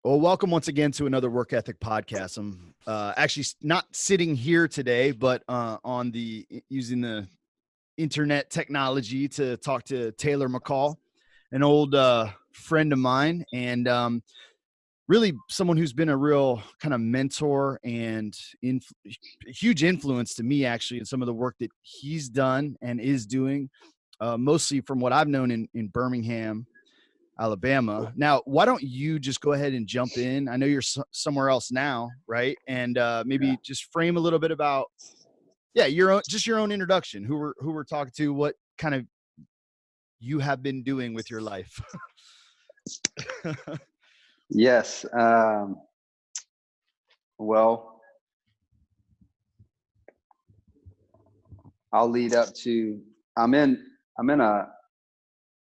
Well, welcome once again to another Work Ethic podcast. I'm actually not sitting here today, but using the internet technology to talk to Taylor McCall, an old friend of mine, and really someone who's been a real kind of mentor and huge influence to me, actually, in some of the work that he's done and is doing, mostly from what I've known in Birmingham, Alabama. Now, why don't you just go ahead and jump in? I know you're somewhere else now, right? And maybe just frame a little bit about, your own introduction. Who we're talking to, what kind of you have been doing with your life. Yes. Well, I'll lead up to. I'm in a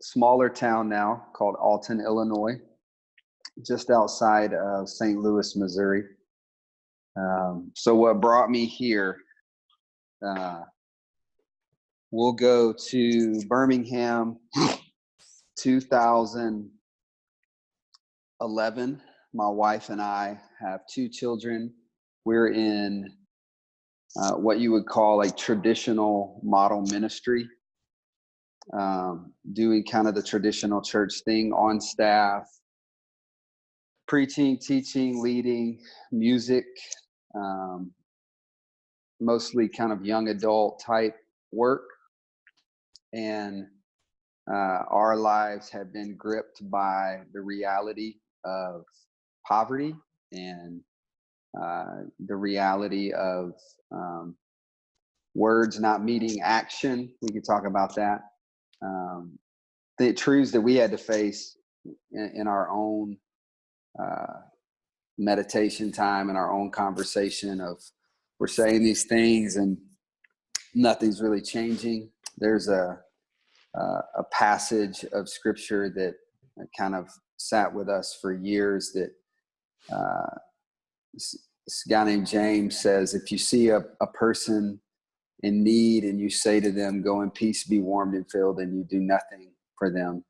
smaller town now called Alton, Illinois, just outside of St. Louis, Missouri. So what brought me here? We'll go to Birmingham, 2011. My wife and I have two children. We're in what you would call a traditional model ministry, doing kind of the traditional church thing on staff, preaching, teaching, leading, music, mostly kind of young adult type work. And our lives have been gripped by the reality of poverty and the reality of words not meeting action. We could talk about that. The truths that we had to face in our own meditation time and our own conversation of, we're saying these things and nothing's really changing. There's a passage of scripture that kind of sat with us for years that this guy named James says, if you see a person in need and you say to them, go in peace, be warmed and filled, and you do nothing for them,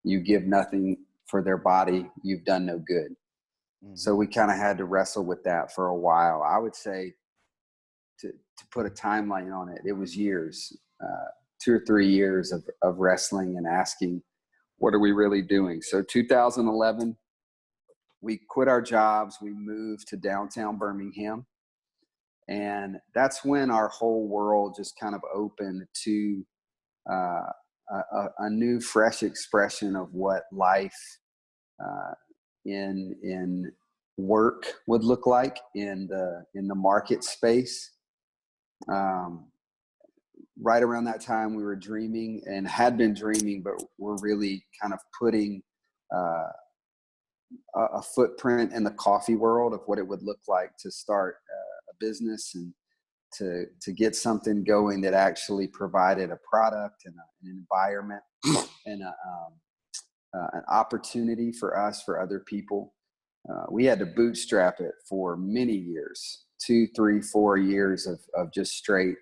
you give nothing for their body, you've done no good. Mm-hmm. So we kind of had to wrestle with that for a while. I would say, to put a timeline on it, it was years, 2 or 3 years of wrestling and asking, what are we really doing? So 2011, we quit our jobs. We moved to downtown Birmingham. And that's when our whole world just kind of opened to a new, fresh expression of what life in work would look like in the market space. Right around that time, we were dreaming and had been dreaming, but we're really kind of putting a footprint in the coffee world of what it would look like to start a business and to get something going that actually provided a product and an environment and an opportunity for us, for other people. We had to bootstrap it for many years, 2, 3, 4 years of just straight.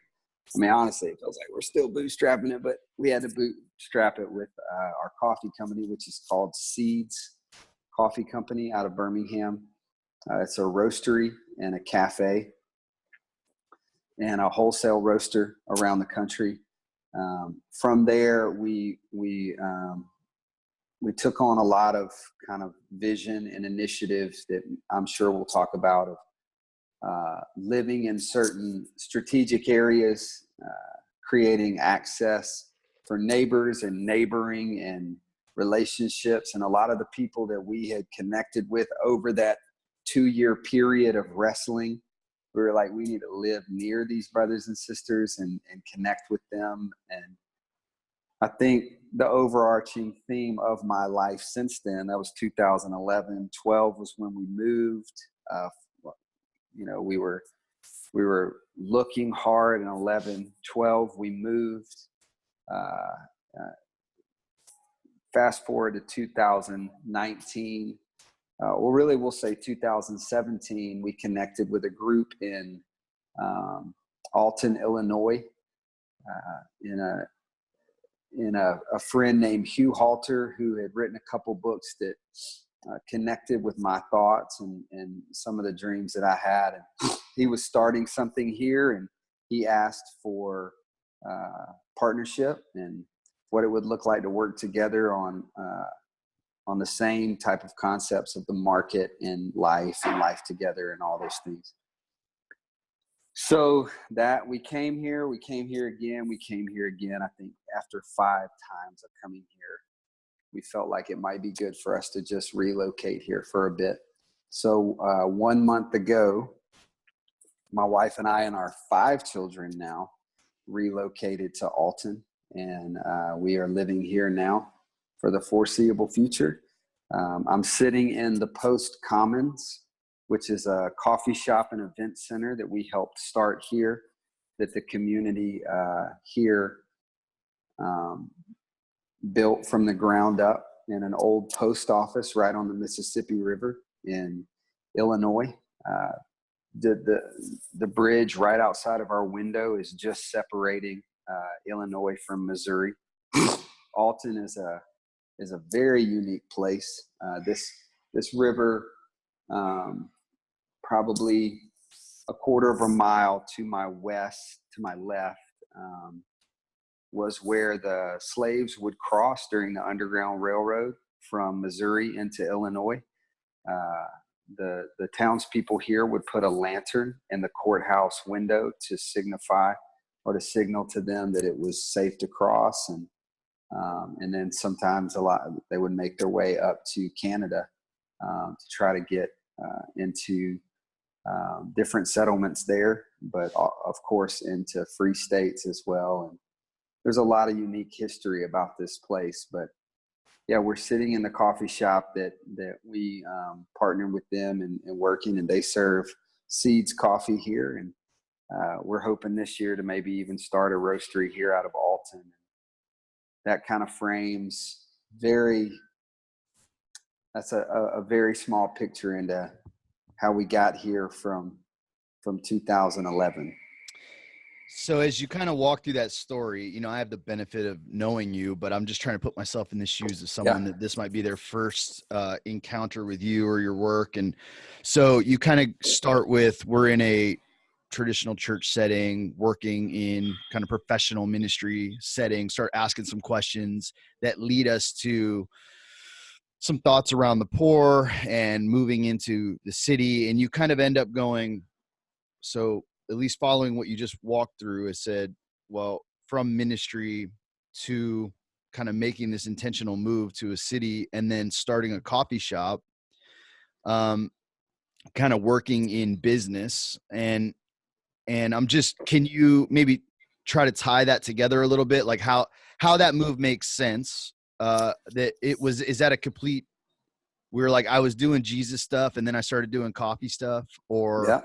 I mean, honestly, it feels like we're still bootstrapping it, but we had to bootstrap it with our coffee company, which is called Seeds Coffee Company out of Birmingham. It's a roastery and a cafe and a wholesale roaster around the country. From there, we took on a lot of kind of vision and initiatives that I'm sure we'll talk about, of living in certain strategic areas, creating access for neighbors and neighboring and relationships. And a lot of the people that we had connected with over that 2-year period of wrestling, we were like, we need to live near these brothers and sisters and connect with them. And I think the overarching theme of my life since then, that was 2011, 12 was when we moved. We were looking hard in 11, 12, we moved. Fast forward to 2019, we'll say 2017, we connected with a group in Alton, Illinois, in a friend named Hugh Halter, who had written a couple books that connected with my thoughts and some of the dreams that I had. And he was starting something here, and he asked for partnership and what it would look like to work together on the same type of concepts of the market and life together and all those things. So that we came here again. I think after 5 times of coming here, we felt like it might be good for us to just relocate here for a bit. So 1 month ago, my wife and I and our 5 children now relocated to Alton, and we are living here now for the foreseeable future. I'm sitting in the Post Commons, which is a coffee shop and event center that we helped start here, that the community here built from the ground up in an old post office right on the Mississippi River in Illinois. The bridge right outside of our window is just separating Illinois from Missouri. Alton is a very unique place. This river, probably a quarter of a mile to my left, was where the slaves would cross during the Underground Railroad from Missouri into Illinois. The townspeople here would put a lantern in the courthouse window to signify or to signal to them that it was safe to cross. And then sometimes they would make their way up to Canada to try to get into different settlements there, but of course into free states as well. And there's a lot of unique history about this place. But yeah, we're sitting in the coffee shop that we partnered with them and working, and they serve Seeds coffee here. And we're hoping this year to maybe even start a roastery here out of Alton. That kind of frames that's a very small picture into how we got here from 2011. So as you kind of walk through that story, I have the benefit of knowing you, but I'm just trying to put myself in the shoes of someone that this might be their first encounter with you or your work. And so you kind of start with, we're in a traditional church setting, working in kind of professional ministry setting, start asking some questions that lead us to some thoughts around the poor and moving into the city. And you kind of end up going, so at least following what you just walked through, has said, well, from ministry to kind of making this intentional move to a city and then starting a coffee shop, kind of working in business. And can you maybe try to tie that together a little bit? Like how that move makes sense, is that a complete, I was doing Jesus stuff and then I started doing coffee stuff, or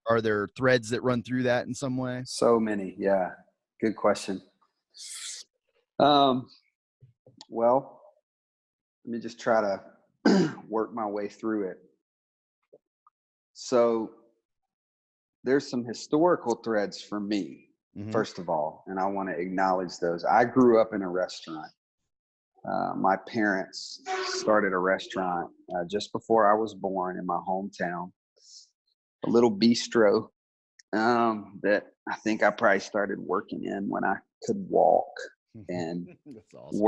are there threads that run through that in some way? So many. Yeah. Good question. Well, let me just try to work my way through it. So there's some historical threads for me, first of all, and I want to acknowledge those. I grew up in a restaurant. My parents started a restaurant just before I was born in my hometown, a little bistro that I think I probably started working in when I could walk, and That's awesome.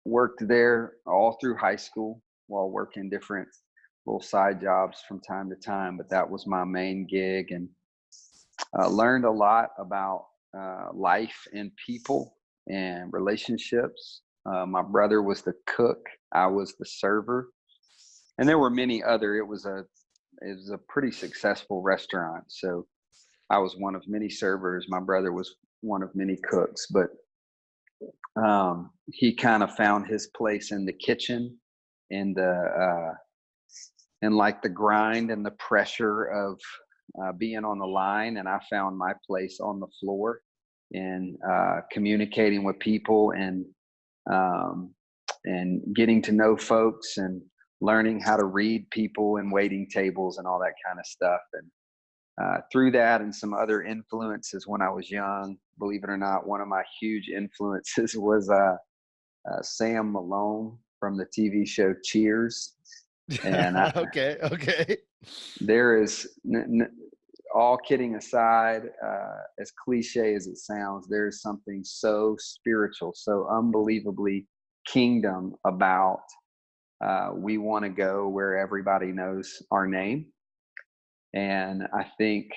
worked there all through high school while working different little side jobs from time to time. But that was my main gig, and learned a lot about life and people and relationships. My brother was the cook. I was the server, and there were many other. It was a pretty successful restaurant. So I was one of many servers. My brother was one of many cooks, but he kind of found his place in the kitchen, in the grind and the pressure of being on the line. And I found my place on the floor in communicating with people and getting to know folks and learning how to read people and waiting tables and all that kind of stuff. And through that and some other influences when I was young, believe it or not, one of my huge influences was Sam Malone from the TV show Cheers. And Okay. there is, all kidding aside, as cliche as it sounds, there is something so spiritual, so unbelievably kingdom about, we want to go where everybody knows our name. And I think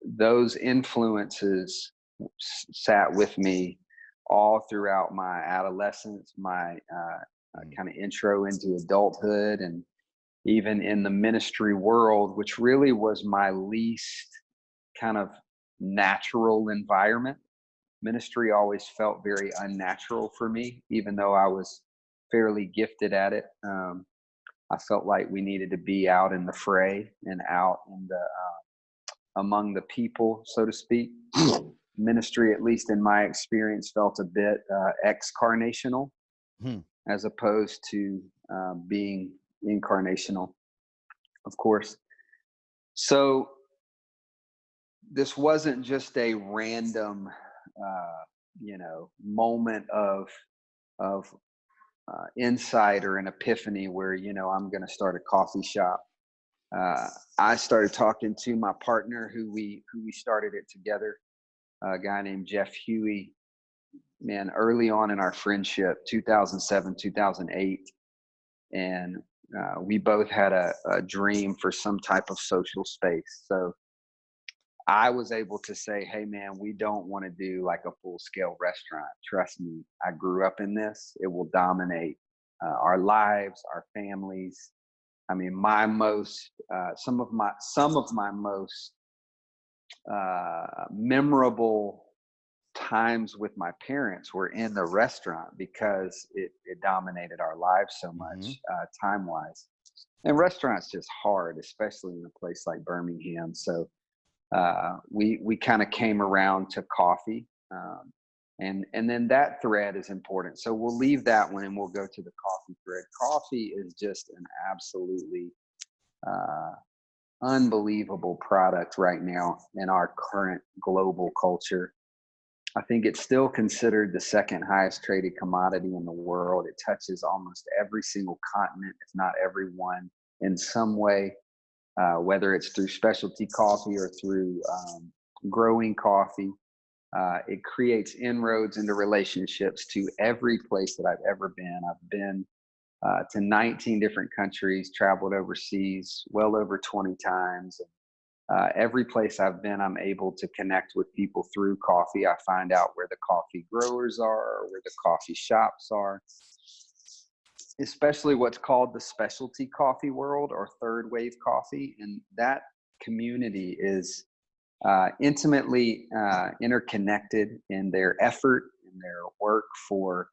those influences sat with me all throughout my adolescence, my kind of intro into adulthood, and even in the ministry world, which really was my least kind of natural environment. Ministry always felt very unnatural for me, even though I was fairly gifted at it. I felt like we needed to be out in the fray and out in the among the people, so to speak. Ministry, at least in my experience, felt a bit excarnational Hmm. as opposed to being incarnational, of course. So this wasn't just a random, moment of insight or an epiphany where I'm going to start a coffee shop. I started talking to my partner, who we started it together, a guy named Jeff Huey. Man, early on in our friendship, 2007, 2008, and we both had a dream for some type of social space. So I was able to say, hey, man, we don't want to do like a full scale restaurant. Trust me, I grew up in this. It will dominate our lives, our families. I mean, some of my most memorable times with my parents were in the restaurant because it dominated our lives so Hmm. much, time wise. And restaurants just hard, especially in a place like Birmingham. So we kind of came around to coffee, and then that thread is important. So we'll leave that one and we'll go to the coffee thread. Coffee is just an absolutely uh, unbelievable product right now in our current global culture. I think it's still considered the second highest traded commodity in the world. It touches almost every single continent, if not every one, in some way, whether it's through specialty coffee or through growing coffee. It creates inroads into relationships to every place that I've ever been. I've been to 19 different countries, traveled overseas well over 20 times. Every place I've been, I'm able to connect with people through coffee. I find out where the coffee growers are, or where the coffee shops are, especially what's called the specialty coffee world or third wave coffee. And that community is intimately interconnected in their effort, in their work for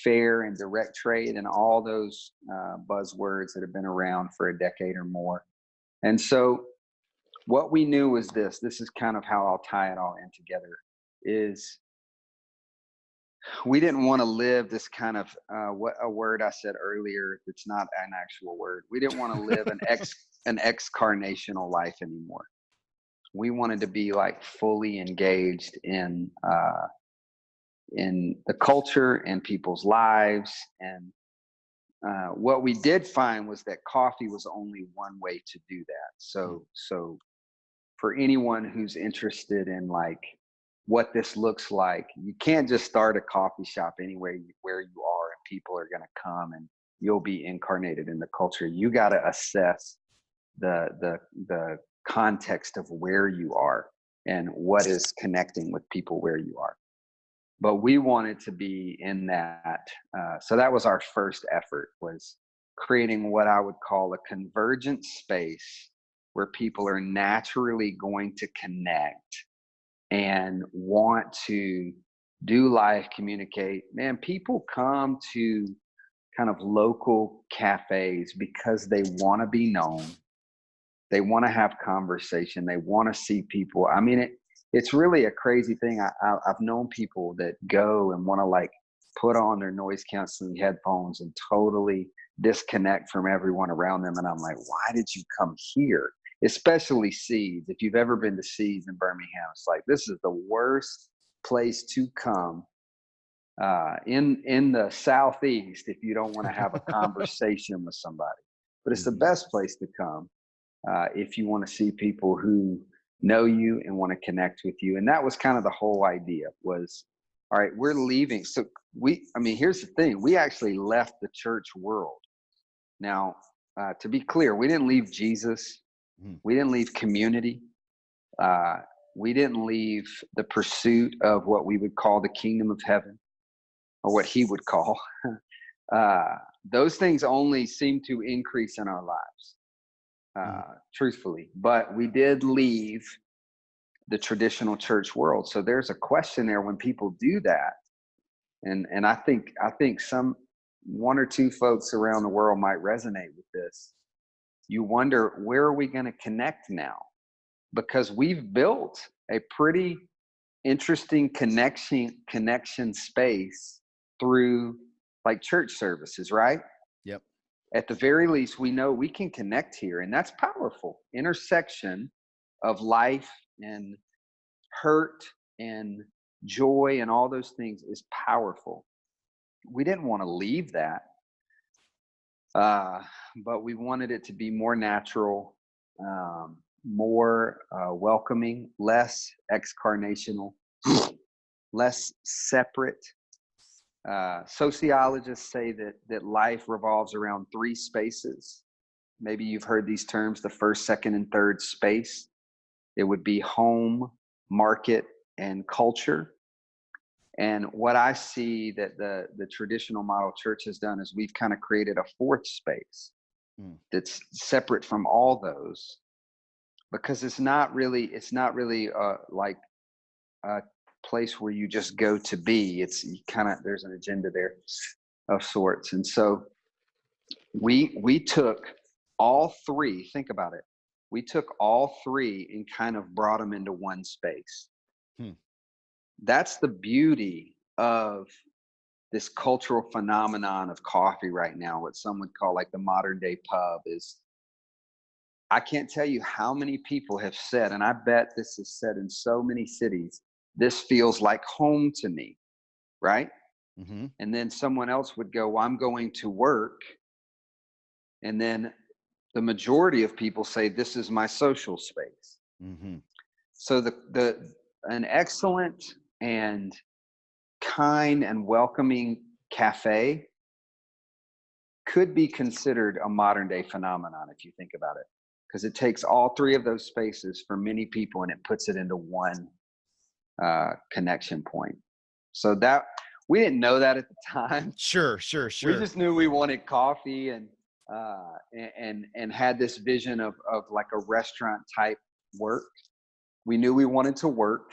fair and direct trade, and all those buzzwords that have been around for a decade or more. And so what we knew was this is kind of how I'll tie it all in together, is we didn't want to live this kind of what a word I said earlier that's not an actual word. We didn't want to live an excarnational life anymore. We wanted to be like fully engaged in the culture and people's lives. And what we did find was that coffee was only one way to do that. So for anyone who's interested in like what this looks like, you can't just start a coffee shop anywhere where you are and people are going to come and you'll be incarnated in the culture. You got to assess the context of where you are and what is connecting with people where you are. But we wanted to be in that. So that was our first effort, was creating what I would call a convergent space where people are naturally going to connect and want to do life, communicate. Man, people come to kind of local cafes because they want to be known. They want to have conversation. They want to see people. I mean, it's really a crazy thing. I've known people that go and want to like put on their noise canceling headphones and totally disconnect from everyone around them. And I'm like, why did you come here? Especially Seeds. If you've ever been to Seeds in Birmingham, it's like, this is the worst place to come in the Southeast if you don't want to have a conversation with somebody. but it's the best place to come if you want to see people who know you and want to connect with you. And that was kind of the whole idea was, all right, we're leaving. So here's the thing. We actually left the church world. Now, to be clear, we didn't leave Jesus. We didn't leave community. We didn't leave the pursuit of what we would call the kingdom of heaven, or what he would call. Those things only seem to increase in our lives, truthfully. But we did leave the traditional church world. So there's a question there when people do that. And I think one or two folks around the world might resonate with this. You wonder, where are we going to connect now? Because we've built a pretty interesting connection space through like church services, right? Yep. At the very least, we know we can connect here, and that's powerful. Intersection of life and hurt and joy and all those things is powerful. We didn't want to leave that, but we wanted it to be more natural, more welcoming, less excarnational, less separate. Sociologists say that life revolves around three spaces. Maybe you've heard these terms, the first, second, and third space. It would be home, market, and culture. And what I see that the traditional model church has done is we've kind of created a fourth space that's separate from all those, because it's not really like a place where you just go to be. It's kind of, there's an agenda there of sorts. And so we took all three, think about it. We took all three and kind of brought them into one space. That's the beauty of this cultural phenomenon of coffee right now, what some would call like the modern day pub. Is I can't tell you how many people have said, and I bet this is said in so many cities, this feels like home to me, right? And then someone else would go, well, I'm going to work. And then the majority of people say, this is my social space. So an excellent and kind and welcoming cafe could be considered a modern day phenomenon if you think about it, because it takes all three of those spaces for many people and it puts it into one connection point. So that we didn't know that at the time. Sure. We just knew we wanted coffee and had this vision of like a restaurant type work. We knew we wanted to work.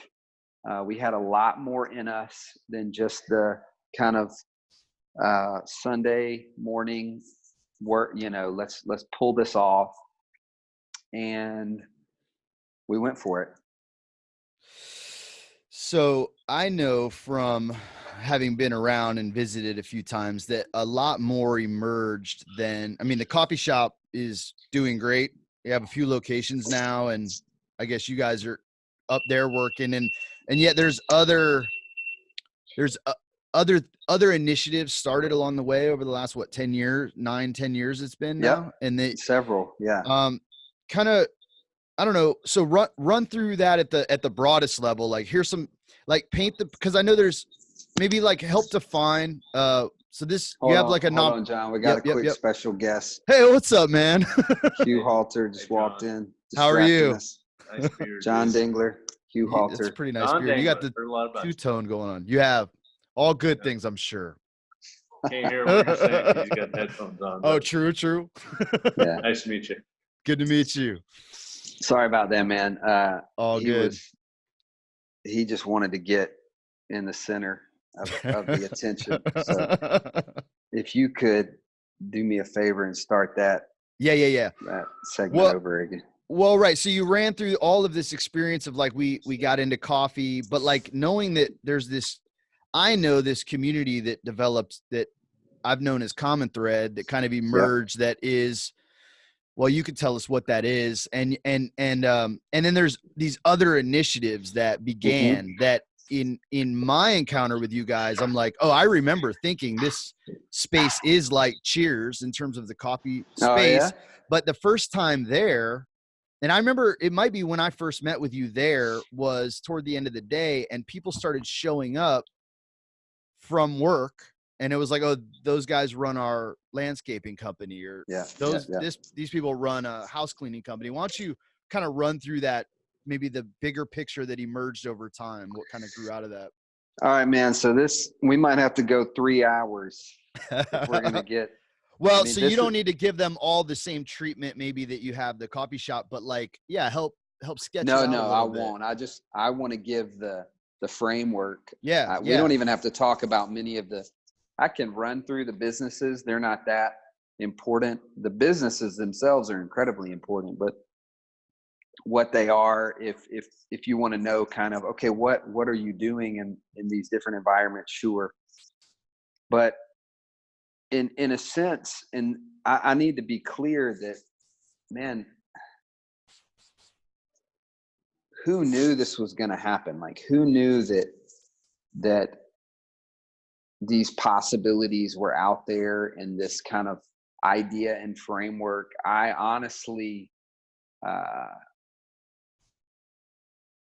We had a lot more in us than just the kind of Sunday morning work, let's pull this off. And we went for it. So I know from having been around and visited a few times that a lot more emerged than, the coffee shop is doing great. We have a few locations now, and I guess you guys are up there working, and yet there's other initiatives started along the way over the last 10 years it's been now. Yep. And they several kind of, I don't know, so run through that at the broadest level. Like here's some, like paint because I know there's maybe like help define so this hold you have on, like a hold on, John, we got a quick special guest. Hey, what's up, man? Hugh Halter just walked in. How are you? Nice beard, John Dingler, Hugh Halter. That's a pretty nice beard. You got the two-tone going on. You have all good things, I'm sure. Can't hear what you're saying because you got headphones on. Oh, true. Yeah. Nice to meet you. Good to meet you. Sorry about that, man. All good. He just wanted to get in the center of the attention. So if you could do me a favor and start that. Yeah. That segment over again. Well, right. So you ran through all of this experience of like, we got into coffee, but like knowing that there's this, I know this community that developed that I've known as Common Thread that kind of emerged that is, well, you could tell us what that is. And then there's these other initiatives that began that in my encounter with you guys, I'm like, oh, I remember thinking this space is like Cheers in terms of the coffee Oh, space. yeah? But the first time there, and I remember it might be when I first met with you there, was toward the end of the day, and people started showing up from work, and it was like, oh, those guys run our landscaping company, or these people run a house cleaning company. Why don't you kind of run through that, maybe the bigger picture that emerged over time, what kind of grew out of that? All right, man. So we might have to go 3 hours if we're going to get. Well, so you don't need to give them all the same treatment maybe that you have the coffee shop, but like, yeah, help sketch it out a little bit. won't. I want to give the framework. Yeah. We don't even have to talk about many of I can run through the businesses. They're not that important. The businesses themselves are incredibly important, but what they are, if you want to know kind of, okay, what are you doing in these different environments? Sure. But in a sense, and I need to be clear that, man, who knew this was going to happen? Like, who knew that these possibilities were out there, and this kind of idea and framework? I honestly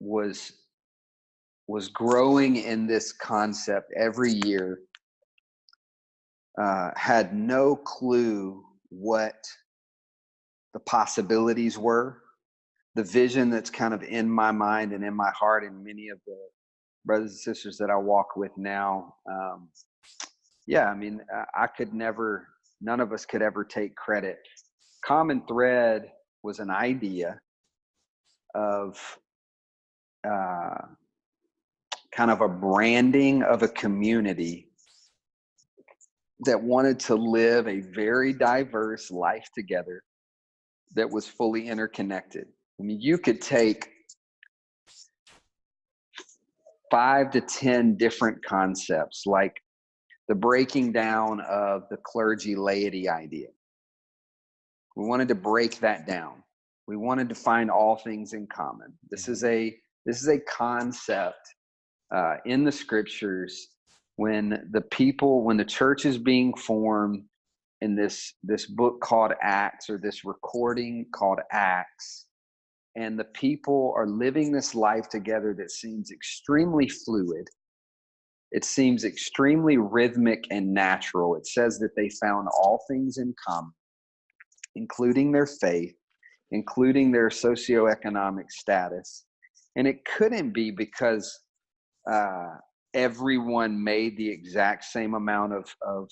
was growing in this concept every year. Had no clue what the possibilities were. The vision that's kind of in my mind and in my heart, and many of the brothers and sisters that I walk with now. I mean, none of us could ever take credit. Common thread was an idea of kind of a branding of a community that wanted to live a very diverse life together that was fully interconnected. I mean, you could take 5 to 10 different concepts, like the breaking down of the clergy laity idea. We wanted to break that down. We wanted to find all things in common. This is a concept in the scriptures when the church is being formed in this book called Acts, or this recording called Acts, and the people are living this life together that seems extremely fluid. It seems extremely rhythmic and natural. It says that they found all things in common, including their faith, including their socioeconomic status. And it couldn't be because everyone made the exact same amount of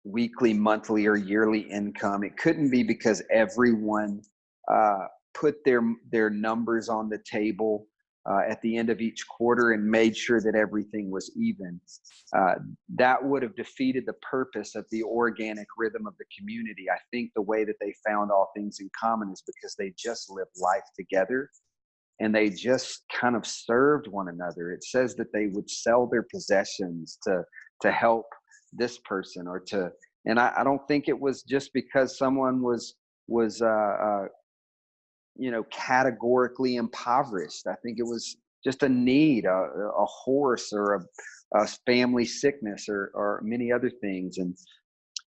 weekly, monthly, or yearly income. It couldn't be because everyone put their numbers on the table at the end of each quarter and made sure that everything was even. That would have defeated the purpose of the organic rhythm of the community. I think the way that they found all things in common is because they just lived life together, and they just kind of served one another. It says that they would sell their possessions to help this person, and I don't think it was just because someone was categorically impoverished. I think it was just a need, a horse, or a family sickness, or many other things. And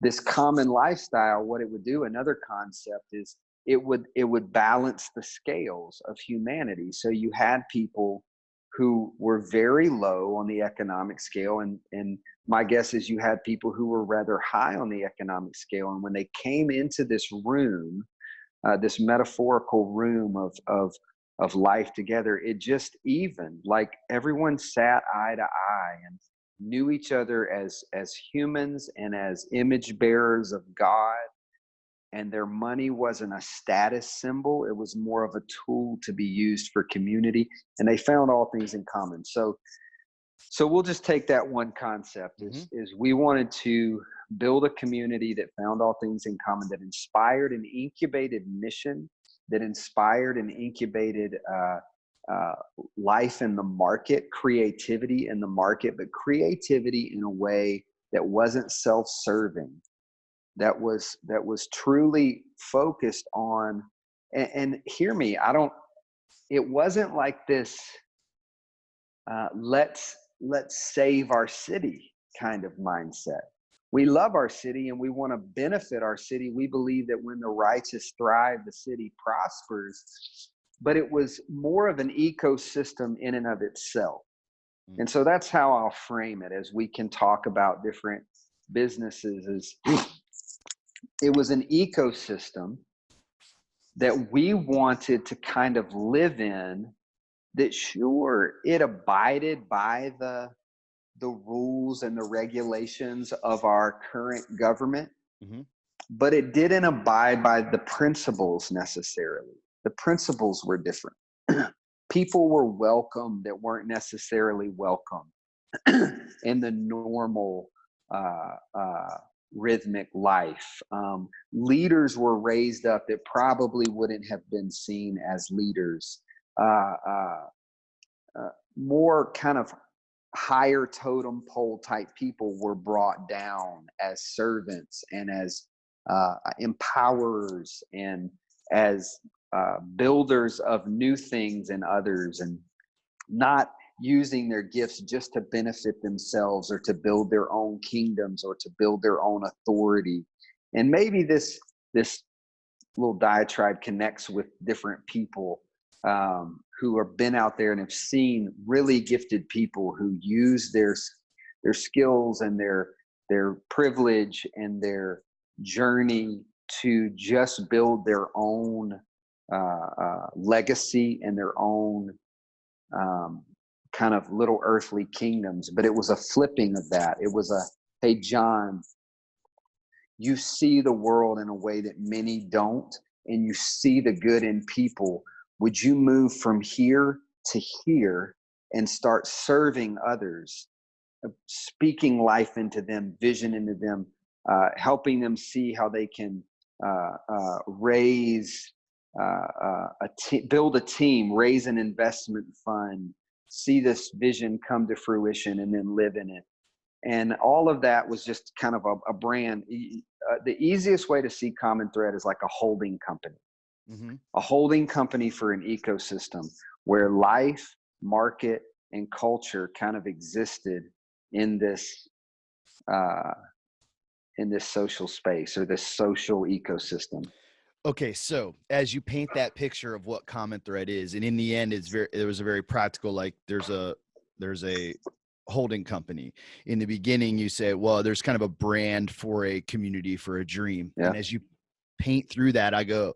this common lifestyle, what it would do, another concept is it would balance the scales of humanity. So you had people who were very low on the economic scale, and my guess is you had people who were rather high on the economic scale. And when they came into this room, this metaphorical room of life together, it just evened. Like, everyone sat eye to eye and knew each other as humans and as image bearers of God. And their money wasn't a status symbol. It was more of a tool to be used for community. And they found all things in common. So we'll just take that one concept is we wanted to build a community that found all things in common, that inspired and incubated mission, that inspired and incubated life in the market, creativity in the market, but creativity in a way that wasn't self-serving, that was truly focused on, and hear me, it wasn't like this let's save our city kind of mindset. We love our city and we want to benefit our city. We believe that when the righteous thrive, the city prospers. But it was more of an ecosystem in and of itself. And so that's how I'll frame it as we can talk about different businesses. Is it was an ecosystem that we wanted to kind of live in, that sure, it abided by the rules and the regulations of our current government, but it didn't abide by the principles necessarily. The principles were different. People were welcome that weren't necessarily welcome in the normal rhythmic life. Leaders were raised up that probably wouldn't have been seen as leaders. More kind of higher totem pole type people were brought down as servants and as empowerers and as builders of new things and others, and not using their gifts just to benefit themselves or to build their own kingdoms or to build their own authority. And maybe this little diatribe connects with different people who have been out there and have seen really gifted people who use their skills and their privilege and their journey to just build their own legacy and their own kind of little earthly kingdoms. But it was a flipping of that. It was hey, John, you see the world in a way that many don't, and you see the good in people. Would you move from here to here and start serving others, speaking life into them, vision into them, helping them see how they can raise build a team, raise an investment fund, see this vision come to fruition, and then live in it. And all of that was just kind of a brand. The easiest way to see Common Thread is like a holding company. A holding company for an ecosystem where life, market, and culture kind of existed in this social space or this social ecosystem. Okay, so as you paint that picture of what Common Thread is, and in the end, it was a very practical, like there's a holding company. In the beginning, you say, well, there's kind of a brand for a community, for a dream. Yeah. And as you paint through that, I go,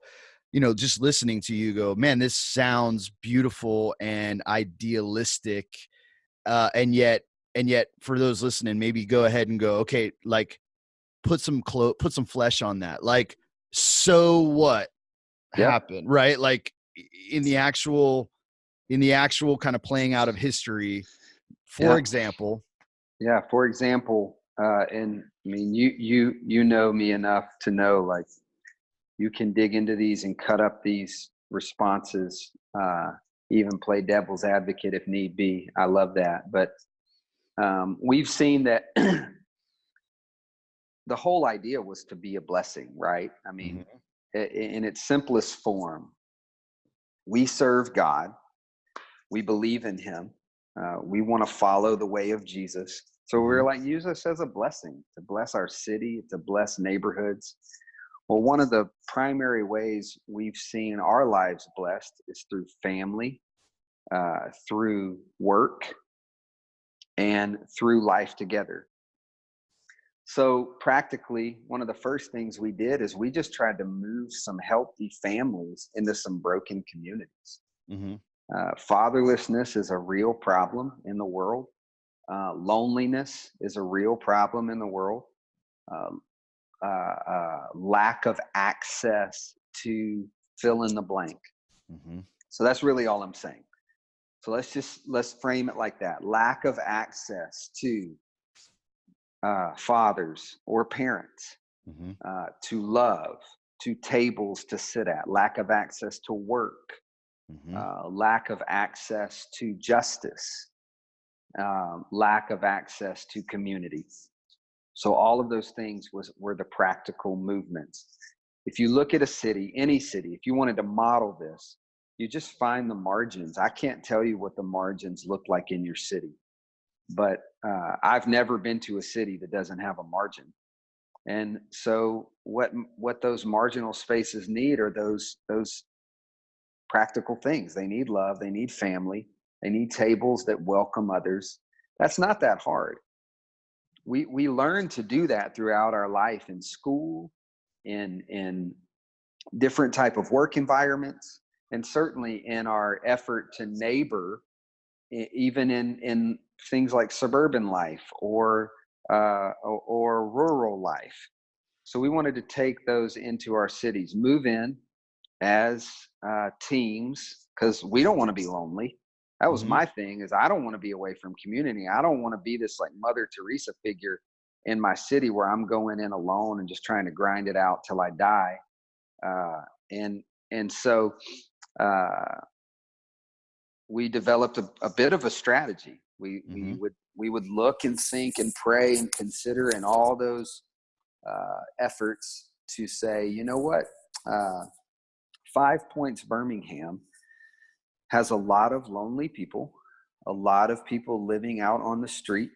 just listening to you go, man, this sounds beautiful and idealistic. And yet for those listening, maybe go ahead and go, okay, like put some flesh on that. Like, so what happened, right? Like in the actual kind of playing out of history, for example. Yeah. For example, and I mean, you know me enough to know, like, you can dig into these and cut up these responses, even play devil's advocate if need be. I love that. But we've seen that the whole idea was to be a blessing, right? I mean, in its simplest form, we serve God. We believe in him. We want to follow the way of Jesus. So we're like, use us as a blessing to bless our city, to bless neighborhoods. Well, one of the primary ways we've seen our lives blessed is through family, through work, and through life together. So practically, one of the first things we did is we just tried to move some healthy families into some broken communities. Fatherlessness is a real problem in the world. Loneliness is a real problem in the world. Lack of access to fill in the blank. So that's really all I'm saying. So let's frame it like that. Lack of access to fathers or parents, to love, to tables to sit at, lack of access to work, lack of access to justice, lack of access to community. So all of those things were the practical movements. If you look at a city, any city, if you wanted to model this, you just find the margins. I can't tell you what the margins look like in your city, but I've never been to a city that doesn't have a margin. And so what those marginal spaces need are those practical things. They need love, they need family, they need tables that welcome others. That's not that hard. We learn to do that throughout our life in school, in different type of work environments, and certainly in our effort to neighbor, even in things like suburban life or rural life. So we wanted to take those into our cities, move in as teams, because we don't want to be lonely. That was my thing, is I don't want to be away from community. I don't want to be this like Mother Teresa figure in my city where I'm going in alone and just trying to grind it out till I die. And so we developed a bit of a strategy. We would look and think and pray and consider in all those efforts to say, you know what, 5 Points Birmingham has a lot of lonely people, a lot of people living out on the street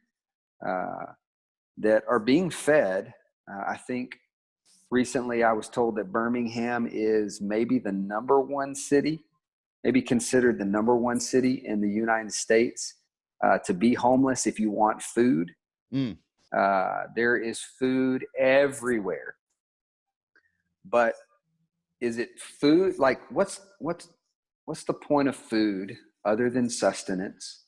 that are being fed. I think recently I was told that Birmingham is maybe the number one city, maybe considered the number one city in the United States to be homeless if you want food. There is food everywhere. But is it food? Like what's the point of food other than sustenance?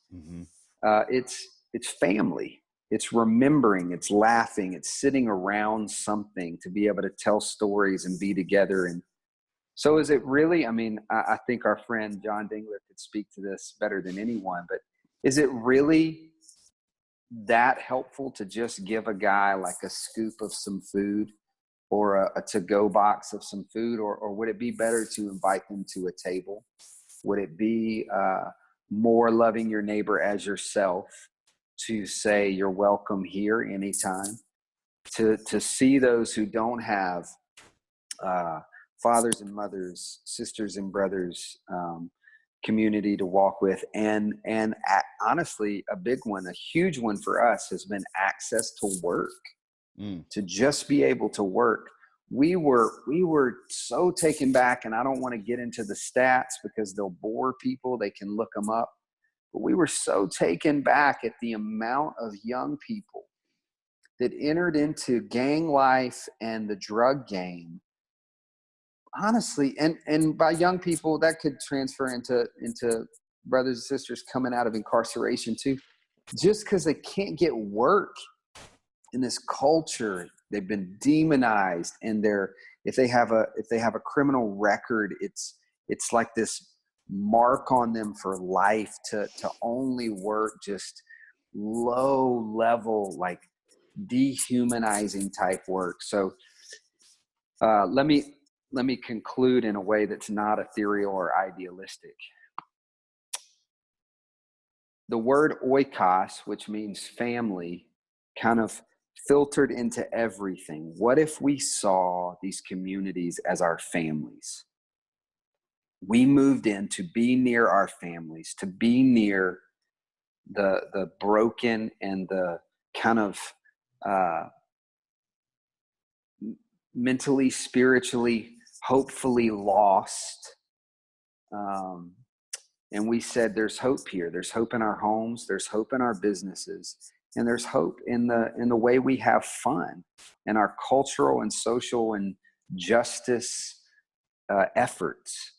It's family. It's remembering, it's laughing, it's sitting around something to be able to tell stories and be together. And so is it really, I mean, I think our friend John Dingler could speak to this better than anyone, but is it really that helpful to just give a guy like a scoop of some food or a to-go box of some food, or would it be better to invite them to a table? Would it be more loving your neighbor as yourself to say you're welcome here anytime, to see those who don't have fathers and mothers, sisters and brothers, community to walk with, and honestly, a big one, a huge one for us has been access to work. To just be able to work. We were so taken back, and I don't want to get into the stats because they'll bore people. They can look them up. But we were so taken back at the amount of young people that entered into gang life and the drug game. Honestly, and by young people, that could transfer into brothers and sisters coming out of incarceration too. Just because they can't get work in this culture, they've been demonized, and if they have a criminal record, it's like this mark on them for life to only work just low level, like dehumanizing type work. So let me conclude in a way that's not ethereal or idealistic. The word oikos, which means family, kind of filtered into everything. What if we saw these communities as our families? We moved in to be near our families, to be near the broken and the kind of mentally, spiritually, hopefully lost. And we said, there's hope here. There's hope in our homes. There's hope in our businesses. And there's hope in the way we have fun and our cultural and social and justice efforts.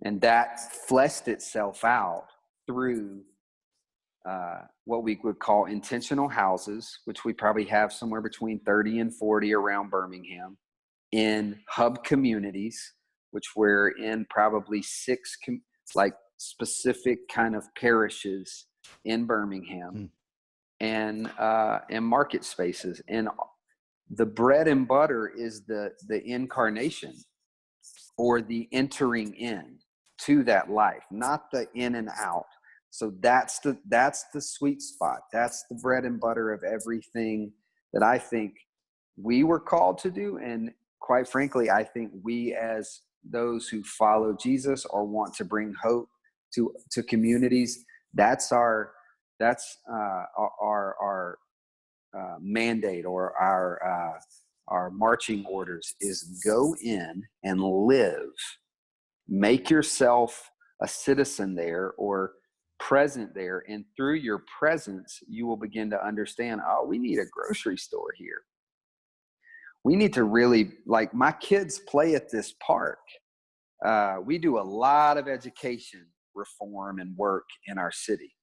And that fleshed itself out through what we would call intentional houses, which we probably have somewhere between 30 and 40 around Birmingham, in hub communities, which we're in probably 6 specific kind of parishes in Birmingham. And market spaces. And the bread and butter is the incarnation, or the entering in to that life, not the in and out. So that's the sweet spot. That's the bread and butter of everything that I think we were called to do. And quite frankly, I think we as those who follow Jesus or want to bring hope to communities. That's our mandate, or our marching orders, is go in and live. Make yourself a citizen there or present there. And through your presence, you will begin to understand, oh, we need a grocery store here. We need to really, like, my kids play at this park. We do a lot of education reform and work in our city.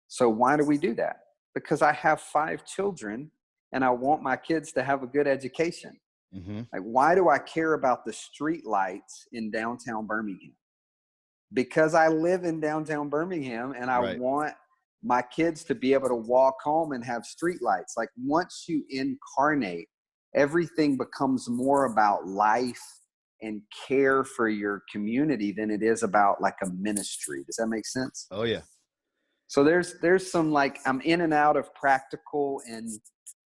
So why do we do that? Because I have 5 children and I want my kids to have a good education. Mm-hmm. Like, why do I care about the street lights in downtown Birmingham? Because I live in downtown Birmingham and I want my kids to be able to walk home and have street lights. Like, once you incarnate, everything becomes more about life and care for your community than it is about like a ministry. Does that make sense? Oh yeah. So there's some, like, I'm in and out of practical and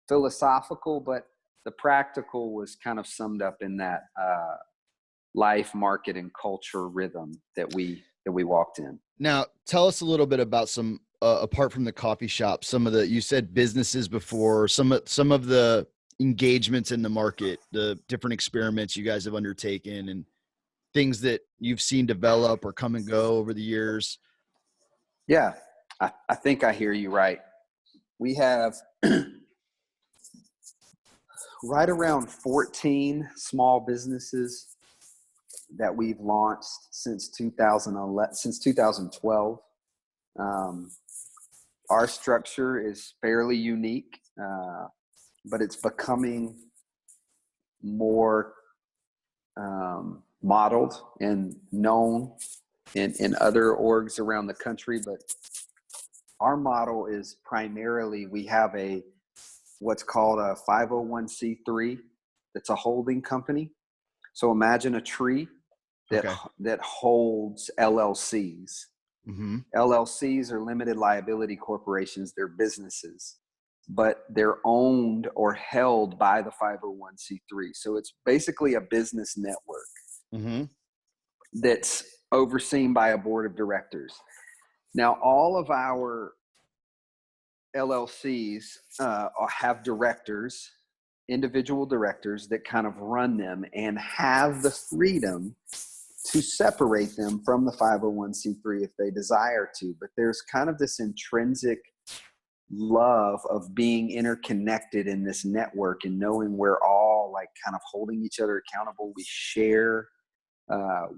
philosophical, but the practical was kind of summed up in that life, market, and culture rhythm that we walked in. Now, tell us a little bit about some apart from the coffee shop, some of the, you said businesses before, some of the engagements in the market, the different experiments you guys have undertaken and things that you've seen develop or come and go over the years. Yeah, I think I hear you right. We have right around 14 small businesses that we've launched since 2012. Our structure is fairly unique, but it's becoming more modeled and known in other orgs around the country. But our model is primarily, we have what's called a 501c3. That's a holding company. So imagine a tree that holds LLCs. Mm-hmm. LLCs are limited liability corporations. They're businesses, but they're owned or held by the 501c3. So it's basically a business network mm-hmm. that's overseen by a board of directors. Now, all of our LLCs have directors, individual directors that kind of run them and have the freedom to separate them from the 501c3 if they desire to. But there's kind of this intrinsic love of being interconnected in this network and knowing we're all like kind of holding each other accountable. We share,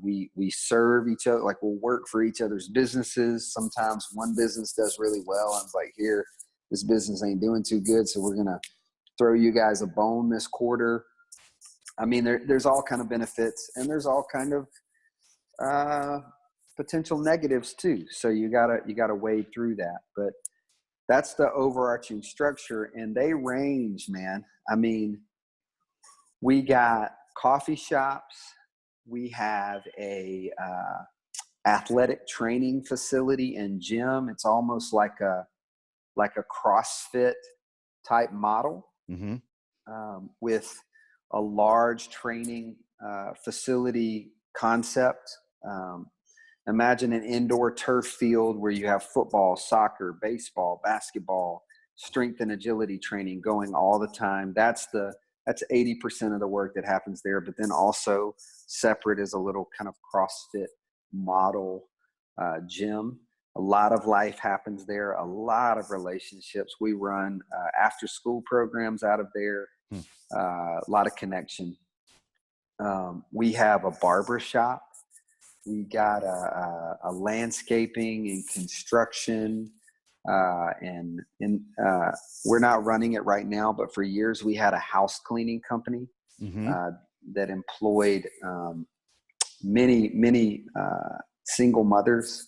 we serve each other, like we'll work for each other's businesses. Sometimes one business does really well and it's like, here, this business ain't doing too good, so we're gonna throw you guys a bone this quarter. I mean, there's all kind of benefits and there's all kind of potential negatives too. So you gotta wade through that. But that's the overarching structure, and they range, man. I mean, we got coffee shops. We have a athletic training facility and gym. It's almost like a CrossFit type model mm-hmm. With a large training facility concept. Imagine an indoor turf field where you have football, soccer, baseball, basketball, strength and agility training going all the time. That's 80% of the work that happens there. But then also separate is a little kind of CrossFit model gym. A lot of life happens there, a lot of relationships. We run after school programs out of there, a lot of connection. We have a barber shop. We got a landscaping and construction, and we're not running it right now, but for years we had a house cleaning company mm-hmm. That employed many single mothers.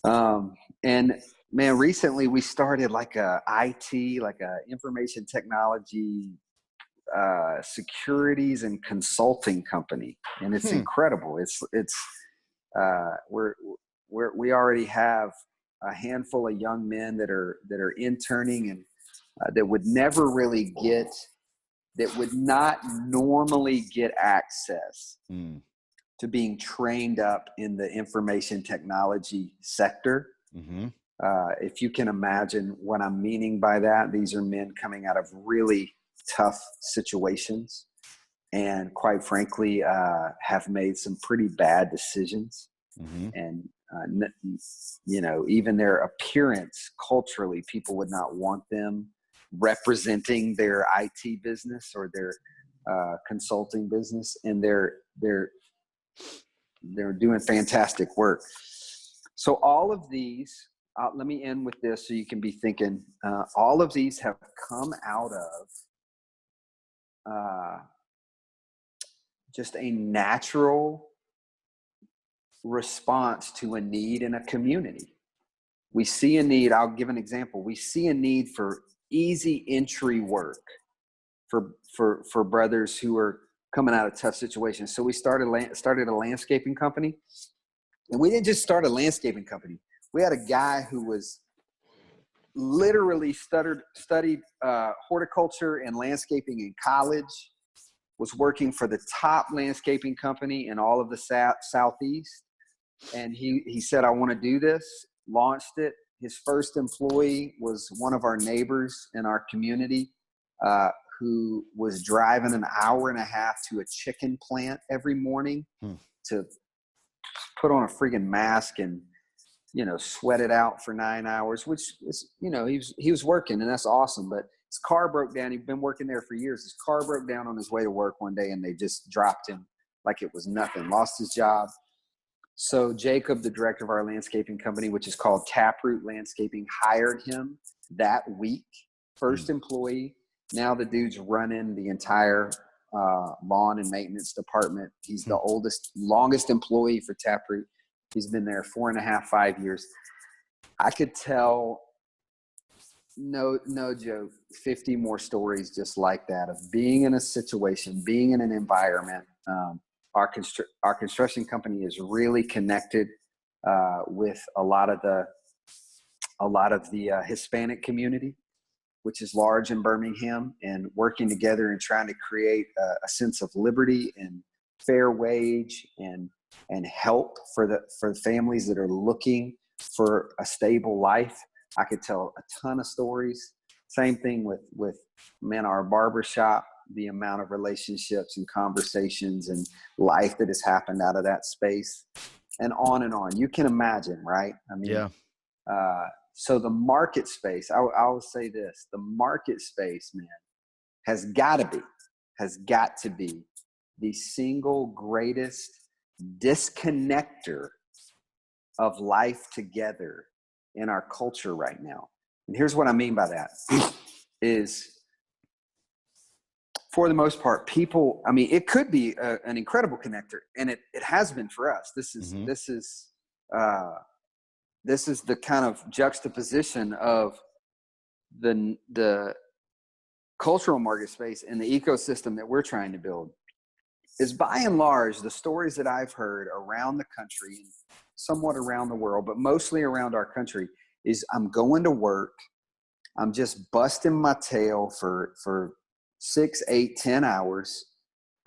And man, recently we started like a IT, like a information technology, securities and consulting company. And it's incredible. We already have a handful of young men that are interning and that would not normally get access to being trained up in the information technology sector. Mm-hmm. If you can imagine what I'm meaning by that, these are men coming out of really tough situations and, quite frankly, have made some pretty bad decisions. Mm-hmm. And, even their appearance culturally, people would not want them representing their IT business or their consulting business. And they're doing fantastic work. So all of these, let me end with this so you can be thinking, all of these have come out of just a natural response to a need in a community. We see a need. I'll give an example. We see a need for easy entry work for brothers who are coming out of tough situations. So we started a landscaping company, and we didn't just start a landscaping company. We had a guy who was literally studied horticulture and landscaping in college, was working for the top landscaping company in all of the Southeast. And he said, I want to do this, launched it. His first employee was one of our neighbors in our community, who was driving an hour and a half to a chicken plant every morning to put on a friggin' mask and, sweat it out for 9 hours, which is, he was working, and that's awesome. But his car broke down. He'd been working there for years. His car broke down on his way to work one day, and they just dropped him like it was nothing, lost his job. So Jacob, the director of our landscaping company, which is called Taproot Landscaping, hired him that week, first employee. Now the dude's running the entire lawn and maintenance department. He's the longest employee for Taproot. He's been there 4.5, 5 years. I could tell, no joke, 50 more stories just like that of being in a situation, being in an environment. Our construction company is really connected with a lot of the Hispanic community, which is large in Birmingham, and working together and trying to create a sense of liberty and fair wage and help for families that are looking for a stable life. I could tell a ton of stories. Same thing with our barbershop, the amount of relationships and conversations and life that has happened out of that space, and on and on. You can imagine, right? I mean, yeah. So the market space, I will say this, the market space, man, has got to be the single greatest disconnector of life together in our culture right now. And here's what I mean by that is, for the most part, people, it could be an incredible connector, and it has been for us. This is the kind of juxtaposition of the cultural market space and the ecosystem that we're trying to build. Is, by and large, the stories that I've heard around the country and somewhat around the world, but mostly around our country, is I'm going to work, I'm just busting my tail for 6, 8, 10 hours.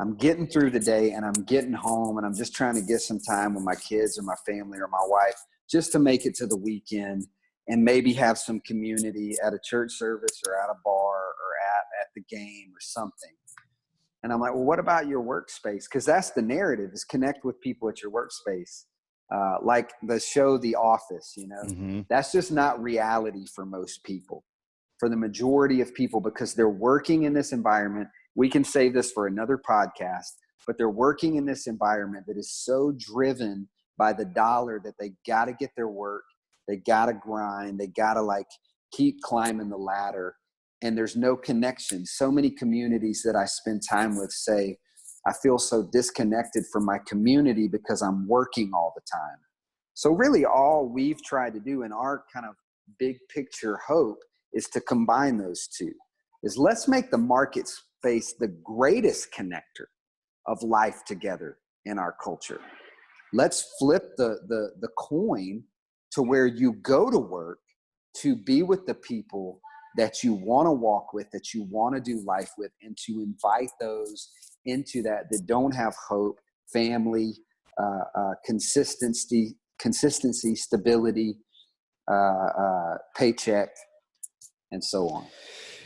I'm getting through the day, and I'm getting home, and I'm just trying to get some time with my kids or my family or my wife just to make it to the weekend and maybe have some community at a church service or at a bar or at the game or something. And I'm like, well, what about your workspace? Because that's the narrative, is connect with people at your workspace. Like the show The Office, that's just not reality for most people. For the majority of people, because they're working in this environment. We can save this for another podcast, but they're working in this environment that is so driven by the dollar that they got to get their work. They got to grind. They got to keep climbing the ladder. And there's no connection. So many communities that I spend time with say, I feel so disconnected from my community because I'm working all the time. So really all we've tried to do in our kind of big picture hope is to combine those two. Is let's make the market space the greatest connector of life together in our culture. Let's flip the coin to where you go to work to be with the people that you want to walk with, that you want to do life with, and to invite those into that don't have hope, family, consistency, stability, paycheck, and so on.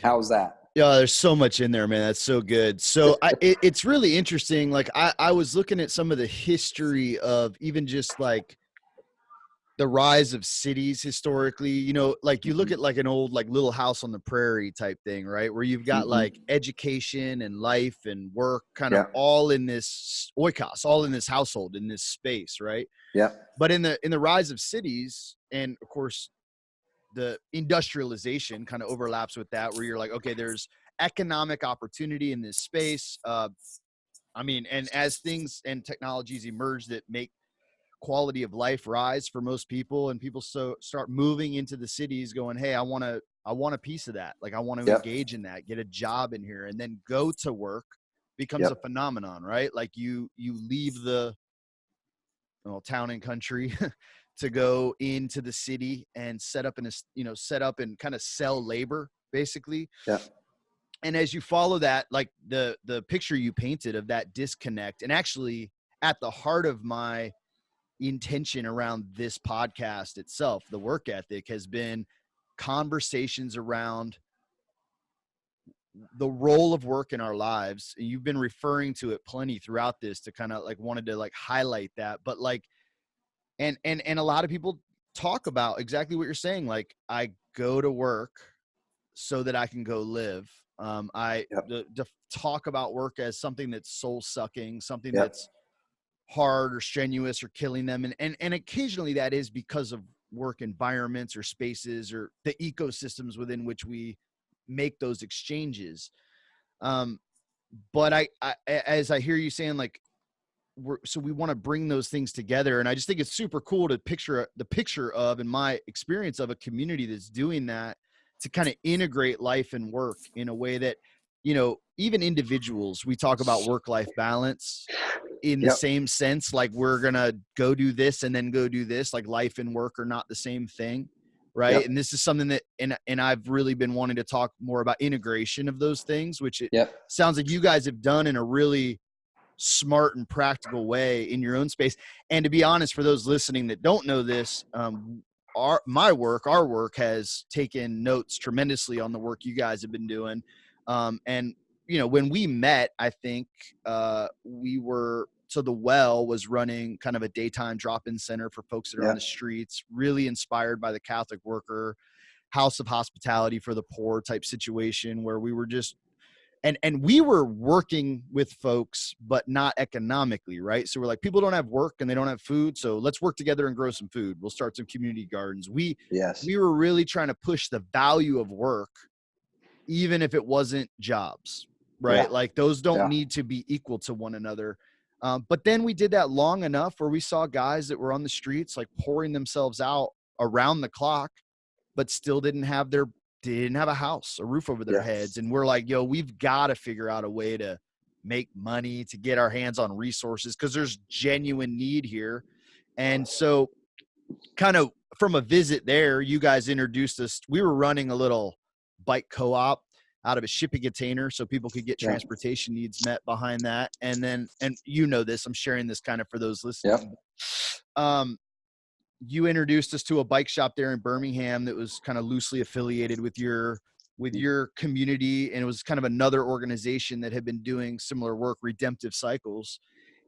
How's that? Yeah, there's so much in there, man. That's so good. So it's really interesting. Like I was looking at some of the history of even just like the rise of cities historically, you know, like you look at like an old, like Little House on the Prairie type thing, right? Where you've got like education and life and work kind of all in this oikos, all in this household, in this space. Right. Yeah. But in the rise of cities, and of course the industrialization kind of overlaps with that, where you're like, okay, there's economic opportunity in this space. I mean, and as things and technologies emerge that make quality of life rise for most people, and people start moving into the cities going, hey, I want a piece of that. Like I want to engage in that, get a job in here, and then go to work becomes a phenomenon, right? Like you leave the town and country to go into the city and set up and kind of sell labor basically. Yeah. And as you follow that, like the picture you painted of that disconnect, and actually at the heart of my intention around this podcast itself, the work ethic, has been conversations around the role of work in our lives. And you've been referring to it plenty throughout this, to kind of like wanted to like highlight that. But like, and a lot of people talk about exactly what you're saying. Like I go to work so that I can go live. Talk about work as something that's soul sucking, something that's hard or strenuous or killing them. And occasionally that is because of work environments or spaces or the ecosystems within which we make those exchanges. But I as I hear you saying, like, we want to bring those things together. And I just think it's super cool to picture the picture of, in my experience, of a community that's doing that, to kind of integrate life and work in a way that, you know, even individuals, we talk about work-life balance in the same sense, like we're going to go do this and then go do this, like life and work are not the same thing. Right. And this is something that, and I've really been wanting to talk more about integration of those things, which it sounds like you guys have done in a really smart and practical way in your own space. And to be honest, for those listening that don't know this, our work has taken notes tremendously on the work you guys have been doing. And you know, when we met, I think the Well was running kind of a daytime drop-in center for folks that are on the streets, really inspired by the Catholic Worker, House of Hospitality for the Poor type situation, where we were just, and we were working with folks, but not economically, right? So we're like, people don't have work and they don't have food, so let's work together and grow some food. We'll start some community gardens. We were really trying to push the value of work, even if it wasn't jobs, right? Like those don't need to be equal to one another. But then we did that long enough where we saw guys that were on the streets, like pouring themselves out around the clock, but still didn't have a house, a roof over their heads. And we're like, yo, we've got to figure out a way to make money, to get our hands on resources, because there's genuine need here. And so kind of from a visit there, you guys introduced us. We were running a little bike co-op out of a shipping container so people could get transportation needs met behind that. And then, and you know this, I'm sharing this kind of for those listening. You introduced us to a bike shop there in Birmingham that was kind of loosely affiliated with your community. And it was kind of another organization that had been doing similar work, Redemptive Cycles.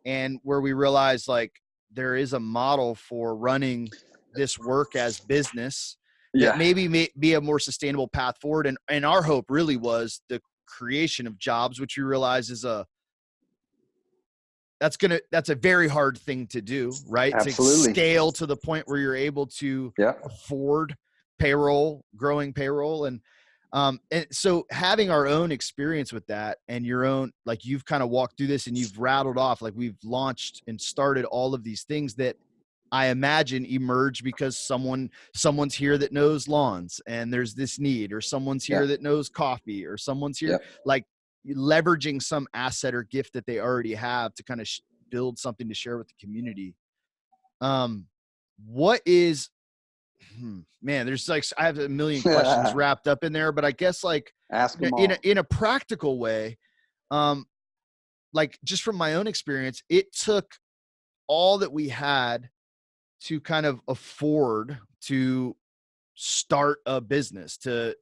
And where we realized, like, there is a model for running this work as business that maybe may be a more sustainable path forward. And our hope really was the creation of jobs, which we realize is that's a very hard thing to do, right? Absolutely. To scale to the point where you're able to afford growing payroll. And so having our own experience with that, and your own, like, you've kind of walked through this and you've rattled off, like, we've launched and started all of these things that I imagine emerge because someone's here that knows lawns and there's this need, or someone's here that knows coffee, or someone's here, like, leveraging some asset or gift that they already have to kind of build something to share with the community. What is, man, there's like, I have a million questions wrapped up in there, but I guess, like, ask them all. In a practical way, like, just from my own experience, it took all that we had to kind of afford to start a business, to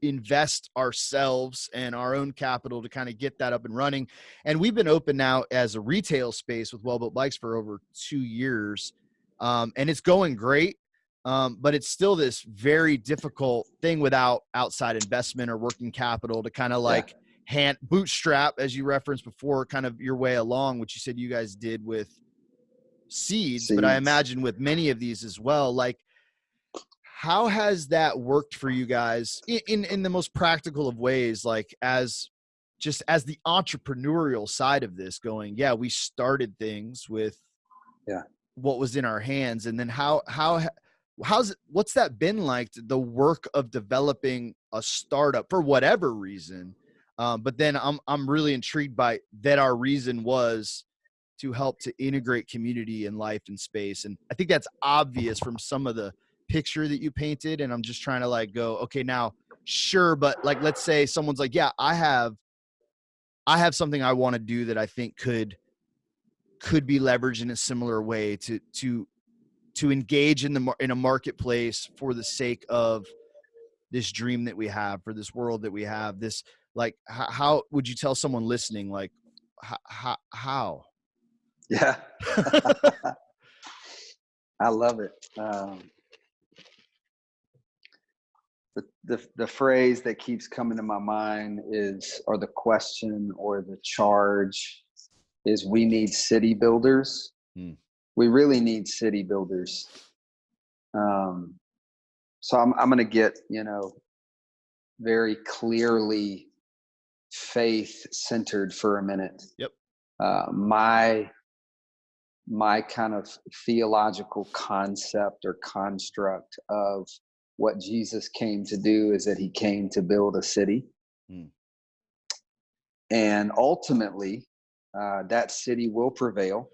invest ourselves and our own capital to kind of get that up and running. And we've been open now as a retail space with Well Built Bikes for over 2 years. And it's going great. But it's still this very difficult thing without outside investment or working capital to kind of like hand bootstrap, as you referenced before, kind of your way along, which you said you guys did with seeds. But I imagine with many of these as well, like, how has that worked for you guys in the most practical of ways? Like, as the entrepreneurial side of this going, yeah, we started things with what was in our hands. And then what's that been like, the work of developing a startup for whatever reason? But then I'm really intrigued by that. Our reason was to help to integrate community and life and space. And I think that's obvious from some of the picture that you painted. And I'm just trying to like go, okay, now, sure. But like, let's say someone's like, yeah, I have something I want to do that I think could be leveraged in a similar way to engage in a marketplace for the sake of this dream that we have, for this world that we have. This, like, how would you tell someone listening, like, how? Yeah. I love it. The phrase that keeps coming to my mind is, or the question or the charge is, we need city builders. We really need city builders. So I'm going to get, very clearly faith centered for a minute. Yep. My kind of theological concept or construct of what Jesus came to do is that he came to build a city. And ultimately, that city will prevail.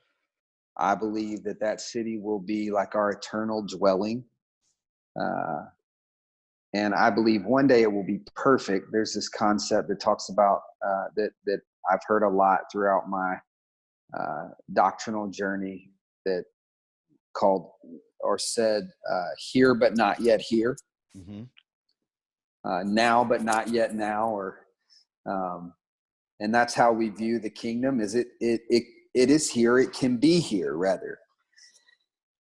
I believe that city will be like our eternal dwelling. And I believe one day it will be perfect. There's this concept that talks about that I've heard a lot throughout my doctrinal journey, that called or said, here but not yet here, now but not yet now, or and that's how we view the kingdom. Is it is here. It can be here, rather.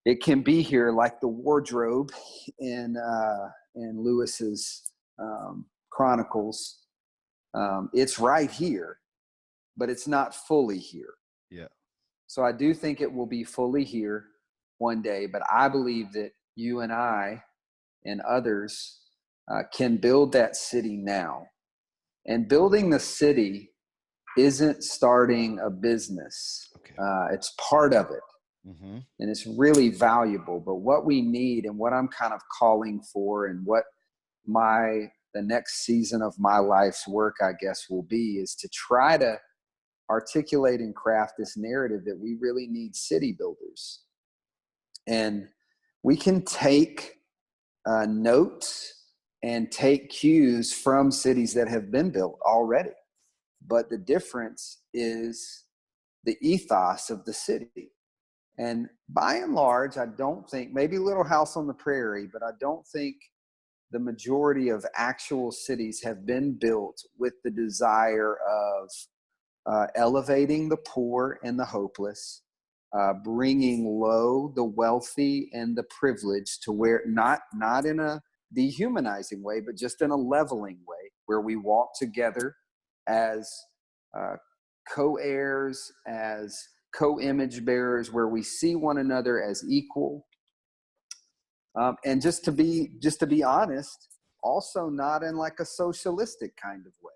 It can be here, like the wardrobe in Lewis's Chronicles. It's right here, but it's not fully here. Yeah. So I do think it will be fully here one day, but I believe that you and I and others can build that city now. And building the city isn't starting a business. Okay. It's part of it. And it's really valuable. But what we need, and what I'm kind of calling for, and what the next season of my life's work, I guess, will be, is to try to articulate and craft this narrative that we really need city builders. And we can take notes and take cues from cities that have been built already. But the difference is the ethos of the city. And by and large, I don't think, maybe Little House on the Prairie, but I don't think the majority of actual cities have been built with the desire of elevating the poor and the hopeless, bringing low the wealthy and the privileged, to where not in a dehumanizing way, but just in a leveling way, where we walk together as co-heirs, as co-image bearers, where we see one another as equal. And just to be honest, also not in like a socialistic kind of way.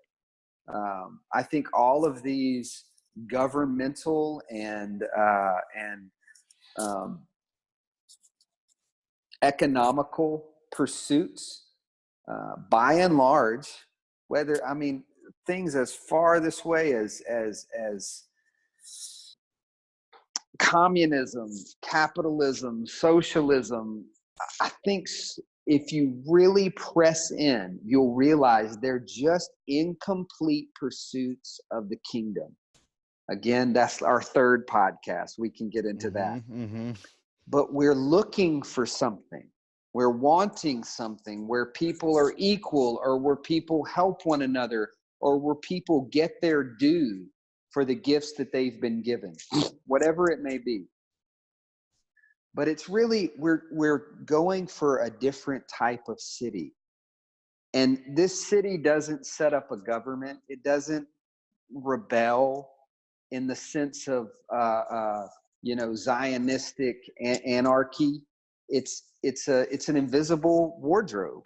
I think all of these governmental and economical pursuits, by and large, things as far this way as communism, capitalism, socialism, I think if you really press in, you'll realize they're just incomplete pursuits of the kingdom. Again, that's our third podcast. We can get into that. Mm-hmm. But we're looking for something. We're wanting something where people are equal, or where people help one another, or where people get their due for the gifts that they've been given, whatever it may be. But it's really, we're going for a different type of city. And this city doesn't set up a government. It doesn't rebel in the sense of Zionistic anarchy. It's an invisible wardrobe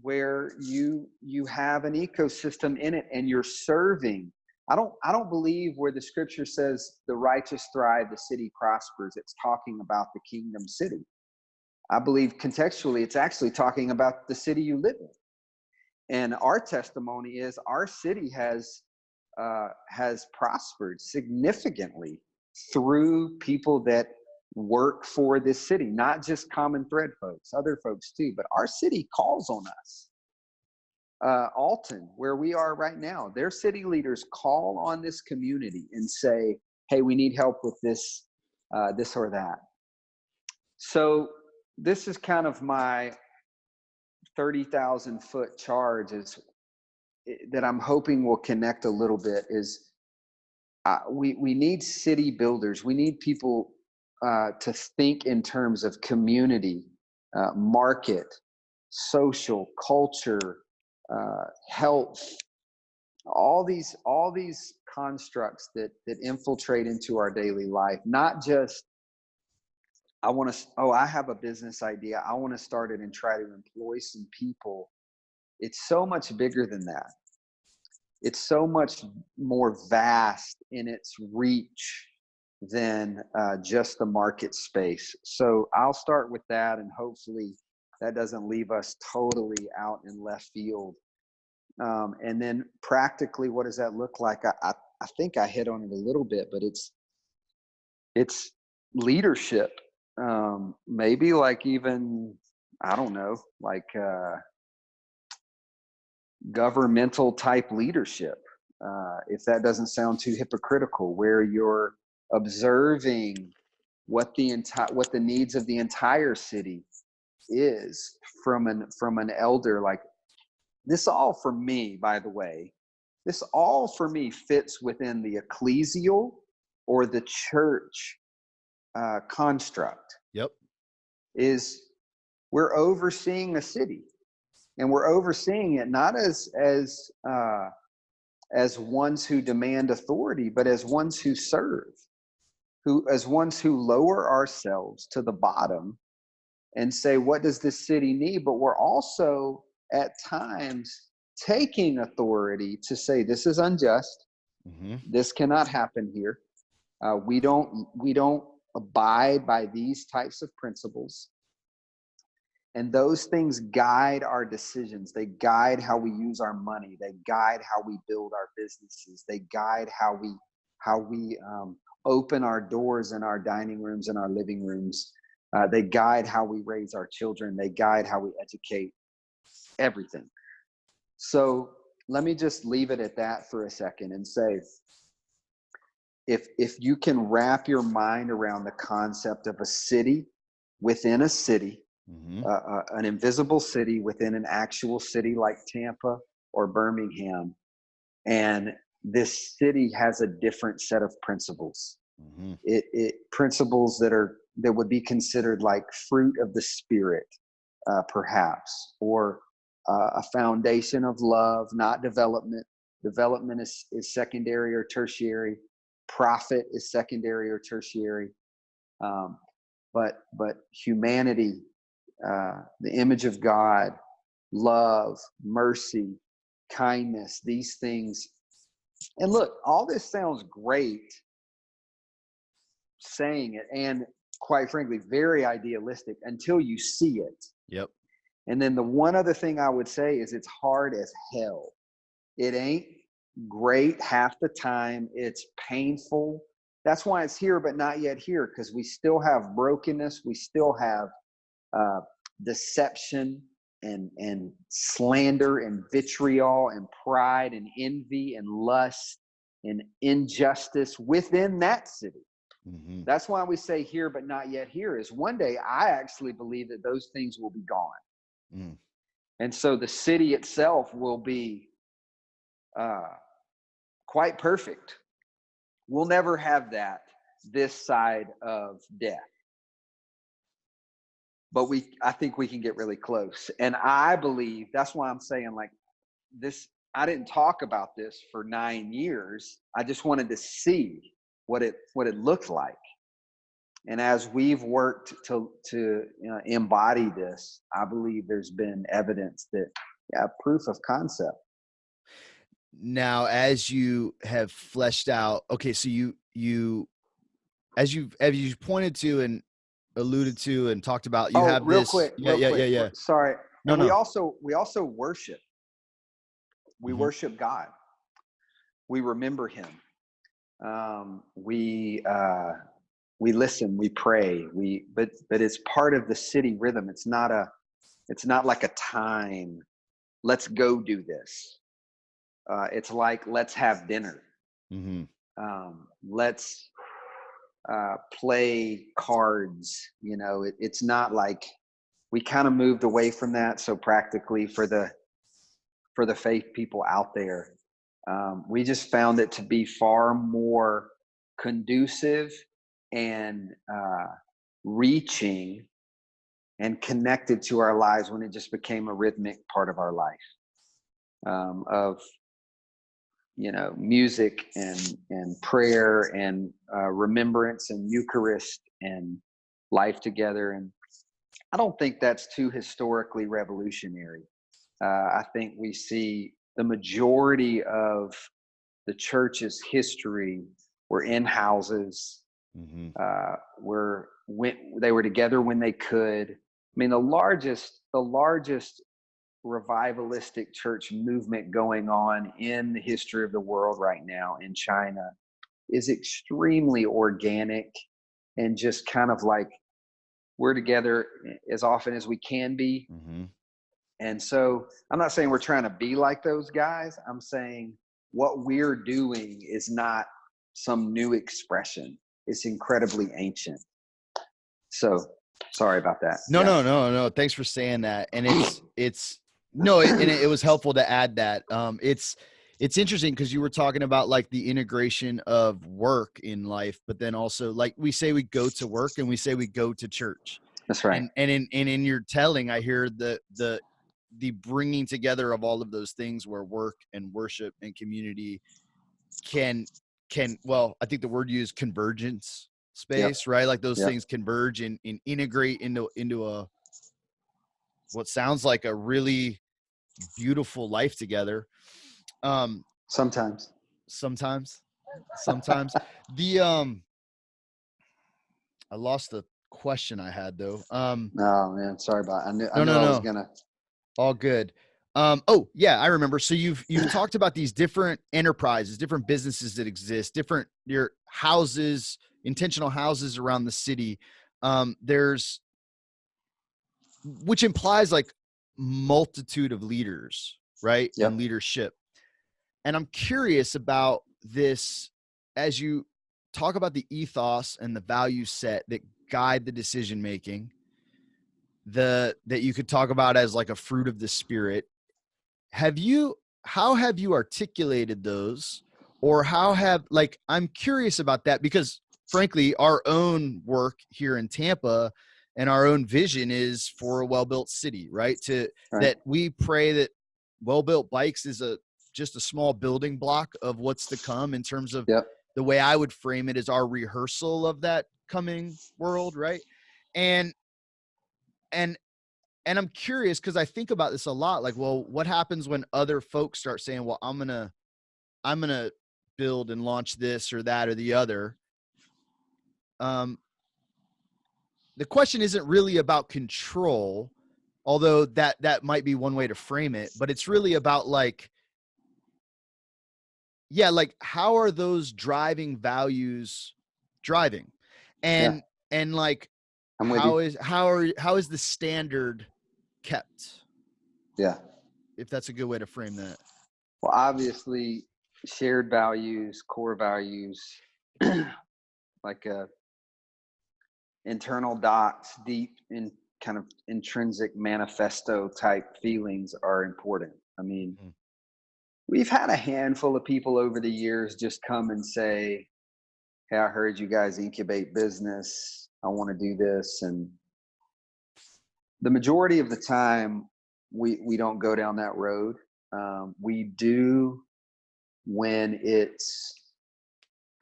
where you have an ecosystem in it, and you're serving. I don't believe where the scripture says the righteous thrive, the city prospers, it's talking about the kingdom city. I believe contextually it's actually talking about the city you live in. And our testimony is our city has prospered significantly through people that work for this city, not just common thread folks, other folks too, but our city calls on us. Alton, where we are right now, their city leaders call on this community and say, hey, we need help with this or that. So this is kind of my 30,000 foot charge that I'm hoping will connect a little bit is we need city builders. We need people to think in terms of community, market, social, culture, health, all these constructs that infiltrate into our daily life. Not just I have a business idea, I want to start it and try to employ some people. It's so much bigger than that. It's so much more vast in its reach than just the market space. So I'll start with that, and hopefully that doesn't leave us totally out in left field. And then practically, what does that look like? I think I hit on it a little bit, but it's leadership. Maybe like even, I don't know, like governmental type leadership. If that doesn't sound too hypocritical, where you're observing what the needs of the entire city is from an elder. Like this all for me, by the way, this all for me fits within the ecclesial or the church construct. Yep. Is we're overseeing a city, and we're overseeing it not as ones who demand authority, but as ones who serve, as ones who lower ourselves to the bottom and say, what does this city need? But we're also at times taking authority to say, this is unjust. Mm-hmm. This cannot happen here. We don't abide by these types of principles. And those things guide our decisions. They guide how we use our money. They guide how we build our businesses. They guide how we open our doors in our dining rooms and our living rooms. They guide how we raise our children. They guide how we educate, everything. So let me just leave it at that for a second and say, if you can wrap your mind around the concept of a city within a city, mm-hmm. An invisible city within an actual city like Tampa or Birmingham, and this city has a different set of principles. Mm-hmm. It principles that would be considered like fruit of the Spirit, perhaps, or a foundation of love, not development. Development is secondary or tertiary. Profit is secondary or tertiary. But humanity, the image of God, love, mercy, kindness, these things. And look, all this sounds great saying it, and quite frankly, very idealistic until you see it. Yep. And then the one other thing I would say is it's hard as hell. It ain't great half the time. It's painful. That's why it's here, but not yet here, because we still have brokenness. We still have deception and slander and vitriol and pride and envy and lust and injustice within that city. Mm-hmm. That's why we say here but not yet here, is one day I actually believe that those things will be gone. Mm. And so the city itself will be quite perfect. We'll never have that this side of death. But I think we can get really close. And I believe, that's why I'm saying, like, this, I didn't talk about this for 9 years. I just wanted to see what it looked like. And as we've worked to embody this, I believe there's been evidence that, proof of concept. Now, as you have fleshed out, okay, so you as you've pointed to and alluded to and talked about, you have real this. Quick. Sorry. No, and no. we also worship. We Mm-hmm. worship God. We remember Him. We listen. We pray. But it's part of the city rhythm. It's not like a time. Let's go do this. It's like, let's have dinner. Mm-hmm. Let's play cards. It's not like, we kind of moved away from that. So practically for the faith people out there, we just found it to be far more conducive and reaching and connected to our lives when it just became a rhythmic part of our life, of music and prayer and remembrance and Eucharist and life together. And I don't think that's too historically revolutionary. I think we see the majority of the church's history were in houses, Mm-hmm. they were together when they could. I mean, the largest revivalistic church movement going on in the history of the world right now in China is extremely organic and just kind of like, we're together as often as we can be. Mm-hmm. And so I'm not saying we're trying to be like those guys. I'm saying what we're doing is not some new expression. It's incredibly ancient. So sorry about that. No. Thanks for saying that. And it was helpful to add that. It's interesting because you were talking about like the integration of work in life, but then also like we say we go to work and we say we go to church. That's right. And in your telling, I hear the bringing together of all of those things where work and worship and community can well, I think the word used convergence space, right? Like those things converge and integrate into a what sounds like a really beautiful life together. Sometimes the I lost the question I had though. Oh man, sorry about it. I was gonna. All good. Oh yeah, I remember. So you've talked about these different enterprises, different businesses that exist, your houses, intentional houses around the city. Which implies like multitude of leaders, right? Yep. And leadership. And I'm curious about this as you talk about the ethos and the value set that guide the decision making, that you could talk about as like a fruit of the spirit. How have you articulated those, or I'm curious about that because frankly, our own work here in Tampa and our own vision is for a well-built city, right? That we pray that well-built bikes is just a small building block of what's to come in terms of the way I would frame it is our rehearsal of that coming world. Right. And I'm curious because I think about this a lot. Like, well, what happens when other folks start saying, well, I'm going to build and launch this or that or the other. The question isn't really about control, although that might be one way to frame it, but it's really about like how are those driving values driving? And like, how is the standard kept? Yeah. If that's a good way to frame that. Well, obviously shared values, core values, like a internal docs, deep in kind of intrinsic manifesto type feelings are important. I mean, we've had a handful of people over the years just come and say, hey, I heard you guys incubate business. I want to do this. And the majority of the time, we don't go down that road. We do when it's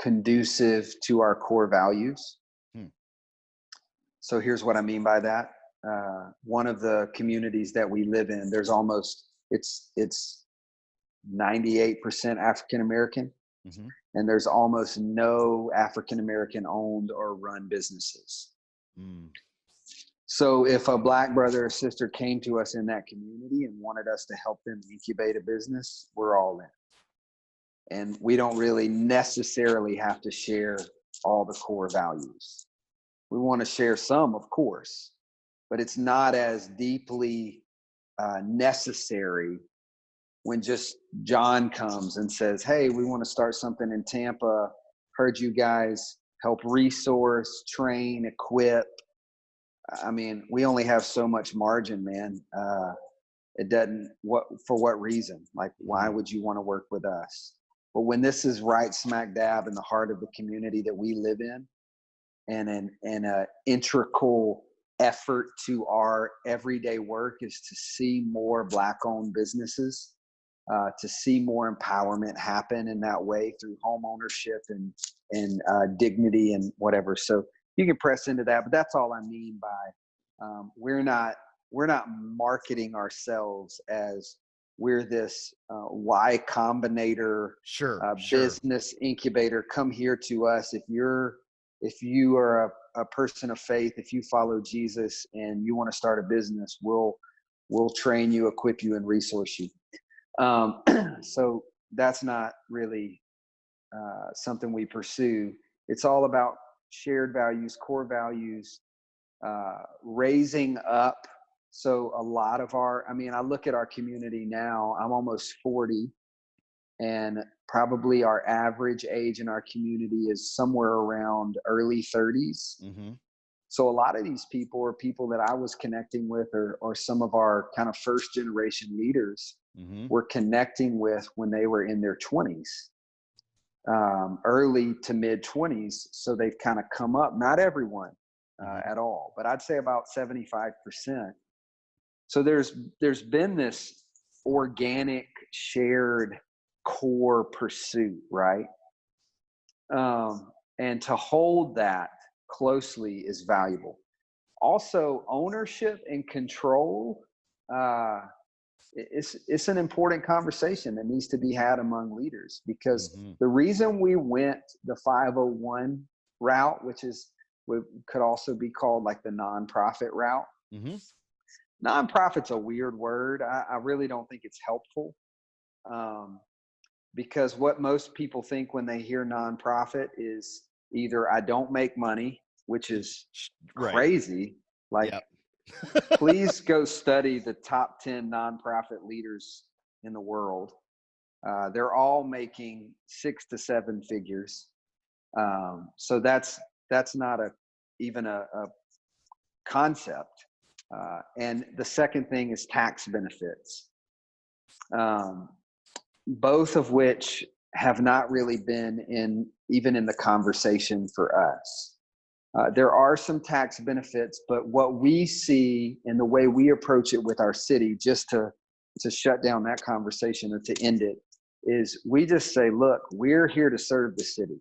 conducive to our core values. So here's what I mean by that. One of the communities that we live in, there's almost, it's 98% African-American, and there's almost no African-American owned or run businesses. So if a Black brother or sister came to us in that community and wanted us to help them incubate a business, we're all in. And we don't really necessarily have to share all the core values. We want to share some, of course, but it's not as deeply necessary when just John comes and says, hey, we want to start something in Tampa. Heard you guys help resource, train, equip. I mean, we only have so much margin, man. It doesn't, for what reason? Like, why would you want to work with us? But when this is right smack dab in the heart of the community that we live in, and an integral effort to our everyday work is to see more Black-owned businesses, to see more empowerment happen in that way through home ownership and dignity and whatever. So you can press into that, but that's all I mean by we're not marketing ourselves as we're this Y Combinator business incubator. Come here to us if you are a person of faith, if you follow Jesus and you want to start a business, we'll train you, equip you, and resource you. So that's not really something we pursue. It's all about shared values, core values, raising up. So a lot of I look at our community now, I'm almost 40, and probably our average age in our community is somewhere around early 30s. So a lot of these people are people that I was connecting with, or some of our kind of first generation leaders were connecting with when they were in their 20s, early to mid 20s. So they've kind of come up, not everyone at all, but I'd say about 75%. So there's been this organic shared core pursuit, right? And to hold that closely is valuable. Also, ownership and control, it's an important conversation that needs to be had among leaders, because the reason we went the 501 route, which could also be called like the nonprofit route. Nonprofit's a weird word. I really don't think it's helpful. Because what most people think when they hear nonprofit is either I don't make money, which is crazy. Like, please go study the top 10 nonprofit leaders in the world. They're all making 6 to 7 figures. So that's not even a concept. And the second thing is tax benefits. Both of which have not really been even in the conversation for us. There are some tax benefits, but what we see and the way we approach it with our city, just to shut down that conversation or to end it, is we just say, look, we're here to serve the city.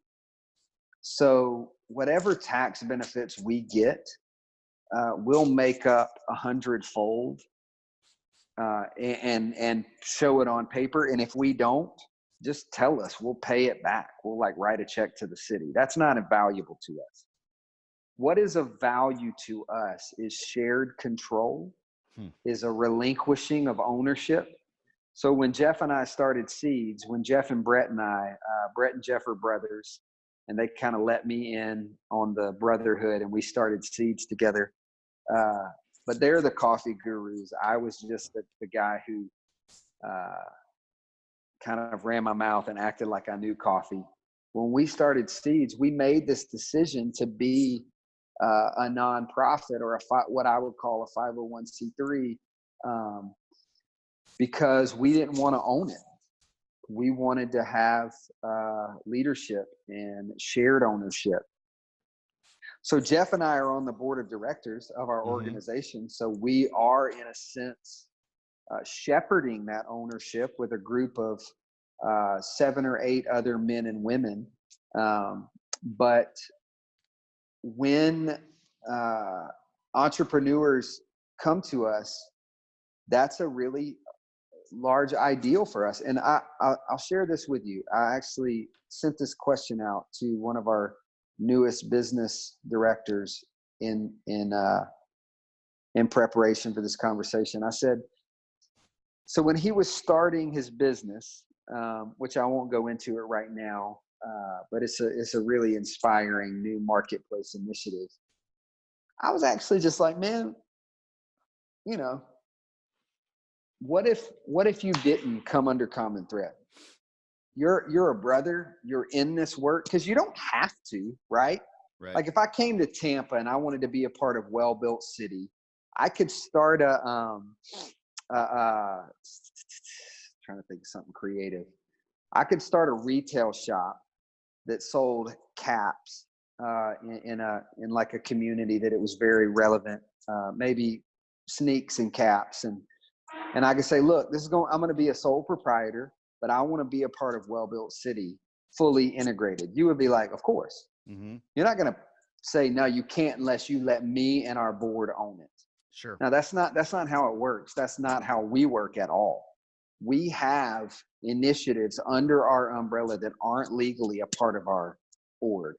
So whatever tax benefits we get, we'll make up 100-fold. And show it on paper. And if we don't, just tell us, we'll pay it back. We'll write a check to the city. That's not valuable to us. What is of value to us is shared control, is a relinquishing of ownership. So when Jeff and I started Seeds, when Jeff and Brett and Jeff are brothers, and they kind of let me in on the brotherhood, and we started Seeds together. But they're the coffee gurus. I was just the guy who kind of ran my mouth and acted like I knew coffee. When we started Seeds, we made this decision to be a nonprofit, or what I would call a 501c3, because we didn't want to own it. We wanted to have leadership and shared ownership. So Jeff and I are on the board of directors of our organization. So we are, in a sense, shepherding that ownership with a group of 7 or 8 other men and women. But when entrepreneurs come to us, that's a really large ideal for us. And I'll share this with you. I actually sent this question out to one of our newest business directors in preparation for this conversation. I said, so when he was starting his business, which I won't go into it right now, but it's a really inspiring new marketplace initiative. I was actually just like, man, you know, what if you didn't come under common thread? You're a brother, you're in this work, because you don't have to, right? Like if I came to Tampa and I wanted to be a part of Well-Built City, I could start trying to think of something creative. I could start a retail shop that sold caps in like a community that it was very relevant, maybe sneaks and caps, and I could say, look, I'm going to be a sole proprietor, but I want to be a part of Well-Built City, fully integrated. You would be like, of course. You're not going to say, no, you can't unless you let me and our board own it. Sure. Now that's not how it works. That's not how we work at all. We have initiatives under our umbrella that aren't legally a part of our org.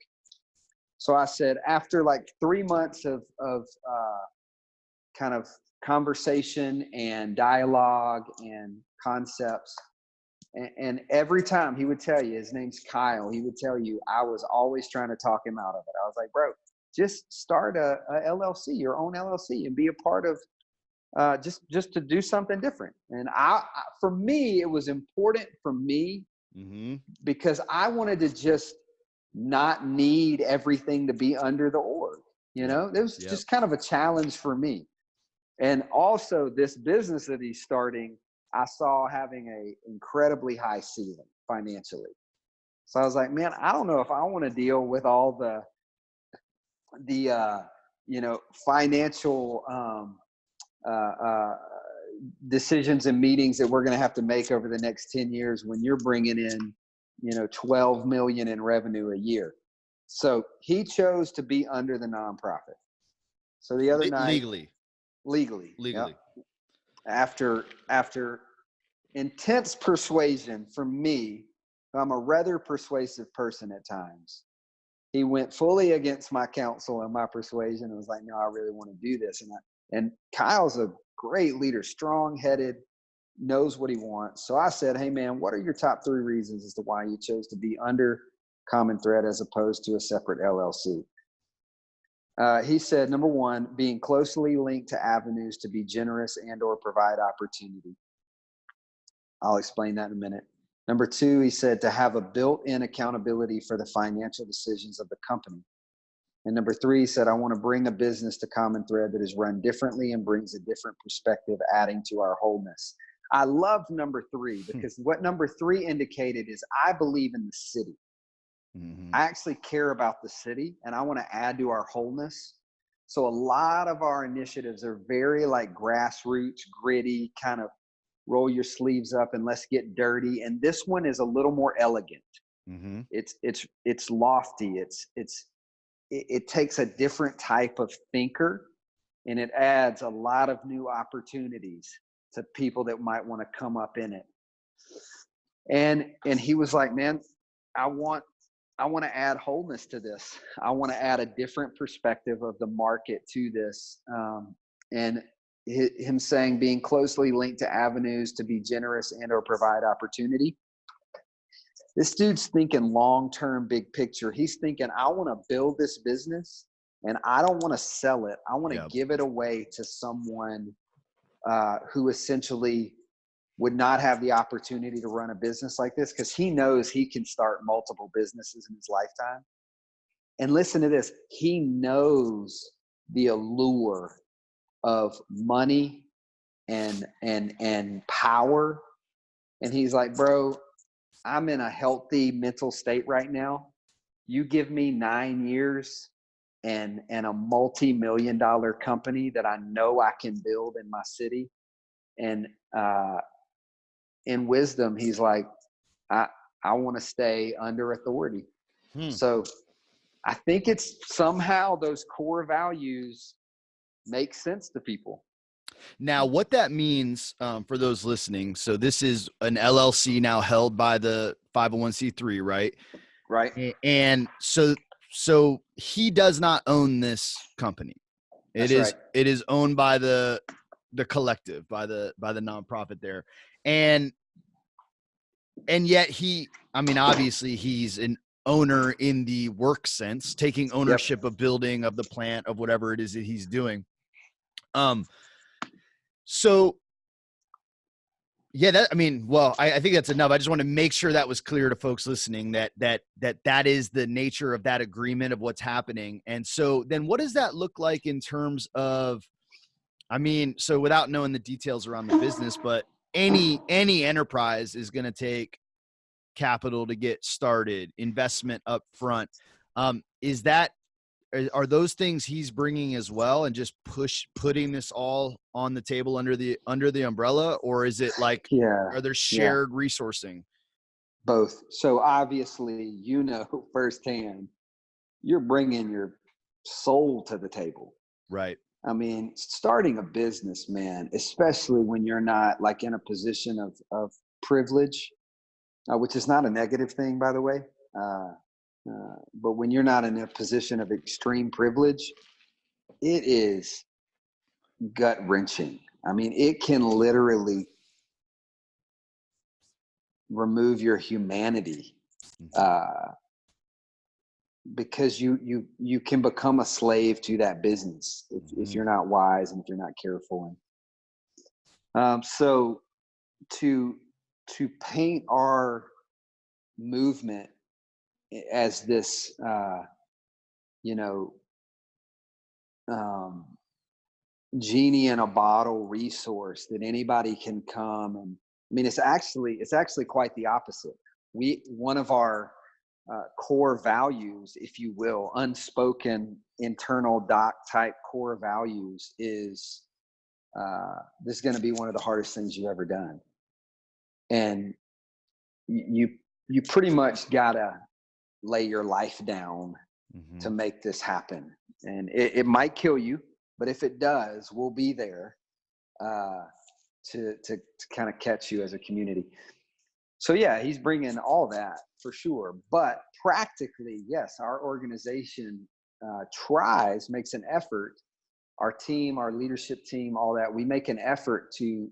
So I said, after like 3 months of kind of conversation and dialogue and concepts, and every time he would tell you, his name's Kyle, he would tell you, I was always trying to talk him out of it. I was like, bro, just start a LLC, your own LLC, and be a part of just to do something different. And for me, it was important for me because I wanted to just not need everything to be under the org. You know, it was just kind of a challenge for me. And also this business that he's starting, I saw having a incredibly high ceiling financially. So I was like, man, I don't know if I want to deal with all the financial decisions and meetings that we're going to have to make over the next 10 years when you're bringing in, 12 million in revenue a year. So he chose to be under the nonprofit. So the other night, legally. Yep. After intense persuasion from me, I'm a rather persuasive person at times. He went fully against my counsel and my persuasion and was like, no, I really want to do this. And Kyle's a great leader, strong-headed, knows what he wants. So I said, hey, man, what are your top 3 reasons as to why you chose to be under Common Thread as opposed to a separate LLC? He said, number 1, being closely linked to avenues to be generous and or provide opportunity. I'll explain that in a minute. Number 2, he said, to have a built-in accountability for the financial decisions of the company. And number 3, he said, I want to bring a business to Common Thread that is run differently and brings a different perspective, adding to our wholeness. I love number 3 because what number 3 indicated is I believe in the city. I actually care about the city and I want to add to our wholeness. So a lot of our initiatives are very like grassroots, gritty, kind of roll your sleeves up and let's get dirty. And this one is a little more elegant. It's lofty. It takes a different type of thinker and it adds a lot of new opportunities to people that might want to come up in it. And he was like, man, I want to add wholeness to this. I want to add a different perspective of the market to this. And him saying being closely linked to avenues to be generous and or provide opportunity. This dude's thinking long-term, big picture. He's thinking, I want to build this business and I don't want to sell it. I want to give it away to someone who essentially would not have the opportunity to run a business like this, because he knows he can start multiple businesses in his lifetime. And listen to this, he knows the allure of money and power. And he's like, bro, I'm in a healthy mental state right now. You give me 9 years and a multi-million-dollar company that I know I can build in my city. And in wisdom, he's like, I want to stay under authority. So I think it's somehow those core values make sense to people. Now, what that means for those listening, so this is an LLC now held by the 501c3, right? Right. And so he does not own this company. It is owned by the collective, by the nonprofit there. And yet obviously he's an owner in the work sense, taking ownership of building, of the plant, of whatever it is that he's doing. So yeah, I think that's enough. I just want to make sure that was clear to folks listening, that is the nature of that agreement of what's happening. And so then what does that look like in terms of, so without knowing the details around the business, but any enterprise is going to take capital to get started, investment up front. Are those things he's bringing as well, and just putting this all on the table under the umbrella, or is it like, are there shared resourcing? Both. So obviously, firsthand, you're bringing your soul to the table. Right. Starting a business, man, especially when you're not like in a position of privilege, which is not a negative thing, by the way. But when you're not in a position of extreme privilege, it is gut wrenching. It can literally remove your humanity, because you can become a slave to that business if you're not wise and if you're not careful. And so to paint our movement as this genie in a bottle resource that anybody can come, and it's actually quite the opposite. One of our core values, if you will, unspoken internal doc type core values is this is going to be one of the hardest things you've ever done, and you pretty much gotta lay your life down to make this happen. And it might kill you, but if it does, we'll be there to kind of catch you as a community. So yeah, he's bringing all that for sure. But practically, yes, our organization makes an effort. Our team, our leadership team, all that, we make an effort to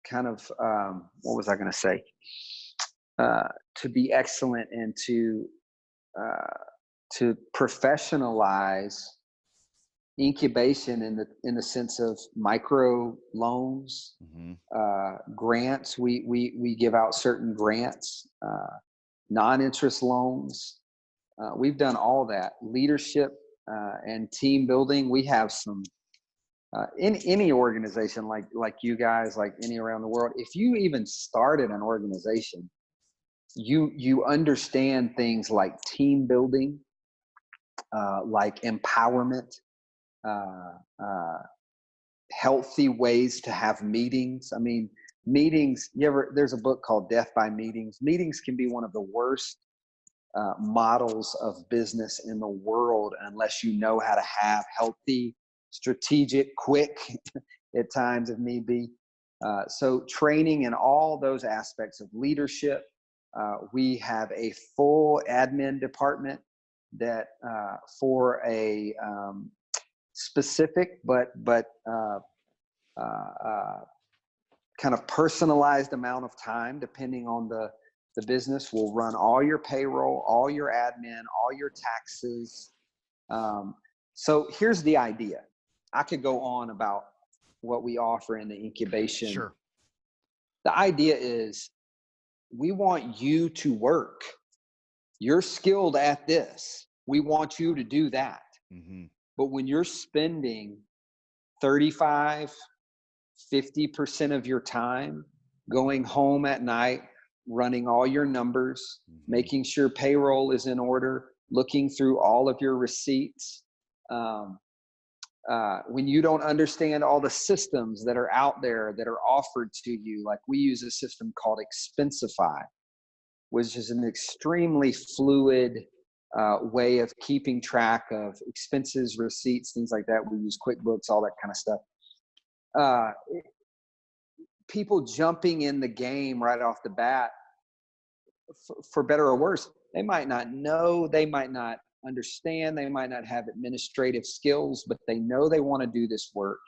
kind of what was I going to say? To be excellent and to professionalize incubation in the sense of micro loans, grants. We give out certain grants, non-interest loans. We've done all that. Leadership and team building. We have some in any organization like you guys, like any around the world. If you even started an organization, you understand things like team building, like empowerment, healthy ways to have meetings. Meetings, there's a book called Death by Meetings. Meetings can be one of the worst models of business in the world unless you know how to have healthy, strategic, quick, at times if need be. So training in all those aspects of leadership. We have a full admin department that for a specific but kind of personalized amount of time, depending on the business, will run all your payroll, all your admin, all your taxes. So here's the idea. I could go on about what we offer in the incubation. Sure. The idea is we want you to work. You're skilled at this. We want you to do that. Mm-hmm. But when you're spending 35, 50% of your time going home at night, running all your numbers, making sure payroll is in order, looking through all of your receipts, when you don't understand all the systems that are out there that are offered to you, like we use a system called Expensify, which is an extremely fluid way of keeping track of expenses, receipts, things like that. We use QuickBooks, all that kind of stuff. People jumping in the game right off the bat, for better or worse, they might not know, they might not understand, they might not have administrative skills, but they know they want to do this work.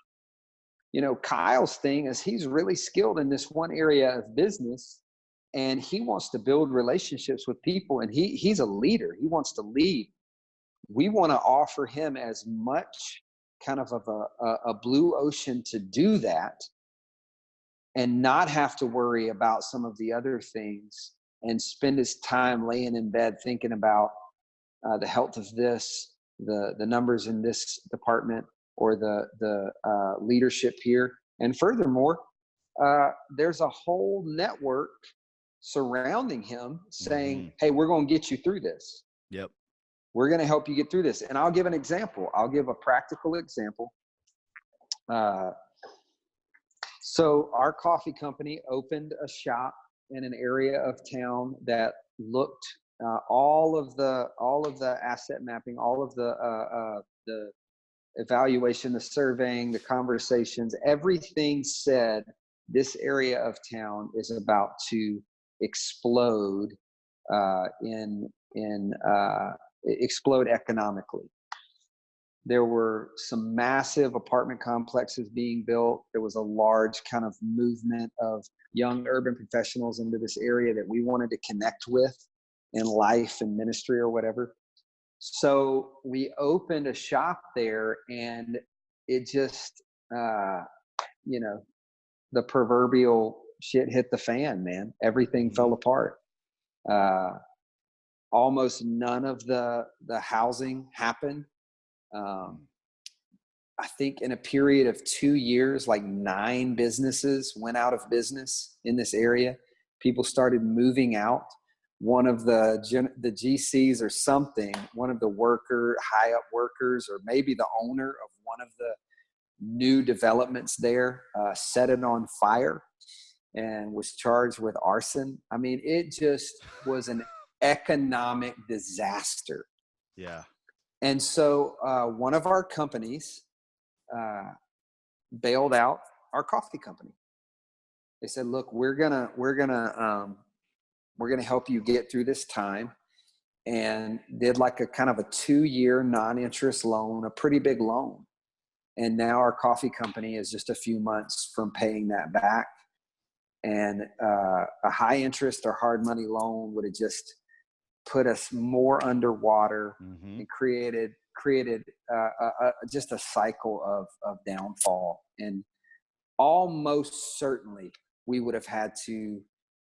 You know, Kyle's thing is he's really skilled in this one area of business, and he wants to build relationships with people, and he's a leader. He wants to lead. We want to offer him as much kind of a blue ocean to do that and not have to worry about some of the other things and spend his time laying in bed thinking about the health of this, the numbers in this department, or the leadership here. And furthermore, there's a whole network surrounding him saying, hey, we're going to get you through this. Yep. We're going to help you get through this. And I'll give an example. I'll give a practical example. So our coffee company opened a shop in an area of town that looked all of the asset mapping, all of the evaluation, the surveying, the conversations, everything said this area of town is about to explode explode economically. There were some massive apartment complexes being built. There was a large kind of movement of young urban professionals into this area that we wanted to connect with in life and ministry or whatever. So we opened a shop there, and it just, the proverbial shit hit the fan, man. Everything fell apart. Almost none of the housing happened. I think in a period of 2 years, like 9 businesses went out of business in this area. People started moving out. One of the GCs or something, one of the high up workers, or maybe the owner of one of the new developments there, set it on fire and was charged with arson. I mean, it just was an economic disaster. Yeah. And so one of our companies bailed out our coffee company. They said, look, we're gonna help you get through this time, and did like a kind of a 2-year non-interest loan, a pretty big loan. And now our coffee company is just a few months from paying that back. And a high interest or hard money loan would have just put us more underwater and created just a cycle of downfall. And almost certainly we would have had to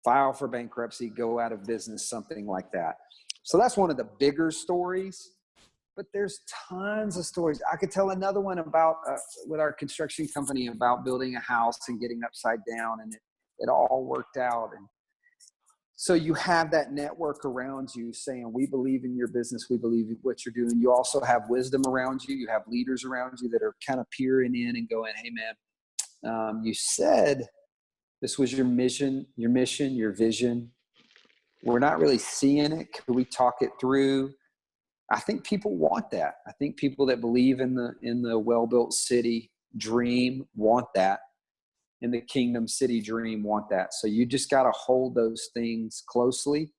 file for bankruptcy, go out of business, something like that. So that's one of the bigger stories, but there's tons of stories. I could tell another one about with our construction company about building a house and getting upside down, and it all worked out. And so you have that network around you saying, we believe in your business. We believe in what you're doing. You also have wisdom around you. You have leaders around you that are kind of peering in and going, hey man, you said this was your mission, your vision. We're not really seeing it. Could we talk it through? I think people want that. I think people that believe in the well-built city dream want that. In the kingdom city dream want that. So you just got to hold those things closely.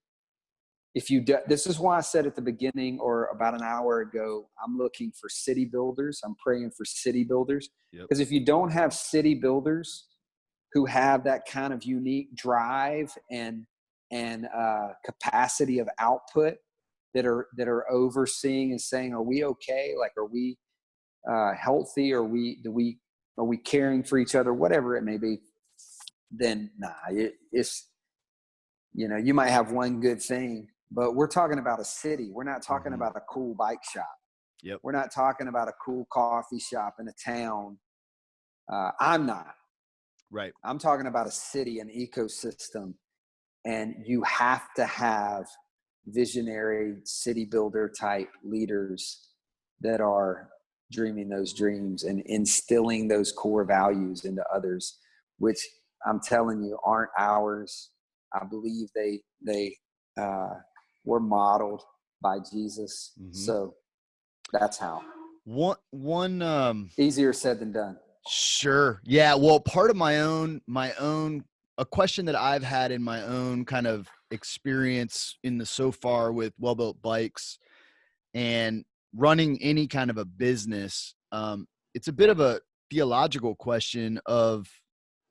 If you do, this is why I said at the beginning or about an hour ago, I'm looking for city builders. I'm praying for city builders. Because if you don't have city builders who have that kind of unique drive and capacity of output that are overseeing and saying, are we okay? Like, are we healthy? Or do we are we caring for each other, whatever it may be, then it's, you might have one good thing, but we're talking about a city. We're not talking about a cool bike shop. Yep. We're not talking about a cool coffee shop in a town. I'm not. Right. I'm talking about a city, an ecosystem, and you have to have visionary city builder type leaders that are dreaming those dreams and instilling those core values into others, which I'm telling you aren't ours. I believe they were modeled by Jesus. So that's how. One Easier said than done. Sure. Yeah. Well, part of my own, a question that I've had in my own kind of experience in the so far with well-built bikes and running any kind of a business, it's a bit of a theological question of,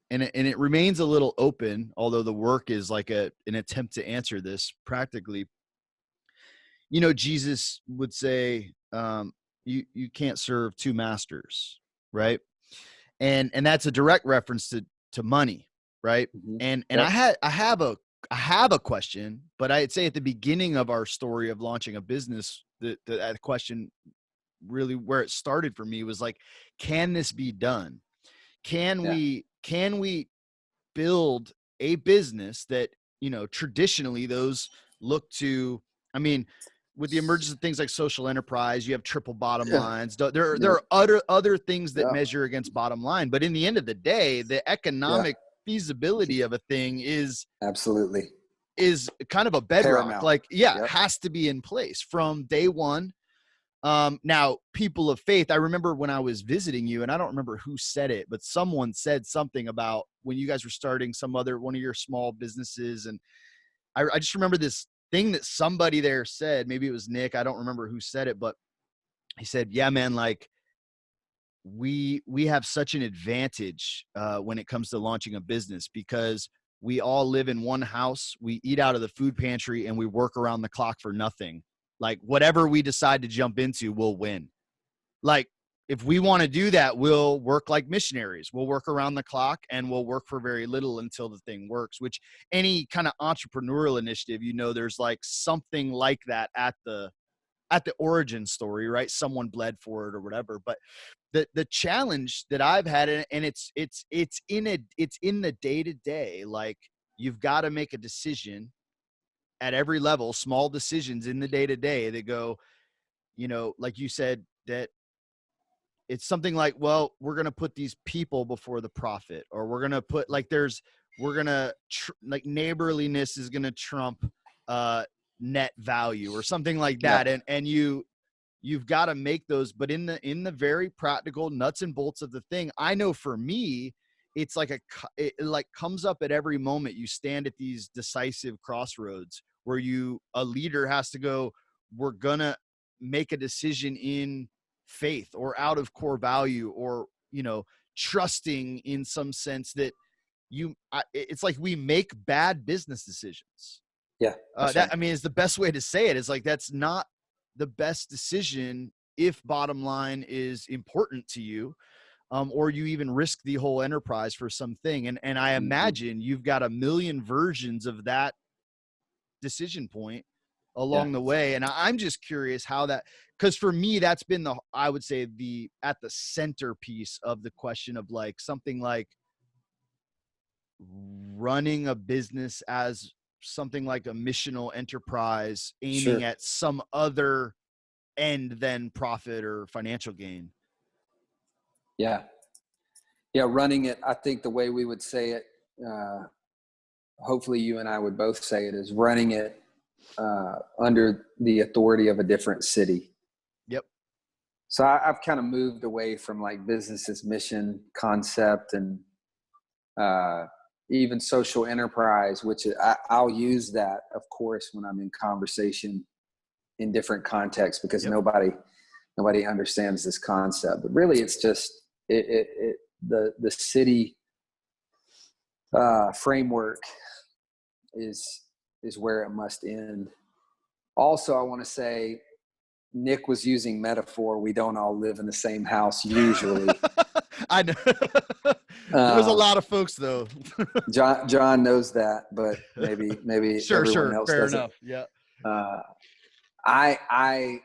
and it remains a little open, although the work is like an attempt to answer this practically. Jesus would say, you can't serve two masters, right? And that's a direct reference to money, right? And yep. I have a question, but I'd say at the beginning of our story of launching a business, that question really where it started for me was like, can this be done? Can we build a business that, traditionally those look to, I mean, with the emergence of things like social enterprise, you have triple bottom lines. There are other things that measure against bottom line, but in the end of the day, the economic feasibility of a thing is absolutely kind of a bedrock. Paramount. Has to be in place from day one. Now, people of faith, I remember when I was visiting you, and I don't remember who said it, but someone said something about when you guys were starting one of your small businesses. And I just remember this thing that somebody there said, maybe it was Nick, I don't remember who said it, but he said, yeah, man, like we have such an advantage when it comes to launching a business because we all live in one house, we eat out of the food pantry, and we work around the clock for nothing. Like whatever we decide to jump into, we'll win. Like if we want to do that, we'll work like missionaries. We'll work around the clock and we'll work for very little until the thing works, which any kind of entrepreneurial initiative, there's like something like that at the origin story, right? Someone bled for it or whatever. But the challenge that I've had, and it's in the day to day, like you've got to make a decision at every level, small decisions in the day to day that go, like you said, that it's something like, well, we're going to put these people before the profit, or we're going to put like like neighborliness is going to trump net value or something like that. Yeah. And you've got to make those, but in the very practical nuts and bolts of the thing, I know for me, it's like it comes up at every moment. You stand at these decisive crossroads where a leader has to go, we're going to make a decision in faith or out of core value, or, trusting in some sense that it's like we make bad business decisions. Yeah. That, I mean, is the best way to say it. It's like, that's not the best decision if bottom line is important to you. Or you even risk the whole enterprise for something. And I imagine you've got a million versions of that decision point along the way. And I'm just curious how that, because for me, that's been I would say at the centerpiece of the question of like something like running a business as something like a missional enterprise aiming at some other end than profit or financial gain. Yeah. Running it. I think the way we would say it, hopefully you and I would both say it, is running it under the authority of a different city. Yep. So I've kind of moved away from like business as mission concept and even social enterprise, which I'll use that, of course, when I'm in conversation in different contexts, because nobody understands this concept. But really, it's just the city framework is where it must end. Also, I want to say, Nick was using metaphor. We don't all live in the same house usually. I know. There's a lot of folks though. John knows that, but maybe Sure, everyone else fair doesn't. enough. Yeah. I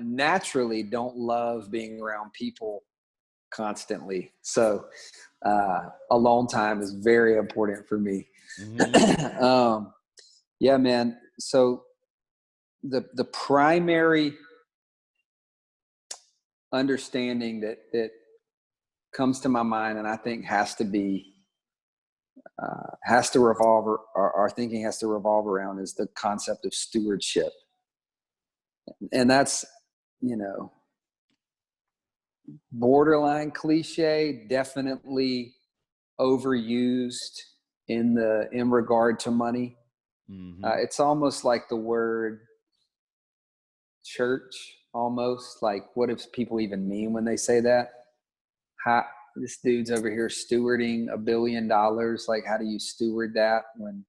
naturally don't love being around people constantly. So alone time is very important for me. Mm-hmm. Yeah, man. So the primary understanding that comes to my mind, and I think has to revolve, or our thinking has to revolve around, is the concept of stewardship. And that's, borderline cliche, definitely overused in regard to money. Mm-hmm. It's almost like the word church, almost like, what if people even mean when they say that? This dude's over here stewarding $1 billion. Like, how do you steward that when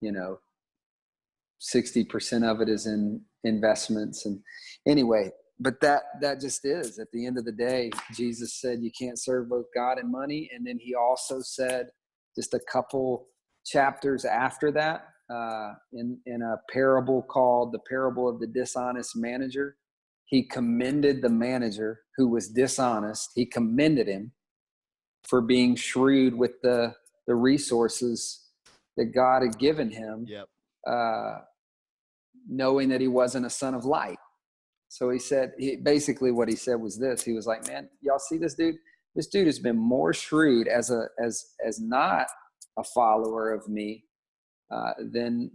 60% of it is in investments? And anyway, but that just is, at the end of the day, Jesus said you can't serve both God and money. And then he also said, just a couple chapters after that, in a parable called the parable of the dishonest manager, he commended the manager who was dishonest. He commended him for being shrewd with the resources that God had given him. Yep. Knowing that he wasn't a son of light. So he said, basically what he said was this. He was like, man, y'all see this dude? This dude has been more shrewd as not a follower of me than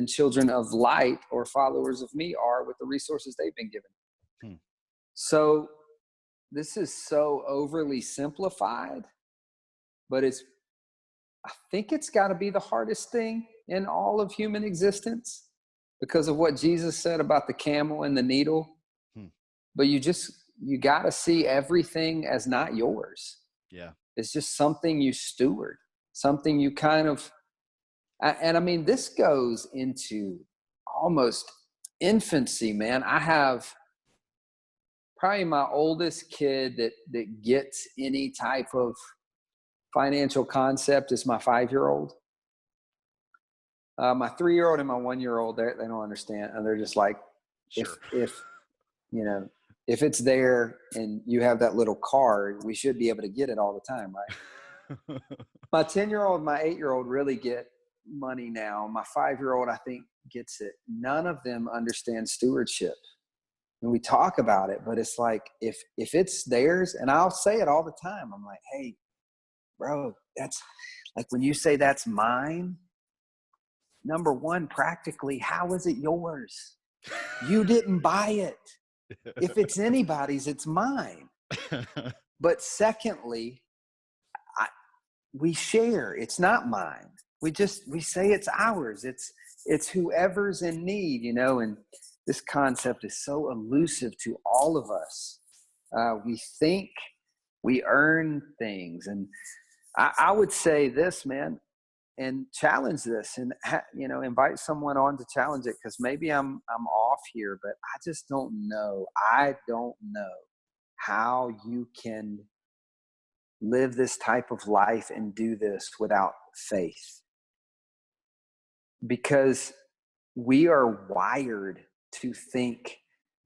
children of light or followers of me are with the resources they've been given. So this is so overly simplified, but I think it's got to be the hardest thing in all of human existence, because of what Jesus said about the camel and the needle. But you got to see everything as not yours. Yeah. It's just something you steward, something you kind of, and I mean, this goes into almost infancy, man. I have probably my oldest kid that gets any type of financial concept is my 5-year-old. My 3-year-old and my 1-year-old, they don't understand. And they're just like, sure. if it's there and you have that little card, we should be able to get it all the time, right? My 10-year-old, my 8-year-old really get money now. My 5-year-old, I think, gets it. None of them understand stewardship. And we talk about it, but it's like, if it's theirs, and I'll say it all the time, I'm like, hey, bro, that's like, when you say that's mine, number one, practically, how is it yours? You didn't buy it. If it's anybody's, it's mine. But secondly, we share. It's not mine. We say it's ours. It's whoever's in need, and this concept is so elusive to all of us. We think we earn things. And I would say this, man, and challenge this, and invite someone on to challenge it, because maybe I'm off here, but I just don't know. I don't know how you can live this type of life and do this without faith, because we are wired to think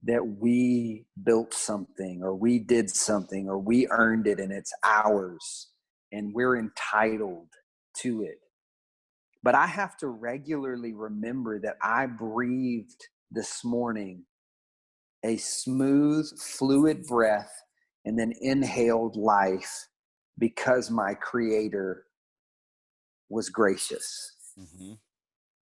that we built something, or we did something, or we earned it and it's ours and we're entitled to it. But I have to regularly remember that I breathed this morning a smooth, fluid breath and then inhaled life because my Creator was gracious. Mm-hmm.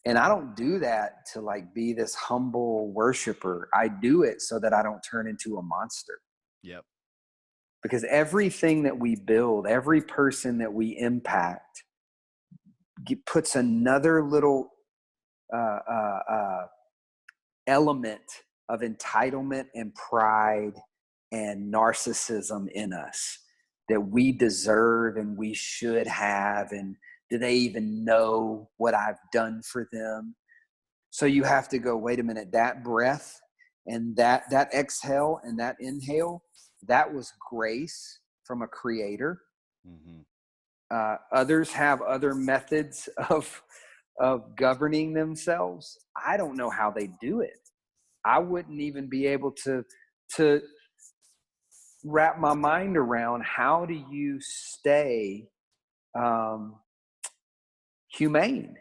And I don't do that to be this humble worshiper. I do it so that I don't turn into a monster. Yep. Because everything that we build, every person that we impact, puts another little element of entitlement and pride and narcissism in us, that we deserve and we should have, and do they even know what I've done for them? So you have to go, wait a minute, that breath and that exhale and that inhale, that was grace. from a creator. Mm-hmm. Others have other methods of governing themselves. I don't know how they do it. I wouldn't even be able to wrap my mind around how do you stay humane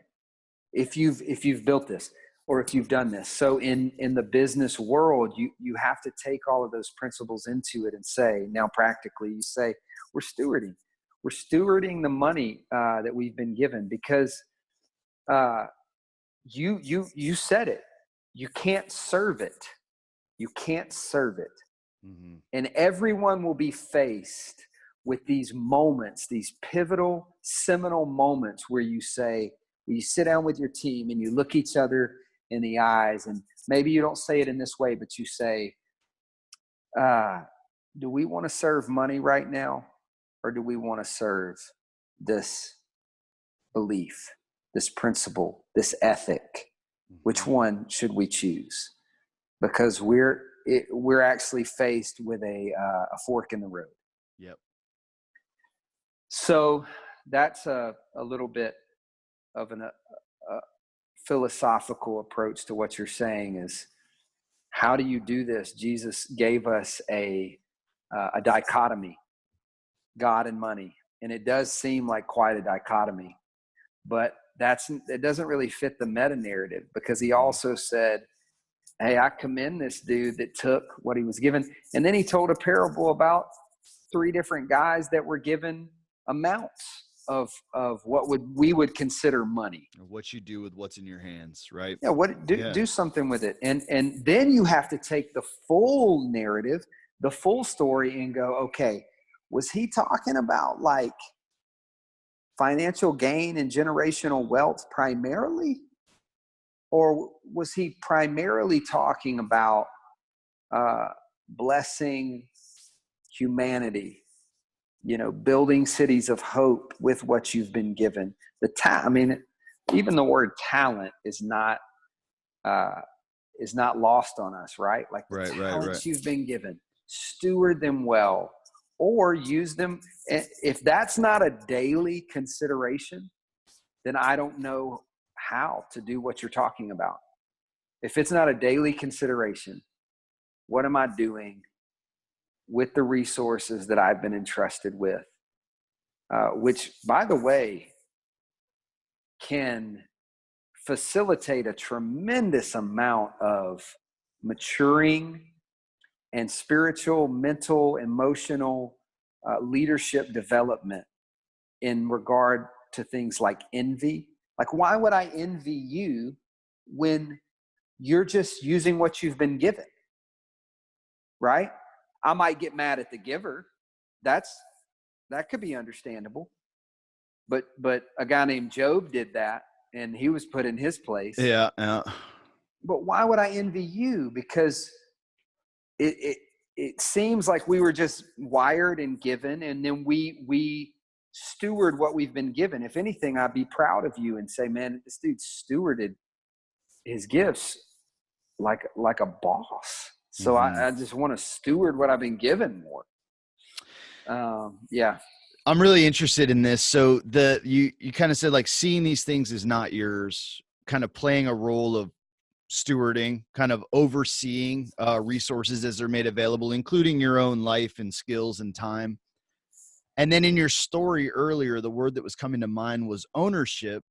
if you've built this or if you've done this. So in the business world, you have to take all of those principles into it and say, now practically you say, we're stewarding the money that we've been given, because you said it, you can't serve it. Mm-hmm. And everyone will be faced with these moments, these pivotal, seminal moments where you say, where you sit down with your team and you look each other in the eyes, and maybe you don't say it in this way, but you say, do we want to serve money right now? Or do we want to serve this belief, this principle, this ethic? Mm-hmm. Which one should we choose? Because we're actually faced with a fork in the road. Yep. So that's a little bit of a philosophical approach to what you're saying is, how do you do this? Jesus gave us a dichotomy, God and money. And it does seem like quite a dichotomy, but it doesn't really fit the meta narrative, because he also said, hey, I commend this dude that took what he was given. And then he told a parable about 3 different guys that were given amounts of what we would consider money. What you do with what's in your hands, right? Yeah, do something with it. And then you have to take the full narrative, the full story, and go, okay, was he talking about like financial gain and generational wealth primarily? Or was he primarily talking about blessing humanity, building cities of hope with what you've been given? Even the word talent is not lost on us, right? Like the talents you've been given, steward them well, or use them. If that's not a daily consideration, then I don't know how to do what you're talking about. If it's not a daily consideration, what am I doing with the resources that I've been entrusted with? Which, by the way, can facilitate a tremendous amount of maturing and spiritual, mental, emotional leadership development in regard to things like envy. Like, why would I envy you when you're just using what you've been given? Right? I might get mad at the giver. That could be understandable. But a guy named Job did that, and he was put in his place. Yeah. But why would I envy you? Because it seems like we were just wired and given, and then we steward what we've been given. If anything, I'd be proud of you and say, man, this dude stewarded his gifts like a boss. So I just want to steward what I've been given more. Yeah. I'm really interested in this. So you kind of said, like, seeing these things is not yours, kind of playing a role of stewarding, kind of overseeing resources as they're made available, including your own life and skills and time. And then in your story earlier, the word that was coming to mind was ownership,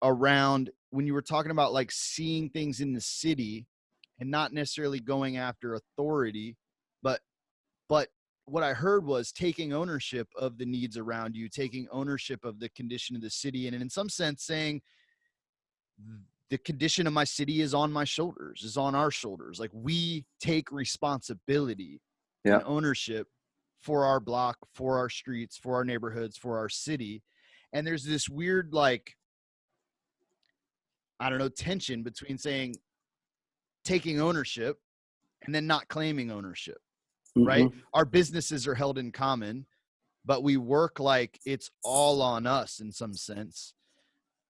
around when you were talking about like seeing things in the city and not necessarily going after authority, but what I heard was taking ownership of the needs around you, taking ownership of the condition of the city. And in some sense saying, the condition of my city is on my shoulders, is on our shoulders. Like, we take responsibility and ownership for our block, for our streets, for our neighborhoods, for our city. And there's this weird, like, I don't know, tension between saying taking ownership and then not claiming ownership, right? Our businesses are held in common, but we work like it's all on us in some sense.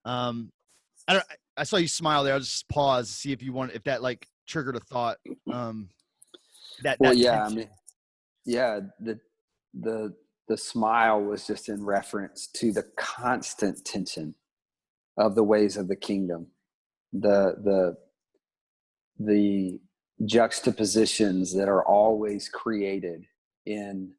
I saw you smile there. I'll just pause to see if that like triggered a thought. That tension. the smile was just in reference to the constant tension of the ways of the kingdom, the juxtapositions that are always created in,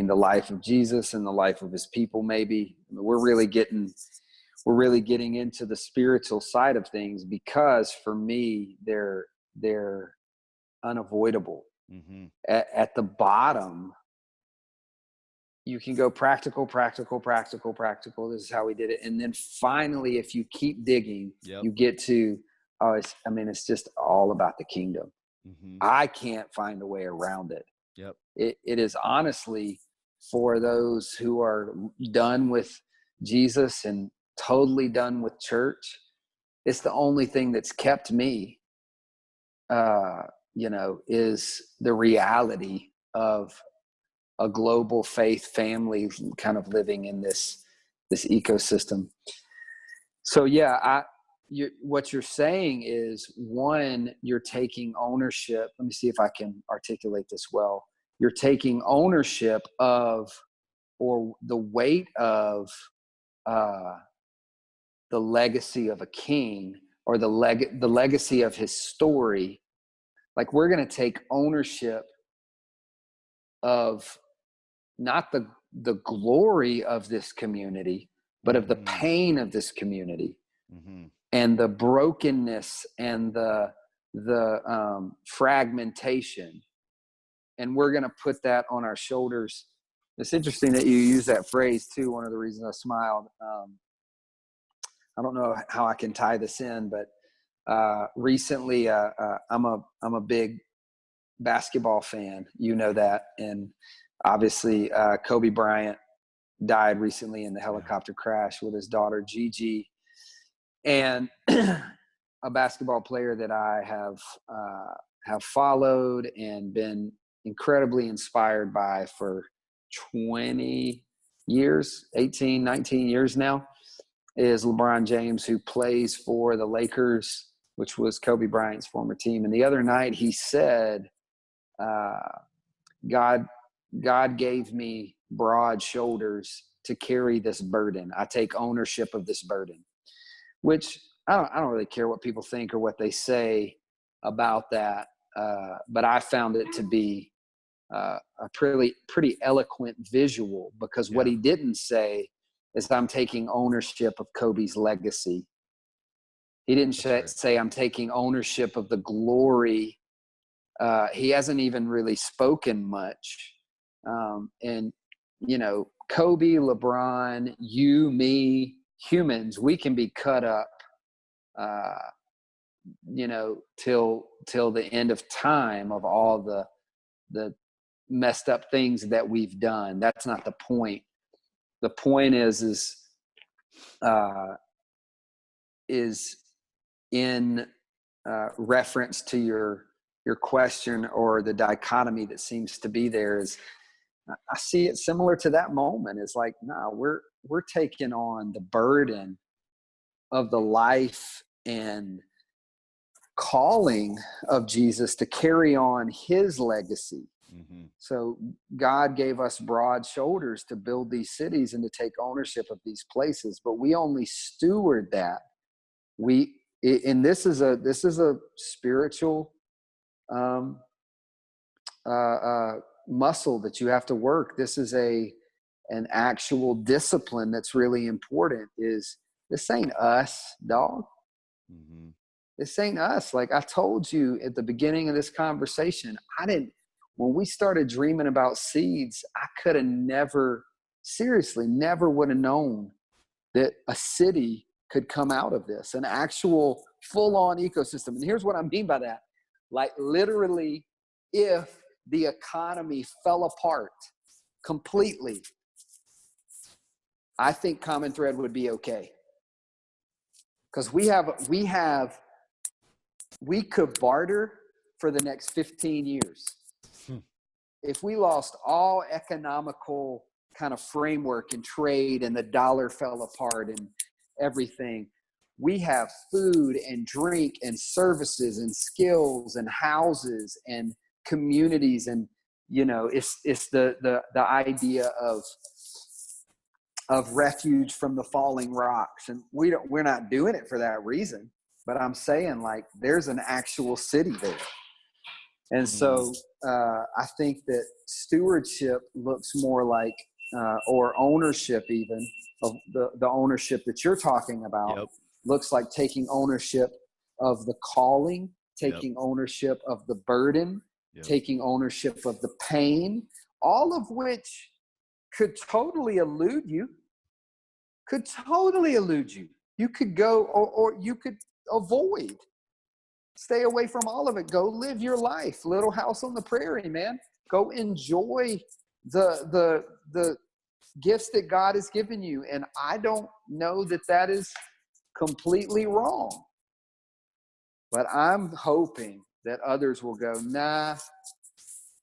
the life of Jesus and the life of his people. Maybe we're really getting into the spiritual side of things, because for me, they're unavoidable. Mm-hmm. At the bottom, you can go practical. This is how we did it. And then finally, if you keep digging, Yep. you get to, it's just all about the kingdom. Mm-hmm. I can't find a way around it. Yep. It is honestly for those who are done with Jesus and totally done with church. It's the only thing that's kept me, is the reality of a global faith family kind of living in this ecosystem. So yeah, what you're saying is, one, you're taking ownership. Let me see if I can articulate this well. You're taking ownership of, or the weight of, the legacy of a king, or the legacy of his story. Like, we're going to take ownership of not the glory of this community, but of the pain of this community, mm-hmm. and the brokenness and the fragmentation. And we're going to put that on our shoulders. It's interesting that you use that phrase too. One of the reasons I smiled, I don't know how I can tie this in, but recently, I'm a big basketball fan, that, and obviously Kobe Bryant died recently in the helicopter crash with his daughter Gigi, and a basketball player that I have followed and been incredibly inspired by for 20 years, 18, 19 years now, is LeBron James, who plays for the Lakers, which was Kobe Bryant's former team. And the other night he said, God gave me broad shoulders to carry this burden. I take ownership of this burden, which I don't really care what people think or what they say about that. But I found it to be a pretty eloquent visual, because what he didn't say is, I'm taking ownership of Kobe's legacy. He didn't say I'm taking ownership of the glory. He hasn't even really spoken much. And, Kobe, LeBron, you, me, humans, we can be cut up, till the end of time, of all the messed up things that we've done. That's not the point. The point is in reference to your question, or the dichotomy that seems to be there, is I see it similar to that moment. It's like, no, we're taking on the burden of the life and calling of Jesus to carry on his legacy. Mm-hmm. So God gave us broad shoulders to build these cities and to take ownership of these places, but we only steward that. And this is a spiritual muscle that you have to work. This is an actual discipline that's really important. This ain't us, dog. Mm-hmm. This ain't us. Like I told you at the beginning of this conversation, when we started dreaming about seeds, I could have never would have known that a city could come out of this, an actual full-on ecosystem. And here's what I mean by that. Like, literally, if the economy fell apart completely, I think Common Thread would be okay. Because we could barter for the next 15 years. If we lost all economical kind of framework and trade, and the dollar fell apart and everything, we have food and drink and services and skills and houses and communities, and it's the idea of refuge from the falling rocks, and we're not doing it for that reason. But I'm saying, like, there's an actual city there. And so I think that stewardship looks more like, or ownership even, of the ownership that you're talking about, looks like taking ownership of the calling, taking ownership of the burden, taking ownership of the pain, all of which could totally elude you. You could go, or you could avoid. Stay away from all of it. Go live your life. Little house on the prairie, man. Go enjoy the gifts that God has given you. And I don't know that that is completely wrong. But I'm hoping that others will go, nah,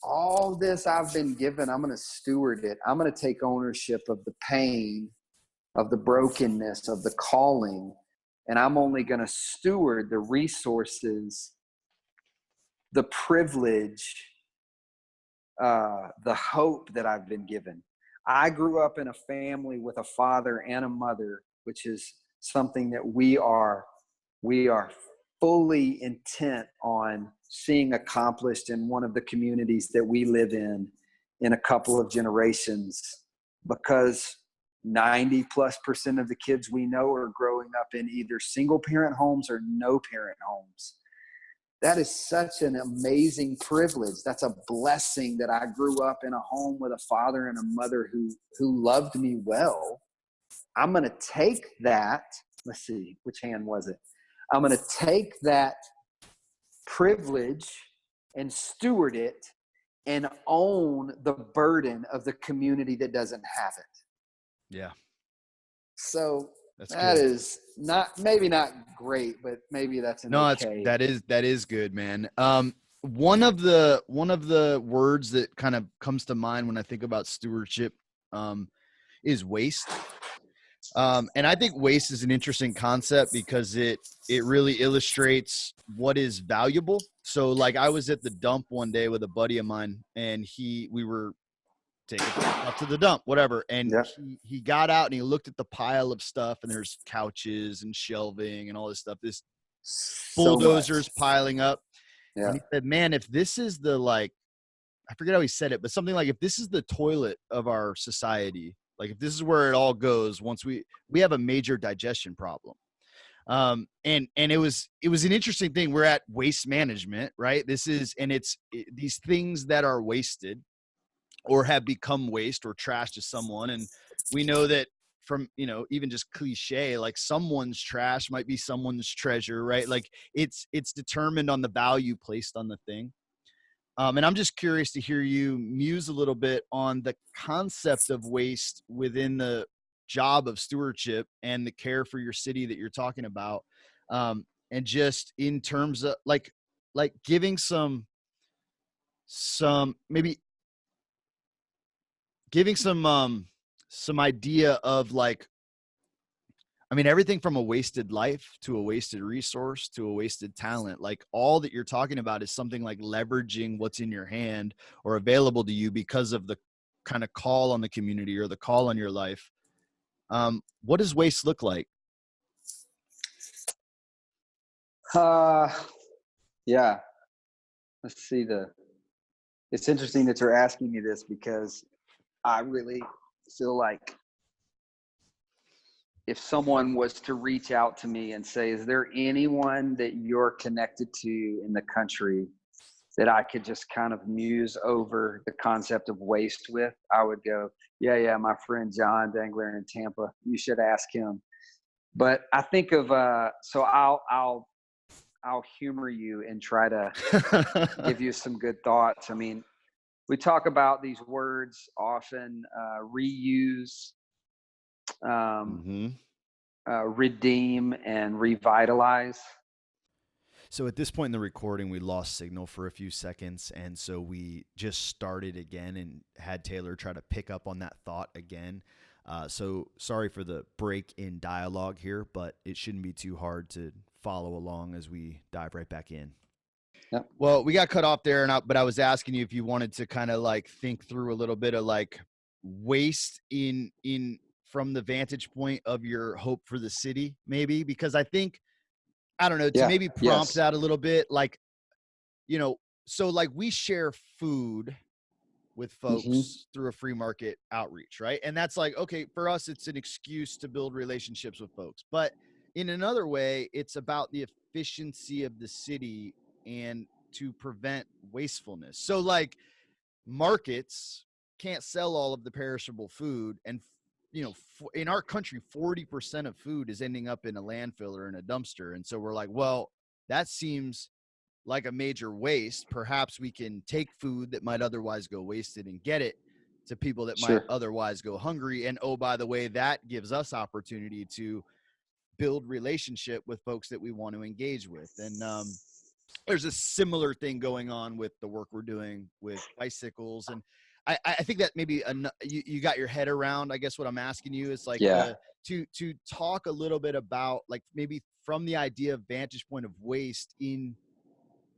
all this I've been given, I'm going to steward it. I'm going to take ownership of the pain, of the brokenness, of the calling. And I'm only going to steward the resources, the privilege, the hope that I've been given. I grew up in a family with a father and a mother, which is something that we are fully intent on seeing accomplished in one of the communities that we live in a couple of generations, because 90+% of the kids we know are growing up in either single parent homes or no parent homes. That is such an amazing privilege. That's a blessing that I grew up in a home with a father and a mother who loved me well. I'm going to take that. Let's see, which hand was it? I'm going to take that privilege and steward it and own the burden of the community that doesn't have it. Yeah. So that is maybe not great, but maybe that's okay. That is good, man. One of the words that kind of comes to mind when I think about stewardship is waste. And I think waste is an interesting concept because it really illustrates what is valuable. So, like, I was at the dump one day with a buddy of mine, and we were taking up to the dump, whatever. And he got out and he looked at the pile of stuff, and there's couches and shelving and all this stuff. This bulldozers piling up. Yeah. And he said, man, if this is I forget how he said it, but something like, if this is the toilet of our society, like if this is where it all goes, once we have a major digestion problem. And it was an interesting thing. We're at waste management, right? It's these things that are wasted or have become waste or trash to someone. And we know that from, even just cliche, like someone's trash might be someone's treasure, right? Like it's determined on the value placed on the thing. And I'm just curious to hear you muse a little bit on the concept of waste within the job of stewardship and the care for your city that you're talking about. And just in terms of like giving some maybe giving some idea of everything from a wasted life to a wasted resource to a wasted talent. Like all that you're talking about is something like leveraging what's in your hand or available to you because of the kind of call on the community or the call on your life. What does waste look like? Yeah. Let's see it's interesting that you're asking me this, because I really feel like if someone was to reach out to me and say, is there anyone that you're connected to in the country that I could just kind of muse over the concept of waste with, I would go, yeah, my friend John Dangler in Tampa. You should ask him. But I think of so I'll humor you and try to give you some good thoughts. I mean, we talk about these words often: reuse, redeem, and revitalize. So at this point in the recording, we lost signal for a few seconds, and so we just started again and had Taylor try to pick up on that thought again. So sorry for the break in dialogue here, but it shouldn't be too hard to follow along as we dive right back in. Yep. Well, we got cut off there, but I was asking you if you wanted to kind of like think through a little bit of like waste in from the vantage point of your hope for the city, maybe, because I think, I don't know, to Yeah. maybe prompt Yes. that a little bit, like, you know, so like we share food with folks through a free market outreach, right? And that's like, okay, for us, it's an excuse to build relationships with folks. But in another way, it's about the efficiency of the city and to prevent wastefulness. So like markets can't sell all of the perishable food, and in our country 40% of food is ending up in a landfill or in a dumpster, and so we're like, well, that seems like a major waste. Perhaps we can take food that might otherwise go wasted and get it to people that might Sure. otherwise go hungry. And oh, by the way, that gives us opportunity to build relationship with folks that we want to engage with. And there's a similar thing going on with the work we're doing with bicycles. And I think that maybe you got your head around, I guess what I'm asking you is like Yeah. to talk a little bit about like maybe from the idea of vantage point of waste in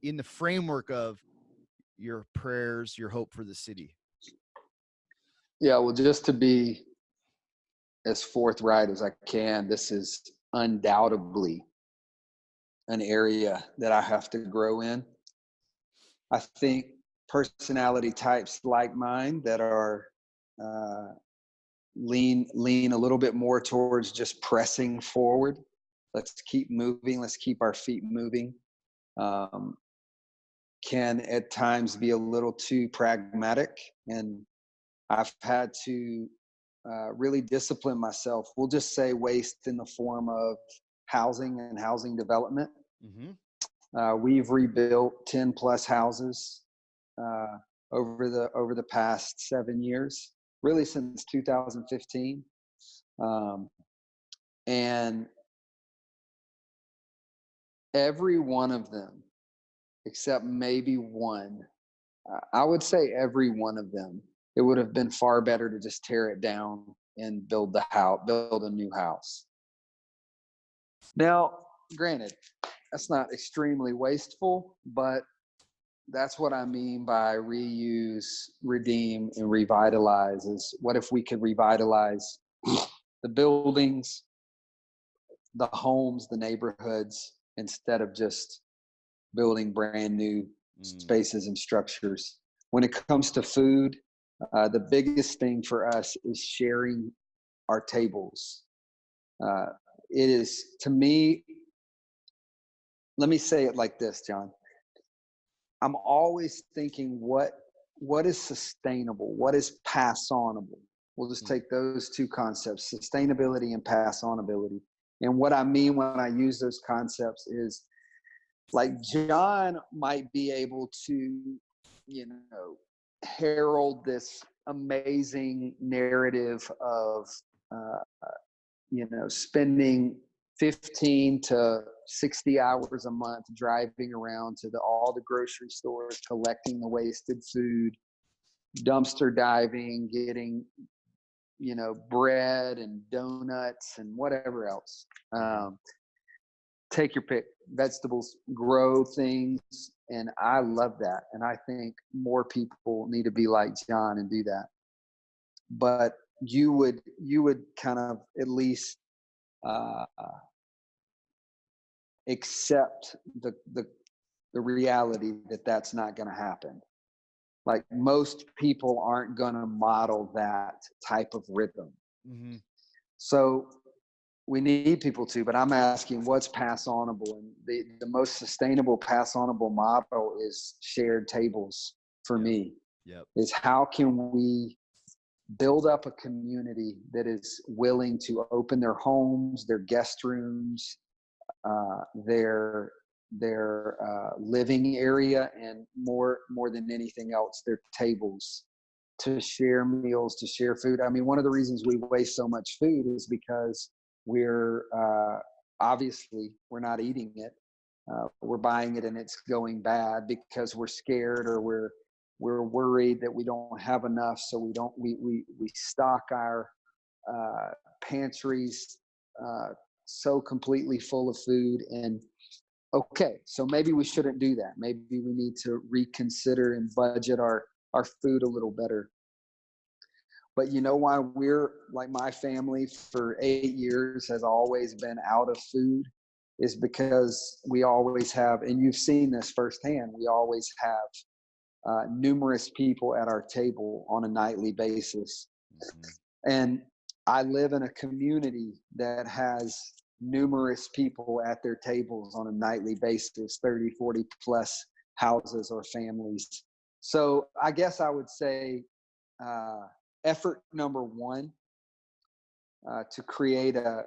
the framework of your prayers, your hope for the city. Yeah. Well, just to be as forthright as I can, this is undoubtedly an area that I have to grow in. I think personality types like mine that are lean a little bit more towards just pressing forward. Let's keep moving. Let's keep our feet moving. Can at times be a little too pragmatic, and I've had to really discipline myself. We'll just say waste in the form of housing and housing development. We've rebuilt 10 plus houses over the past 7 years, really since 2015, and every one of them, except maybe one, I would say every one of them, it would have been far better to just tear it down and build a new house. Now, granted, that's not extremely wasteful, but that's what I mean by reuse, redeem, and revitalize. Is what if we could revitalize the buildings, the homes, the neighborhoods, instead of just building brand new spaces and structures. When it comes to food, the biggest thing for us is sharing our tables. It is, to me, let me say it like this, John. I'm always thinking what is sustainable, what is pass-onable. We'll just take those two concepts, sustainability and pass-onability. And what I mean when I use those concepts is, like, John might be able to, herald this amazing narrative of, spending 15 to 60 hours a month driving around to all the grocery stores, collecting the wasted food, dumpster diving, getting, bread and donuts and whatever else. Take your pick, vegetables, grow things. And I love that. And I think more people need to be like John and do that. But you would kind of at least accept the reality that that's not going to happen. Like, most people aren't going to model that type of rhythm. So we need people to, but I'm asking what's pass-onable. And the most sustainable pass-onable model is shared tables for me. Is how can we build up a community that is willing to open their homes, their guest rooms, their living area, and more than anything else, their tables, to share meals, to share food. I mean, one of the reasons we waste so much food is because we're obviously we're not eating it. We're buying it and it's going bad because we're scared, or we're worried that we don't have enough. So we stock our pantries so completely full of food. And okay, so maybe we shouldn't do that. Maybe we need to reconsider and budget our food a little better. But you know why we're like, my family for 8 years has always been out of food, is because we always have, and you've seen this firsthand, we always have numerous people at our table on a nightly basis. Mhm. And I live in a community that has numerous people at their tables on a nightly basis, 30, 40 plus houses or families. So I guess I would say uh, effort number one, to create uh,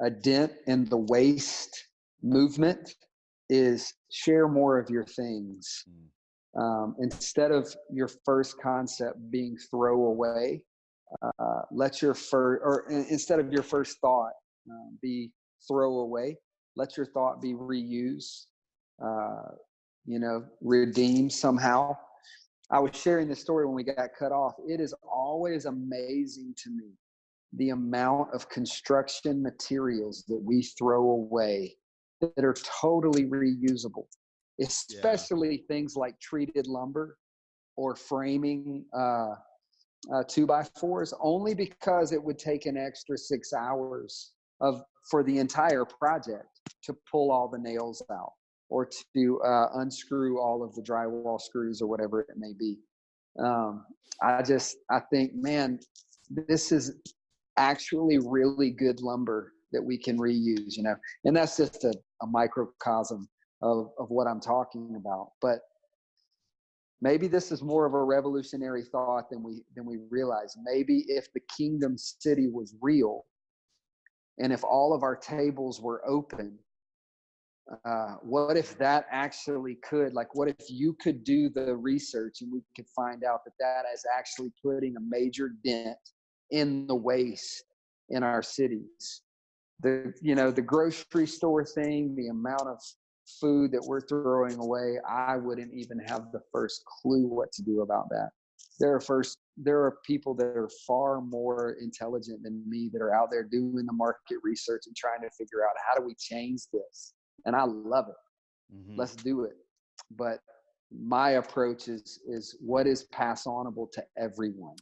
a dent in the waste movement, is share more of your things. Mm. Instead of your first concept being throw away, let your first, or instead of your first thought be throw away, let your thought be reused, uh, redeemed somehow. I was sharing this story when we got cut off. It is always amazing to me the amount of construction materials that we throw away that are totally reusable, Yeah. especially things like treated lumber or framing 2x4s, only because it would take an extra 6 hours for the entire project to pull all the nails out, or to unscrew all of the drywall screws or whatever it may be. Um, I think, man, this is actually really good lumber that we can reuse, and that's just a microcosm of what I'm talking about. But maybe this is more of a revolutionary thought than we realize. Maybe if the kingdom city was real, and if all of our tables were open, what if that actually could, like, what if you could do the research and we could find out that that is actually putting a major dent in the waste in our cities? The grocery store thing, the amount of food that we're throwing away, I wouldn't even have the first clue what to do about that. There are people that are far more intelligent than me that are out there doing the market research and trying to figure out, how do we change this? And I love it. Mhm. Let's do it. But my approach is what is pass onable to everyone.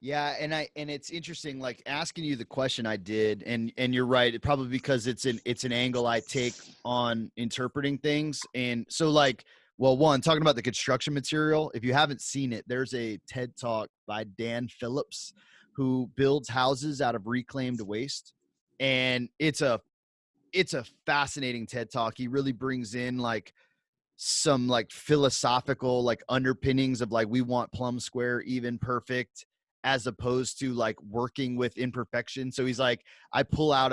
Yeah, and it's interesting, like asking you the question I did, and you're right, probably because it's an angle I take on interpreting things. And so, like, well, one, talking about the construction material, if you haven't seen it, there's a TED talk by Dan Phillips, who builds houses out of reclaimed waste. And it's a fascinating TED talk. He really brings in like some like philosophical like underpinnings of like, we want plumb square, even perfect, as opposed to like working with imperfection. So he's like, I pull out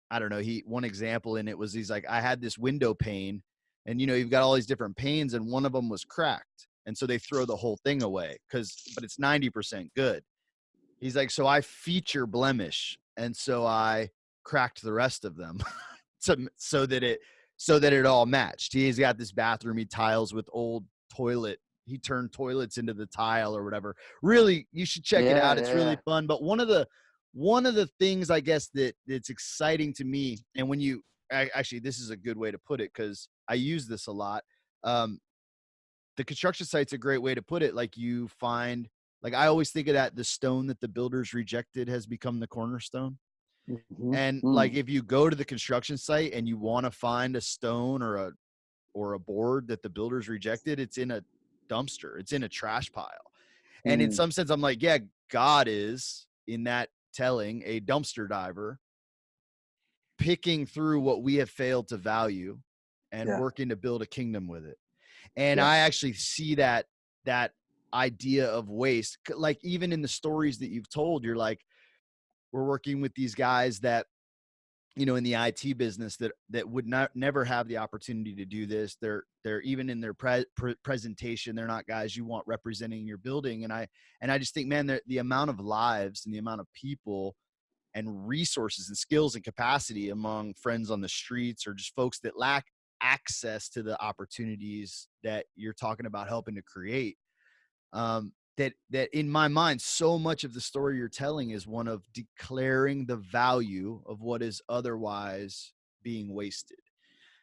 I don't know, one example in it was, he's like, I had this window pane, and you've got all these different panes, and one of them was cracked, and so they throw the whole thing away, but it's 90% good. He's like, so I feature blemish, and so I cracked the rest of them so that it all matched. He's got this bathroom he tiles with old toilet. He turned toilets into the tile or whatever. Really, you should check it Yeah, out. It's yeah, yeah. really fun. But one of the things, I guess, that's exciting to me, and actually, this is a good way to put it, because I use this a lot. Um, the construction site's a great way to put it. Like, you find, like, I always think of that, the stone that the builders rejected has become the cornerstone. Mm-hmm. And like, Mm. if you go to the construction site and you want to find a stone or a board that the builders rejected, it's in a dumpster, it's in a trash pile. And in Mm. some sense, I'm like, yeah, God is, in that telling, a dumpster diver, picking through what we have failed to value and Yeah, working to build a kingdom with it. And yeah, I actually see that idea of waste, like, even in the stories that you've told. You're like, we're working with these guys that, in the IT business, that would not never have the opportunity to do this. They're even in their presentation, they're not guys you want representing your building. And I just think, man, the amount of lives and the amount of people and resources and skills and capacity among friends on the streets, or just folks that lack access to the opportunities that you're talking about helping to create, that in my mind, so much of the story you're telling is one of declaring the value of what is otherwise being wasted.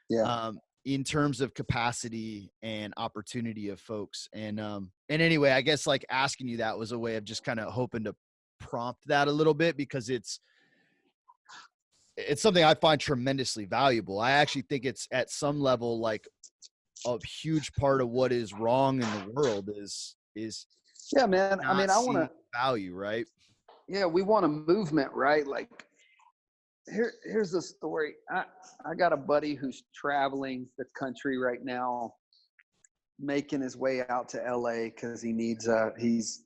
Yeah. In terms of capacity and opportunity of folks. And anyway, I guess like asking you that was a way of just kind of hoping to prompt that a little bit, because it's something I find tremendously valuable. I actually think it's at some level like a huge part of what is wrong in the world is Yeah, man. I not mean, I want seeing to, value, right? yeah, we want a movement, right? Like here's the story. I got a buddy who's traveling the country right now, making his way out to LA because he needs, he's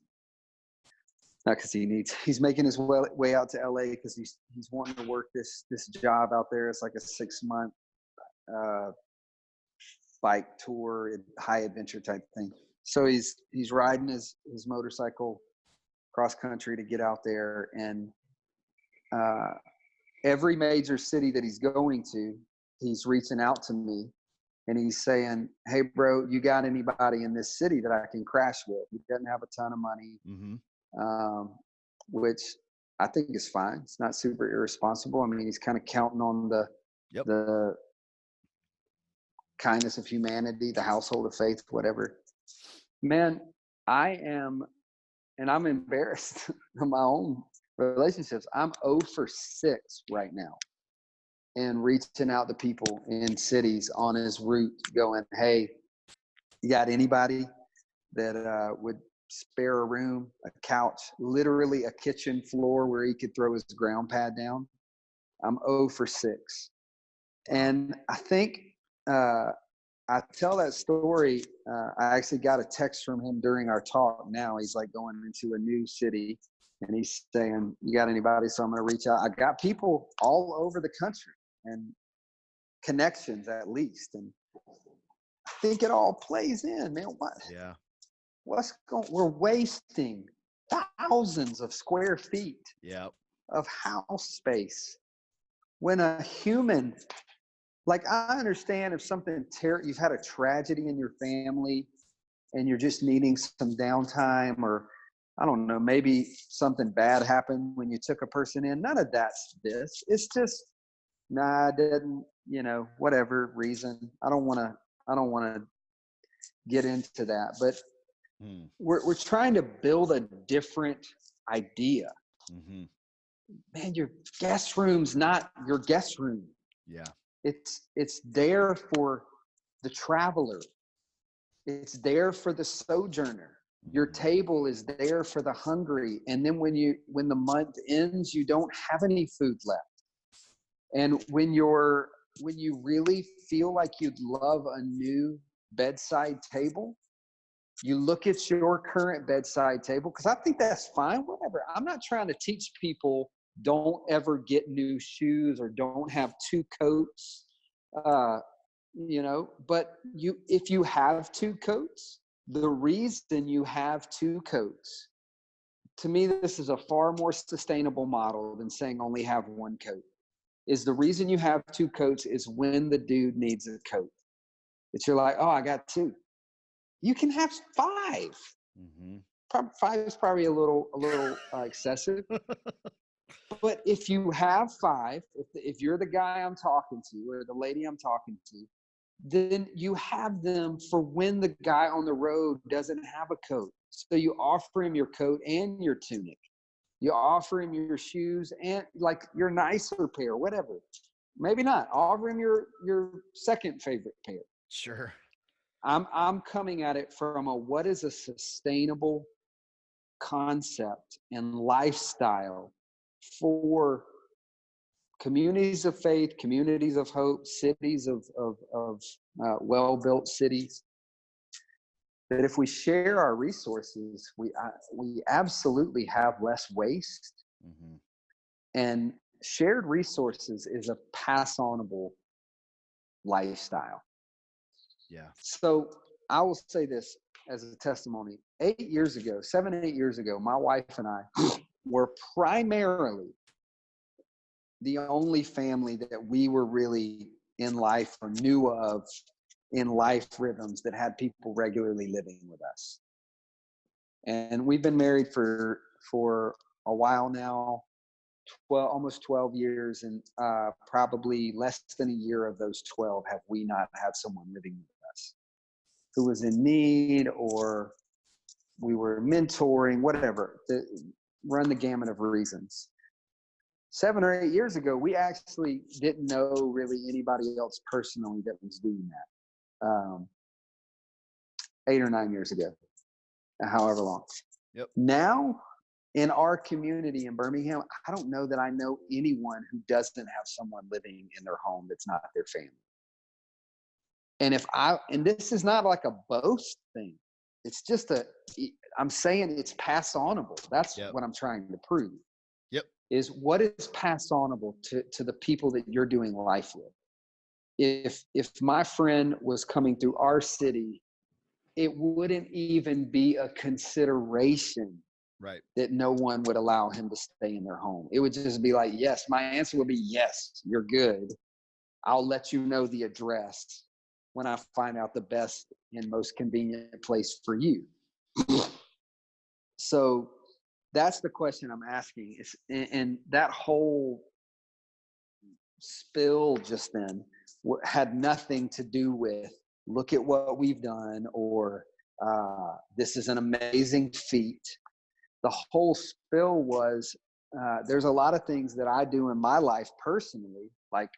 not because he needs, he's making his way out to LA because he's wanting to work this job out there. It's like a 6-month bike tour, high adventure type thing. So he's riding his motorcycle cross country to get out there, and every major city that he's going to, he's reaching out to me and he's saying, "Hey bro, you got anybody in this city that I can crash with?" He doesn't have a ton of money, which I think is fine. It's not super irresponsible. I mean, he's kind of counting on the kindness of humanity, the household of faith, whatever. Man, I'm embarrassed of my own relationships. I'm 0 for 6 right now, and reaching out to people in cities on his route going, "Hey, you got anybody that would spare a room, a couch, literally a kitchen floor where he could throw his ground pad down?" I'm 0 for 6. And I think I tell that story. I actually got a text from him during our talk. Now he's like going into a new city and he's saying, "You got anybody?" So I'm going to reach out. I got people all over the country and connections at least. And I think it all plays in, man. Yeah. We're wasting thousands of square feet of house space when a human, like, I understand if something you've had a tragedy in your family and you're just needing some downtime, or I don't know, maybe something bad happened when you took a person in. None of that's this. It's just, I didn't, whatever reason. I don't want to get into that, but we're trying to build a different idea. Man, your guest room's not your guest room. Yeah. It's there for the traveler. It's there for the sojourner. Your table is there for the hungry. And then when the month ends, you don't have any food left. And when you really feel like you'd love a new bedside table, you look at your current bedside table, because I think that's fine, whatever. I'm not trying to teach people don't ever get new shoes or don't have 2 coats, but if you have 2 coats, the reason you have 2 coats, to me, this is a far more sustainable model than saying only have 1 coat. Is the reason you have 2 coats is when the dude needs a coat. That you're like, "Oh, I got 2. You can have 5. 5 is probably a little excessive. But if you have 5, if you're the guy I'm talking to or the lady I'm talking to, then you have them for when the guy on the road doesn't have a coat. So you offer him your coat and your tunic. You offer him your shoes and like your nicer pair, whatever. Maybe not. Offer him your second favorite pair. Sure. I'm coming at it from what is a sustainable concept and lifestyle for communities of faith, communities of hope, cities of well-built cities. That if we share our resources, we absolutely have less waste. And shared resources is a pass-onable lifestyle. Yeah. So I will say this as a testimony. 7, 8 years ago, my wife and I were primarily the only family that we were really in life or knew of in life rhythms that had people regularly living with us. And we've been married for a while now. almost 12 years, and probably less than a year of those 12 have we not had someone living with us who was in need, or we were mentoring, whatever, run the gamut of reasons. 7 or 8 years ago, we actually didn't know really anybody else personally that was doing that. 8 or 9 years ago, however long. Yep. Now, in our community in Birmingham, I don't know that I know anyone who doesn't have someone living in their home that's not their family. And this is not like a boast thing. It's just I'm saying it's pass onable. That's what I'm trying to prove. Yep. Is what is pass onable to the people that you're doing life with. If my friend was coming through our city, it wouldn't even be a consideration that no one would allow him to stay in their home. It would just be like, yes, my answer would be yes, you're good. I'll let you know the address when I find out the best and most convenient place for you. So that's the question I'm asking. And that whole spill just then had nothing to do with, look at what we've done, or this is an amazing feat. The whole spill was, there's a lot of things that I do in my life personally, like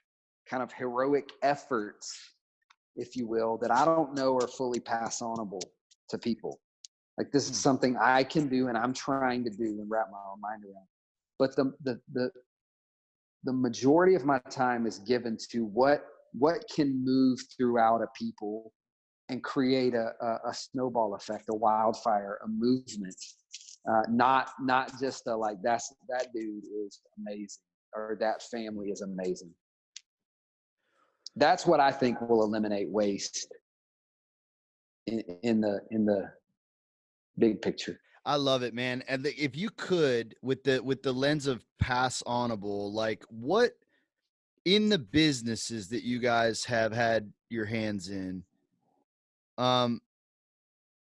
kind of heroic efforts, if you will, that I don't know are fully pass onable to people. Like, this is something I can do and I'm trying to do and wrap my own mind around. But the majority of my time is given to what can move throughout a people and create a snowball effect, a wildfire, a movement. Not just like, that dude is amazing, or that family is amazing. That's what I think will eliminate waste in the big picture. I love it, man. And if you could, with the lens of pass onable, like, what in the businesses that you guys have had your hands in,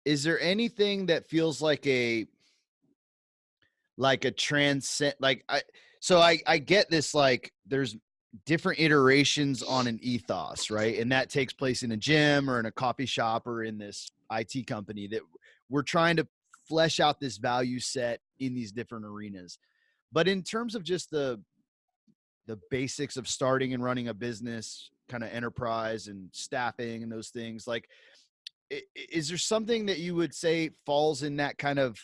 is there anything that feels like a transcend, like, I get this, like, there's different iterations on an ethos, right? And that takes place in a gym or in a coffee shop or in this IT company, that we're trying to flesh out this value set in these different arenas. But in terms of just the basics of starting and running a business, kind of enterprise and staffing and those things, like, is there something that you would say falls in that kind of,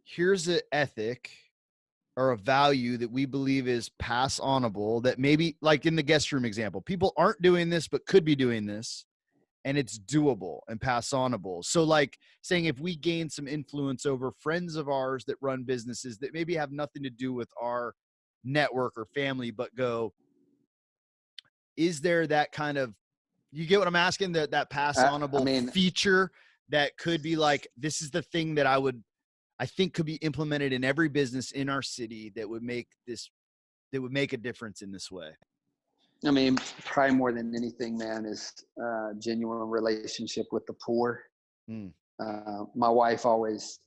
here's an ethic or a value that we believe is pass onable, that maybe, like in the guest room example, people aren't doing this but could be doing this, and it's doable and pass onable? So, like, saying, if we gain some influence over friends of ours that run businesses that maybe have nothing to do with our network or family, but go, is there that kind of, you get what I'm asking, that pass onable feature that could be like, this is the thing that I think could be implemented in every business in our city that would make a difference in this way? I mean, probably more than anything, man, is genuine relationship with the poor. My wife always,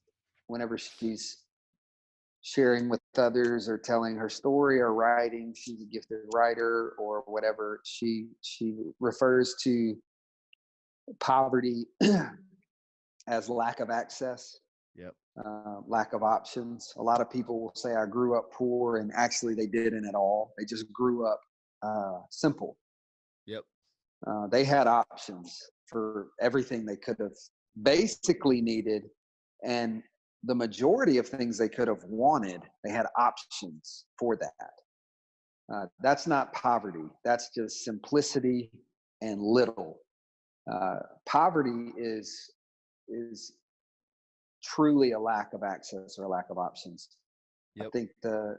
whenever she's sharing with others or telling her story or writing, she's a gifted writer or whatever, she refers to poverty as lack of access. Yep. Lack of options. A lot of people will say, I grew up poor, and actually they didn't at all. They just grew up simple. Yep. They had options for everything they could have basically needed, and the majority of things they could have wanted, they had options for that. That's not poverty. That's just simplicity and little. Poverty is truly a lack of access or a lack of options. Yep. I think the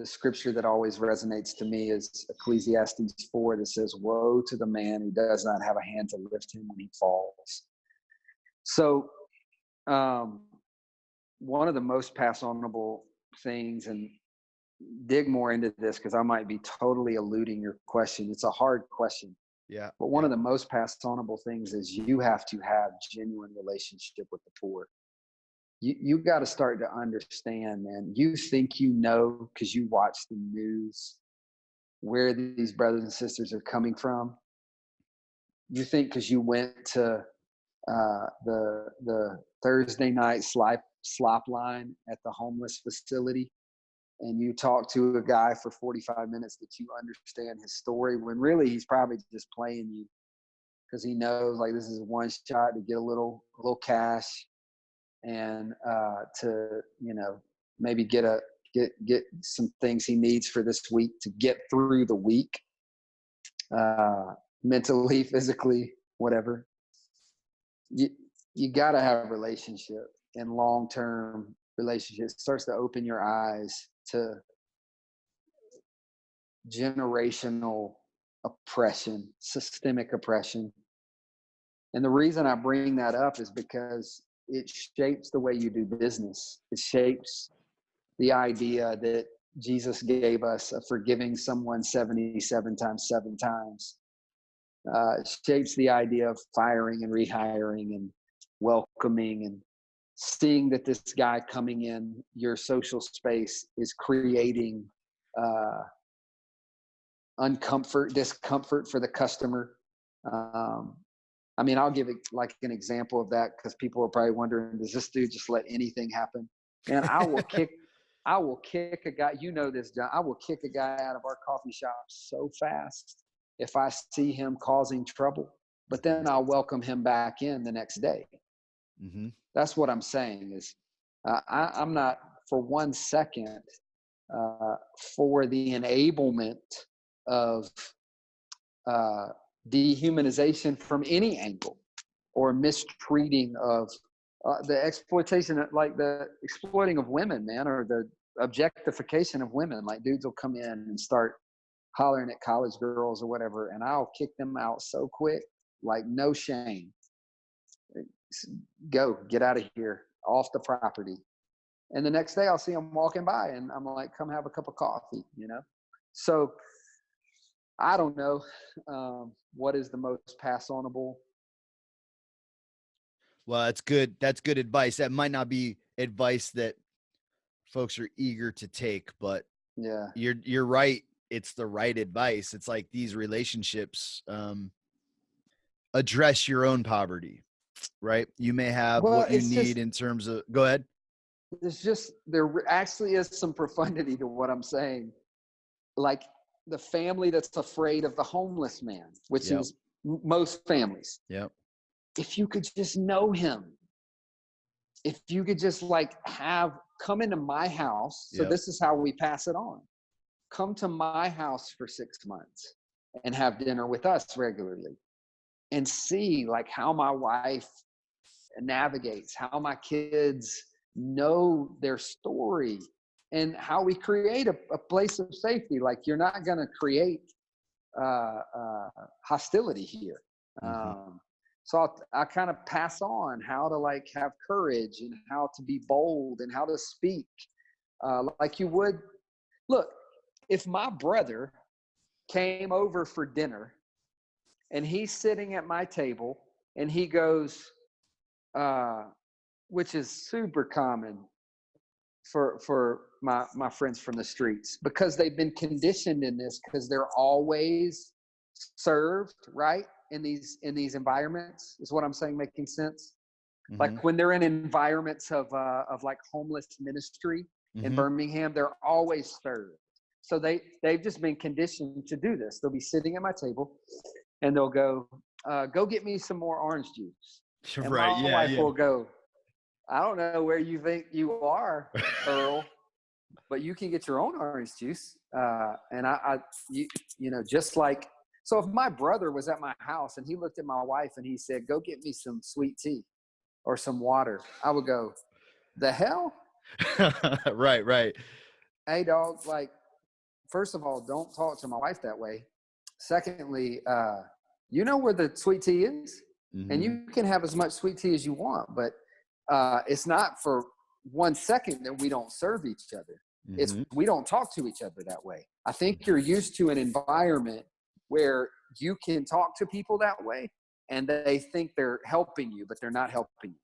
scripture that always resonates to me is Ecclesiastes 4, that says, woe to the man who does not have a hand to lift him when he falls. So one of the most pass onable things, and dig more into this because I might be totally eluding your question. It's a hard question. Yeah. But one of the most pass onable things is you have to have genuine relationship with the poor. you got to start to understand, man. You think you know because you watch the news where these brothers and sisters are coming from. You think because you went to the Thursday night slop line at the homeless facility, and you talk to a guy for 45 minutes that you understand his story, when really he's probably just playing you because he knows like this is one shot to get a little cash and to maybe get some things he needs for this week to get through the week, mentally, physically, whatever. You got to have a relationship, and long-term relationships. It starts to open your eyes to generational oppression, systemic oppression. And the reason I bring that up is because it shapes the way you do business. It shapes the idea that Jesus gave us of forgiving someone 77 times 7 times. It shapes the idea of firing and rehiring and welcoming, and seeing that this guy coming in your social space is creating discomfort for the customer. I mean, I'll give it like an example of that because people are probably wondering, does this dude just let anything happen? And I will kick a guy, you know this, John, I will kick a guy out of our coffee shop so fast if I see him causing trouble, but then I'll welcome him back in the next day. Mm-hmm. That's what I'm saying is I'm not for 1 second for the enablement of dehumanization from any angle, or mistreating of the exploitation, like the exploiting of women, man, or the objectification of women. Like dudes will come in and start hollering at college girls or whatever, and I'll kick them out so quick, like no shame. Go, get out of here, off the property. And the next day I'll see them walking by and I'm like, come have a cup of coffee, So I don't know what is the most pass-onable. Well, that's good. That's good advice. That might not be advice that folks are eager to take, but yeah, you're right. It's the right advice. It's like these relationships address your own poverty, right? You may have what you need in terms of, go ahead. There actually is some profundity to what I'm saying. Like the family that's afraid of the homeless man, which is most families. Yep. If you could just know him, if you could just come into my house. So this is how we pass it on. Come to my house for 6 months and have dinner with us regularly, and see like how my wife navigates, how my kids know their story, and how we create a place of safety. Like you're not going to create hostility here. Mm-hmm. So I kind of pass on how to have courage and how to be bold and how to speak like you would. Look, if my brother came over for dinner and he's sitting at my table and he goes, which is super common for my friends from the streets, because they've been conditioned in this, because they're always served right in these environments, is what I'm saying making sense? Mm-hmm. Like when they're in environments of like homeless ministry in Birmingham, they're always served. So they've just been conditioned to do this. They'll be sitting at my table and they'll go, go get me some more orange juice. And right. My wife will go, I don't know where you think you are, Earl, but you can get your own orange juice. And just like, so if my brother was at my house and he looked at my wife and he said, go get me some sweet tea or some water, I would go, the hell? Right. Hey, dog, first of all, don't talk to my wife that way. Secondly, you know where the sweet tea is, and you can have as much sweet tea as you want, but it's not for 1 second that we don't serve each other. It's we don't talk to each other that way. I think you're used to an environment where you can talk to people that way and they think they're helping you, but they're not helping you.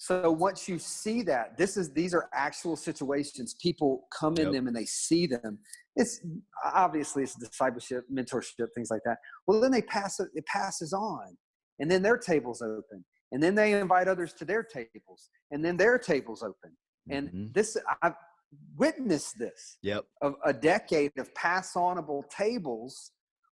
So once you see that, these are actual situations. People come in them and they see them. It's obviously it's discipleship, mentorship, things like that. Well, then it passes on, and then their table's open, and then they invite others to their tables, and then their table's open. And I've witnessed this of a decade of pass-onable tables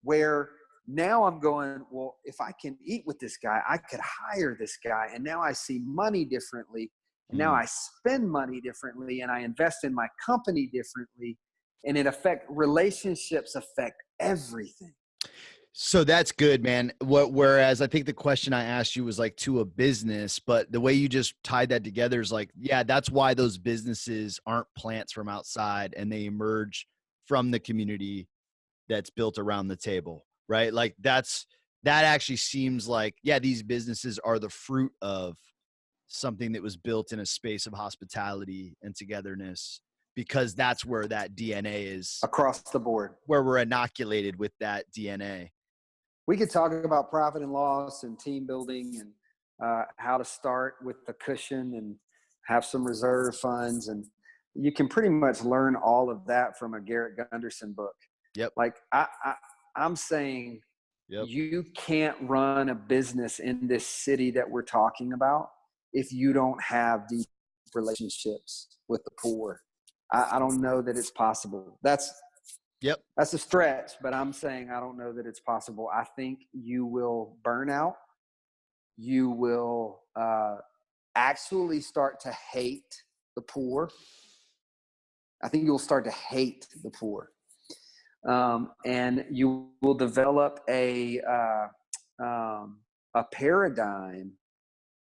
where now I'm going, well, if I can eat with this guy, I could hire this guy. And now I see money differently. And now I spend money differently, and I invest in my company differently. And relationships affect everything. So that's good, man. Whereas I think the question I asked you was like to a business, but the way you just tied that together is like, yeah, that's why those businesses aren't plants from outside, and they emerge from the community that's built around the table, right? Like that actually seems like, yeah, these businesses are the fruit of something that was built in a space of hospitality and togetherness, because that's where that DNA is across the board, where we're inoculated with that DNA. We could talk about profit and loss and team building and how to start with the cushion and have some reserve funds. And you can pretty much learn all of that from a Garrett Gunderson book. Yep. Like I'm saying, you can't run a business in this city that we're talking about if you don't have deep relationships with the poor. I don't know that it's possible. That's a stretch, but I'm saying I don't know that it's possible. I think you will burn out. You will actually start to hate the poor. I think you'll start to hate the poor. And you will develop a paradigm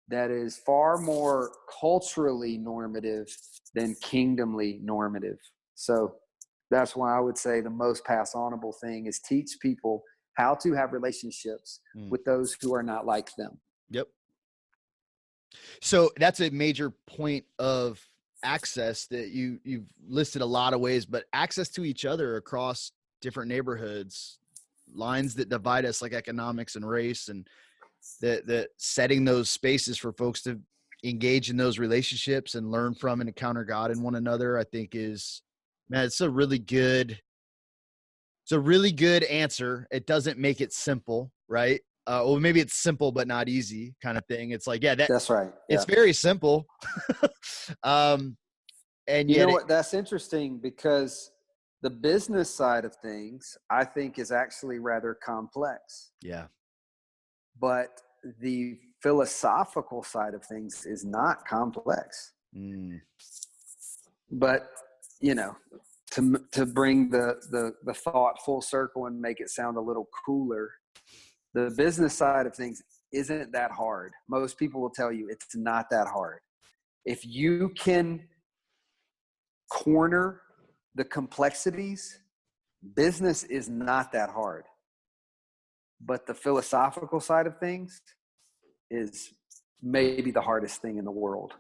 that is far more culturally normative than kingdomly normative. So that's why I would say the most pass-onable thing is teach people how to have relationships with those who are not like them. Yep. So that's a major point of access that you've listed a lot of ways, but access to each other across different neighborhoods, lines that divide us like economics and race, and that setting those spaces for folks to engage in those relationships and learn from and encounter God in one another, I think is, man, it's a really good answer. It doesn't make it simple, right? Or maybe it's simple but not easy kind of thing. It's like, that's right. Yeah. It's very simple. And you know what? That's interesting, because the business side of things, I think, is actually rather complex. Yeah. But the philosophical side of things is not complex. But, to bring the thought full circle and make it sound a little cooler, the business side of things isn't that hard. Most people will tell you it's not that hard. If you can corner the complexities, business is not that hard. But the philosophical side of things is maybe the hardest thing in the world.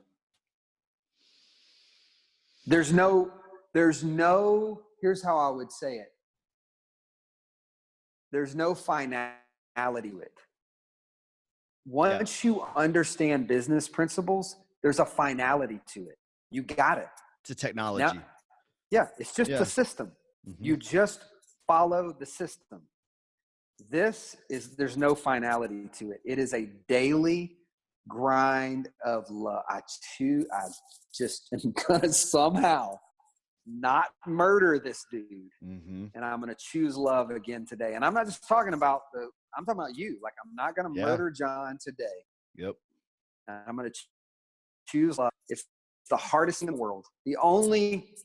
There's no, here's how I would say it. There's no finality to it. Once you understand business principles, there's a finality to it. You got it. It's a technology. Now, it's just a system. You just follow the system. There's no finality to it. It is a daily grind of love. I just am going to somehow not murder this dude. And I'm going to choose love again today. And I'm not just talking about I'm talking about you. Like, I'm not going to murder John today. Yep. And I'm going to choose love. It's the hardest thing in the world. The only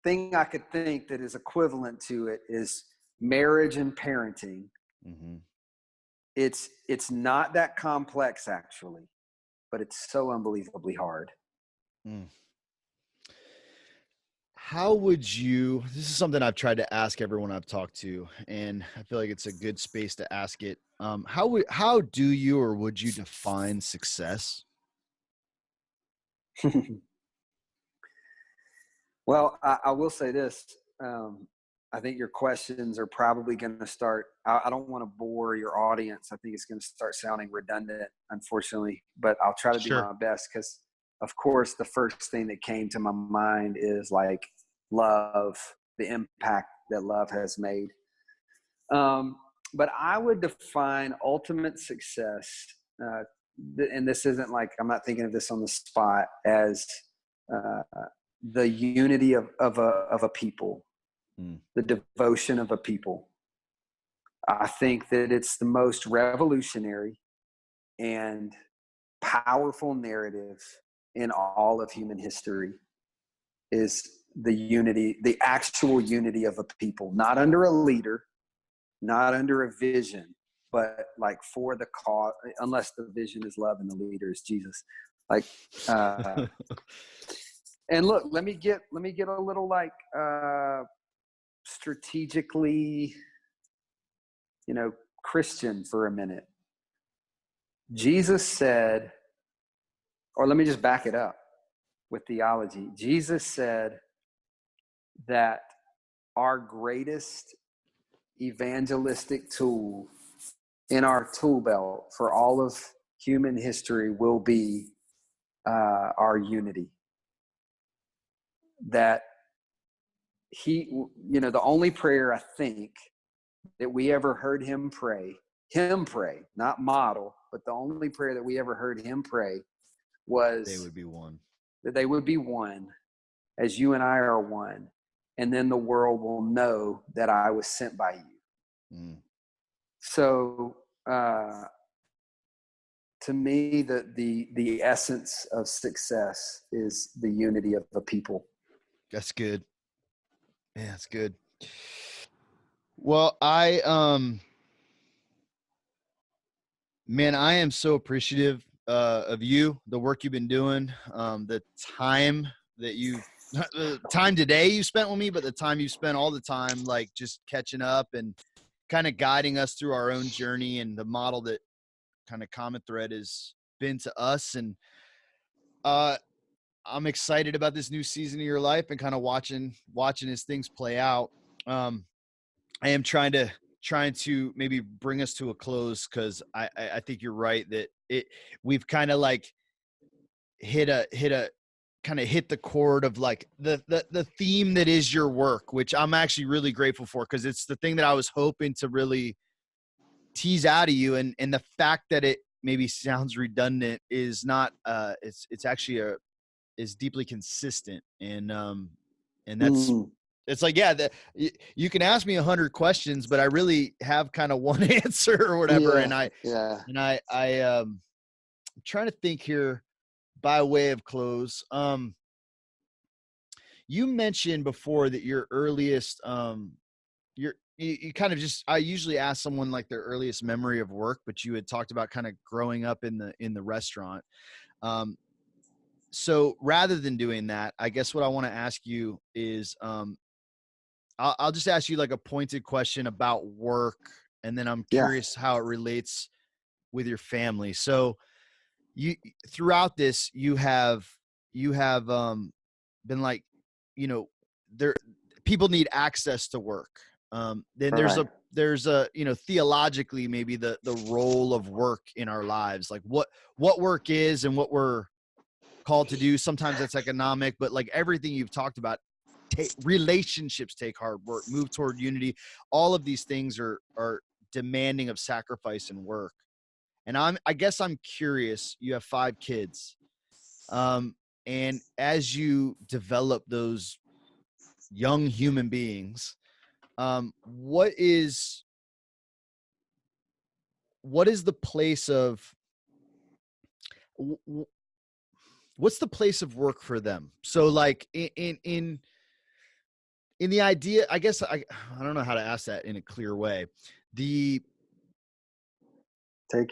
thing I could think that is equivalent to it is marriage and parenting. It's not that complex, actually, but it's so unbelievably hard. How would you, this is something I've tried to ask everyone I've talked to, and I feel like it's a good space to ask it. How do you, or would you define success? Well, I will say this. I think your questions are probably going to start, I don't want to bore your audience. I think it's going to start sounding redundant, unfortunately, but I'll try to do my best, because of course, the first thing that came to my mind is like love, the impact that love has made. But I would define ultimate success, and this isn't like, I'm not thinking of this on the spot, as the unity of a people, the devotion of a people. I think that it's the most revolutionary and powerful narrative in all of human history, is the unity, the actual unity of a people, not under a leader, not under a vision, but like for the cause, unless the vision is love and the leader is Jesus. Like, and look, let me get a little like strategically, Christian for a minute. Jesus said, or let me just back it up with theology. Jesus said that our greatest evangelistic tool in our tool belt for all of human history will be our unity. That the only prayer I think that we ever heard him pray, not model, but the only prayer that we ever heard him pray was they would be one. That they would be one as you and I are one. And then the world will know that I was sent by you. So to me, the essence of success is the unity of the people. That's good. Yeah, that's good. Well, man, I am so appreciative of you, the work you've been doing, the time that the time today you spent with me, but the time you spent all the time, like just catching up and kind of guiding us through our own journey, and the model that kind of common thread has been to us. And I'm excited about this new season of your life and kind of watching as things play out. I am trying to maybe bring us to a close, because I think you're right that we've kind of like hit the chord of like the theme that is your work, which I'm actually really grateful for, because it's the thing that I was hoping to really tease out of you. And the fact that it maybe sounds redundant is not, it's actually is deeply consistent. And that's, it's like, yeah, you can ask me 100 questions, but I really have kind of one answer or whatever. Yeah. And I'm trying to think here by way of close. You mentioned before that your earliest, you kind of just, I usually ask someone like their earliest memory of work, but you had talked about kind of growing up in the restaurant. So rather than doing that, I guess what I want to ask you is, I'll just ask you like a pointed question about work, and then I'm curious how it relates with your family. So you, throughout this, you have been like, there, people need access to work. Then there's a, theologically, maybe the role of work in our lives, like what work is and what we're called to do. Sometimes that's economic, but like everything you've talked about, relationships take hard work, move toward unity. All of these things are demanding of sacrifice and work. And I guess I'm curious, you have 5 kids. And as you develop those young human beings, what is the place of, what's the place of work for them? So like in the idea, I guess I don't know how to ask that in a clear way. Take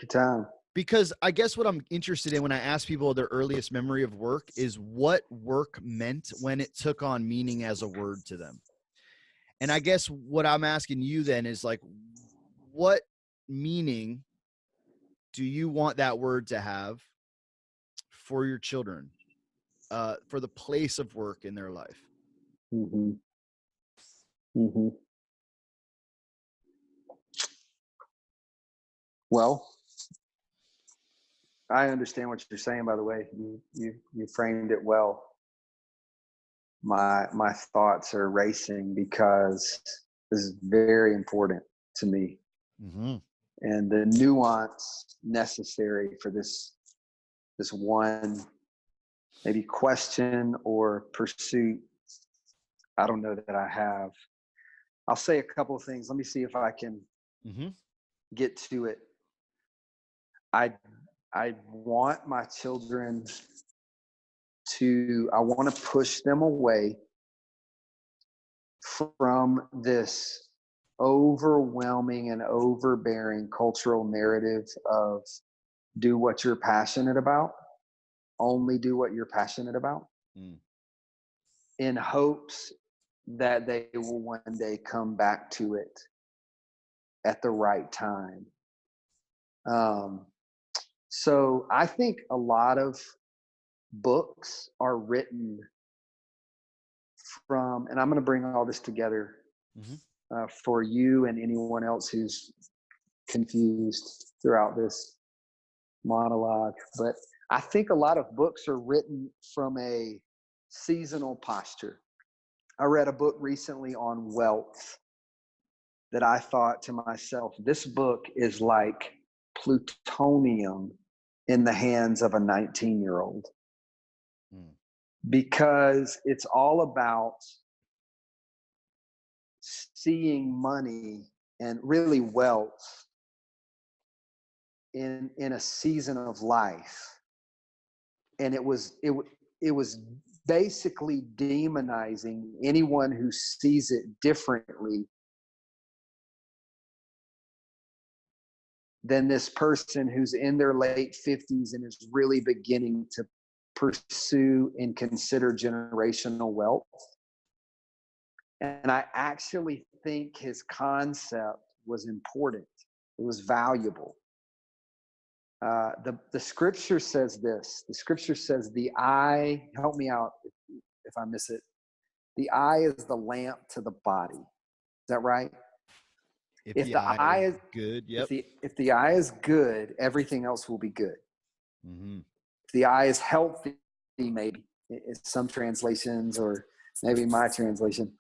your time. Because I guess what I'm interested in when I ask people their earliest memory of work is what work meant when it took on meaning as a word to them. And I guess what I'm asking you then is like, what meaning do you want that word to have for your children, for the place of work in their life? Well, I understand what you're saying, by the way. You framed it well. My thoughts are racing because this is very important to me. Mm-hmm. And the nuance necessary for this one maybe question or pursuit, I don't know that I have. I'll say a couple of things. Let me see if I can get to it. I want my children I want to push them away from this overwhelming and overbearing cultural narrative of do what you're passionate about, only do what you're passionate about, in hopes that they will one day come back to it at the right time. So I think a lot of books are written from, and I'm going to bring all this together for you and anyone else who's confused throughout this monologue. But I think a lot of books are written from a seasonal posture. I read a book recently on wealth that I thought to myself, this book is like plutonium in the hands of a 19-year-old. Because it's all about seeing money and really wealth in a season of life. And it was basically demonizing anyone who sees it differently than this person who's in their late 50s and is really beginning to pursue and consider generational wealth. And I actually think his concept was important. It was valuable. The scripture says this. The scripture says the eye, help me out if I miss it. The eye is the lamp to the body. Is that right? If the eye is good, yep. If the eye is good, everything else will be good. If the eye is healthy, maybe it's some translations or maybe my translation,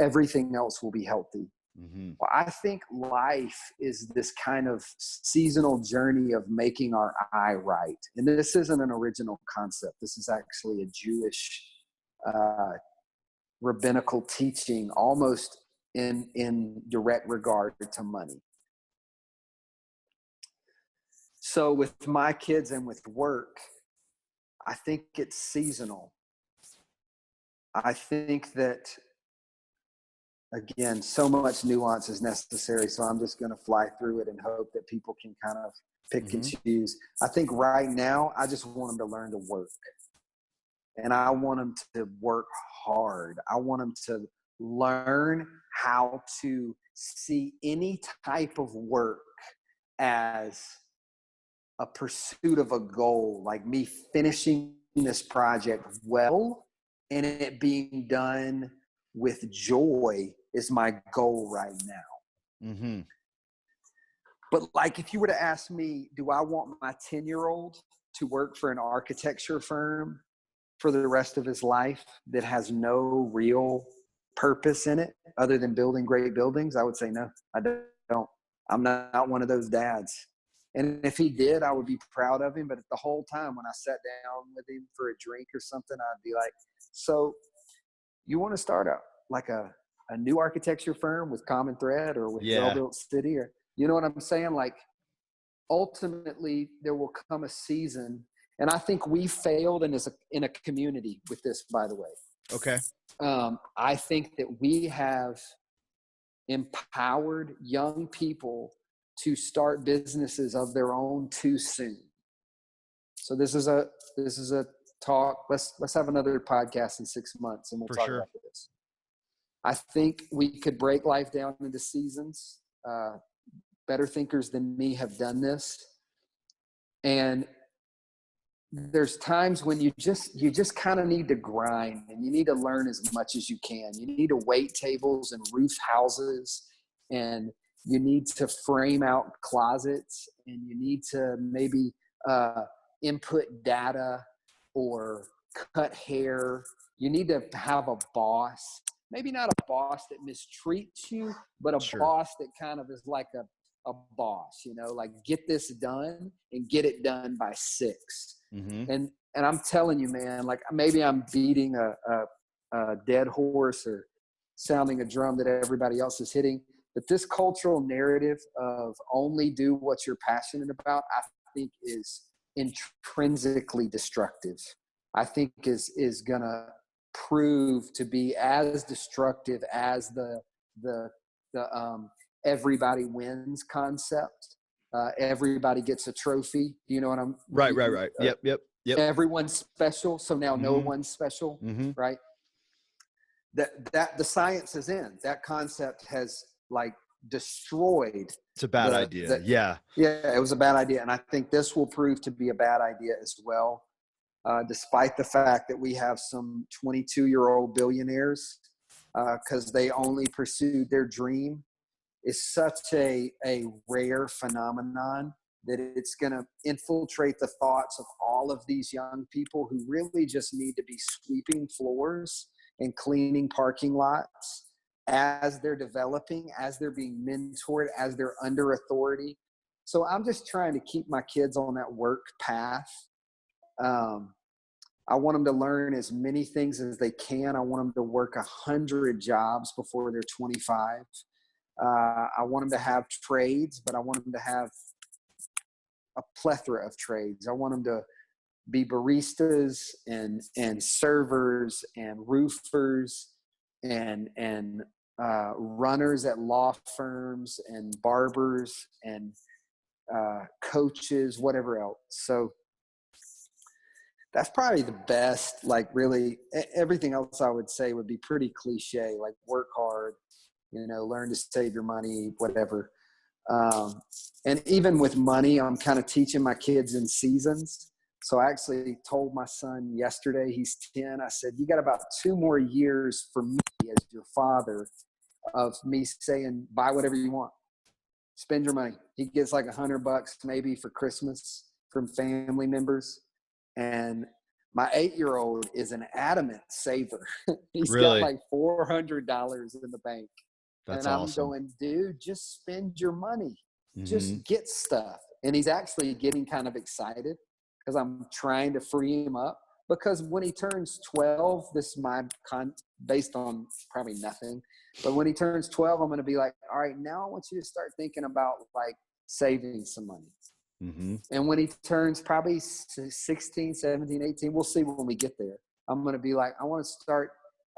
everything else will be healthy. Well, I think life is this kind of seasonal journey of making our eye right. And this isn't an original concept. This is actually a Jewish rabbinical teaching, almost in direct regard to money. So with my kids and with work, I think it's seasonal. I think that, again, so much nuance is necessary, so I'm just going to fly through it and hope that people can kind of pick and choose. I think right now, I just want them to learn to work. And I want them to work hard. I want them to learn how to see any type of work as a pursuit of a goal, like me finishing this project well and it being done with joy is my goal right now. But like, if you were to ask me, do I want my 10-year-old to work for an architecture firm for the rest of his life that has no real purpose in it other than building great buildings? I would say no, I don't. I'm not one of those dads. And if he did, I would be proud of him. But the whole time when I sat down with him for a drink or something, I'd be like, so you want to start a new architecture firm with Common Thread or with Well-Built City? Or, you know what I'm saying? Like, ultimately, there will come a season. And I think we failed in a community with this, by the way. Okay. I think that we have empowered young people to start businesses of their own too soon. So this is a talk. Let's have another podcast in 6 months and we'll talk about this. I think we could break life down into seasons. Better thinkers than me have done this. And there's times when you just kind of need to grind and you need to learn as much as you can. You need to wait tables and roof houses, and you need to frame out closets, and you need to maybe input data or cut hair. You need to have a boss, maybe not a boss that mistreats you, but a Sure. boss that kind of is like a boss, like get this done and get it done by 6. Mm-hmm. And I'm telling you, man, like maybe I'm beating a dead horse or sounding a drum that everybody else is hitting, but this cultural narrative of only do what you're passionate about, I think is intrinsically destructive. I think is gonna prove to be as destructive as the everybody wins concept. Everybody gets a trophy. Do you know what I'm? Right. Yep. Everyone's special, so now no Mm-hmm. one's special, Mm-hmm. right? That the science is in. That concept has like destroyed. It's a bad idea. Yeah. It was a bad idea, and I think this will prove to be a bad idea as well. Despite the fact that we have some 22-year-old billionaires because they only pursued their dream, is such a rare phenomenon that it's going to infiltrate the thoughts of all of these young people who really just need to be sweeping floors and cleaning parking lots as they're developing, as they're being mentored, as they're under authority. So I'm just trying to keep my kids on that work path. I want them to learn as many things as they can. I want them to work 100 jobs before they're 25. I want them to have trades, but I want them to have a plethora of trades. I want them to be baristas and servers and roofers and runners at law firms and barbers and coaches, whatever else. So that's probably the best. Like really, everything else I would say would be pretty cliche. Like work hard, learn to save your money, whatever. And even with money, I'm kind of teaching my kids in seasons. So I actually told my son yesterday, he's 10. I said, you got about 2 more years for me as your father of me saying, buy whatever you want. Spend your money. He gets like $100 maybe for Christmas from family members. And my 8-year-old is an adamant saver. He's Really? got like $400 in the bank. That's and I'm awesome. going, dude, just spend your money. Mm-hmm. Just get stuff. And he's actually getting kind of excited because I'm trying to free him up. Because when he turns 12, this is my based on probably nothing. But when he turns 12, I'm going to be like, all right, now I want you to start thinking about like saving some money. Mm-hmm. And when he turns probably 16, 17, 18, we'll see when we get there. I'm going to be like, I want to start.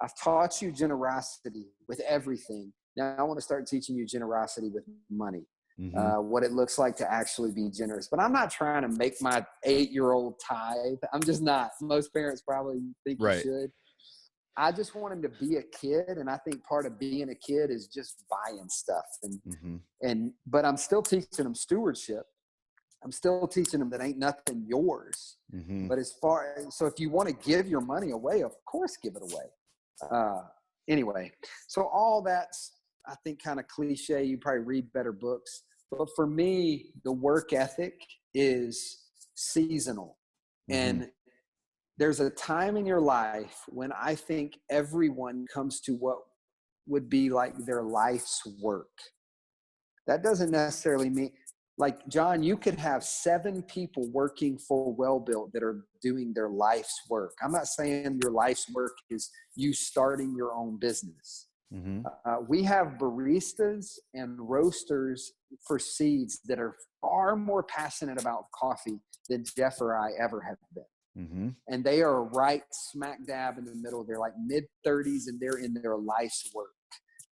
I've taught you generosity with everything. Now I want to start teaching you generosity with money. Mm-hmm. What it looks like to actually be generous. But I'm not trying to make my 8-year-old tithe. I'm just not. Most parents probably think you should. I just want him to be a kid, and I think part of being a kid is just buying stuff. But I'm still teaching them stewardship. I'm still teaching them that ain't nothing yours. Mm-hmm. But so if you want to give your money away, of course give it away. Anyway, so all that's, I think, kind of cliche. You probably read better books. But for me, the work ethic is seasonal. Mm-hmm. And there's a time in your life when I think everyone comes to what would be like their life's work. That doesn't necessarily mean, like, John, you could have 7 people working for Well-Built that are doing their life's work. I'm not saying your life's work is you starting your own business. Mm-hmm. We have baristas and roasters for seeds that are far more passionate about coffee than Jeff or I ever have been. Mm-hmm. And they are right smack dab in the middle. They're like mid-30s and they're in their life's work.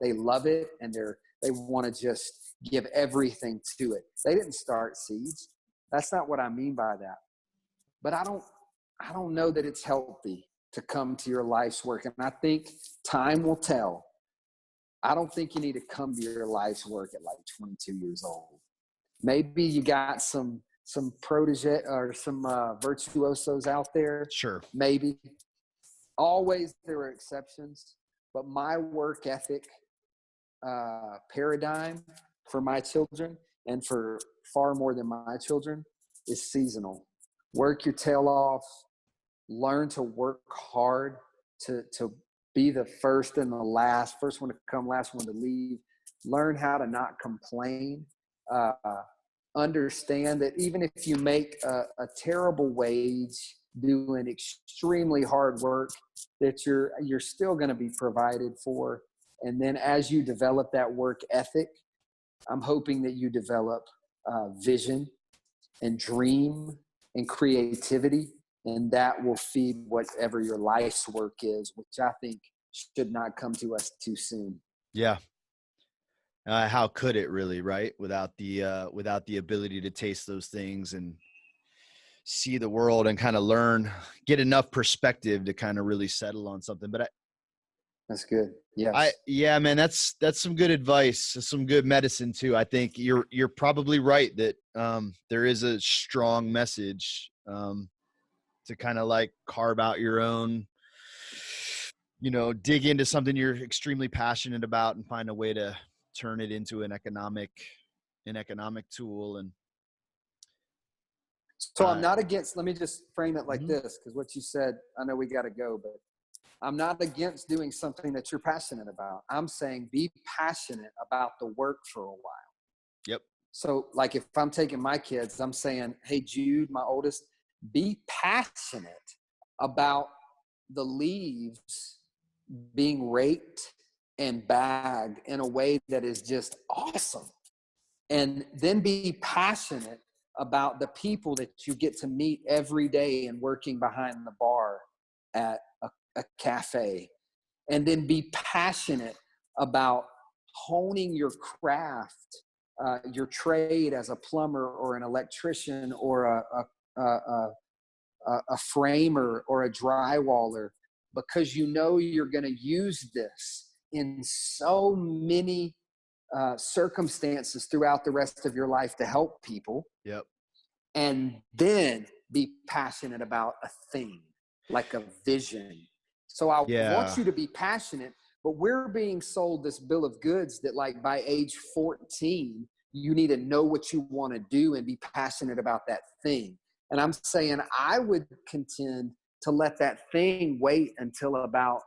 They love it and they want to just give everything to it. They didn't start seeds. That's not what I mean by that. But I don't know that it's healthy to come to your life's work. And I think time will tell. I don't think you need to come to your life's work at like 22 years old. Maybe you got some protege or some virtuosos out there. Sure. Maybe. Always there are exceptions. But my work ethic paradigm for my children and for far more than my children is seasonal. work your tail off, learn to work hard, to be the first and the last, first one to come, last one to leave. Learn how to not complain. Understand that even if you make a terrible wage doing extremely hard work, that you're still going to be provided for. And then as you develop that work ethic, I'm hoping that you develop vision and dream and creativity, and that will feed whatever your life's work is, which I think should not come to us too soon. Yeah. How could it really, right? Without the ability to taste those things and see the world and kind of learn, get enough perspective to kind of really settle on something. But that's good. Yes. Yeah, man, that's some good advice, some good medicine too. I think you're probably right that there is a strong message to kind of like carve out your own, dig into something you're extremely passionate about and find a way to turn it into an economic tool. And so I'm not against, let me just frame it like this, because what you said, I know we got to go, but I'm not against doing something that you're passionate about. I'm saying be passionate about the work for a while. Yep. So like if I'm taking my kids, I'm saying, hey, Jude, my oldest, be passionate about the leaves being raked and bagged in a way that is just awesome. And then be passionate about the people that you get to meet every day and working behind the bar at a cafe. And then be passionate about honing your craft, your trade as a plumber or an electrician or a framer or a drywaller, because you're going to use this in so many circumstances throughout the rest of your life to help people. Yep. And then be passionate about a thing, like a vision. So I want you to be passionate, but we're being sold this bill of goods that like by age 14, you need to know what you want to do and be passionate about that thing. And I'm saying I would contend to let that thing wait until about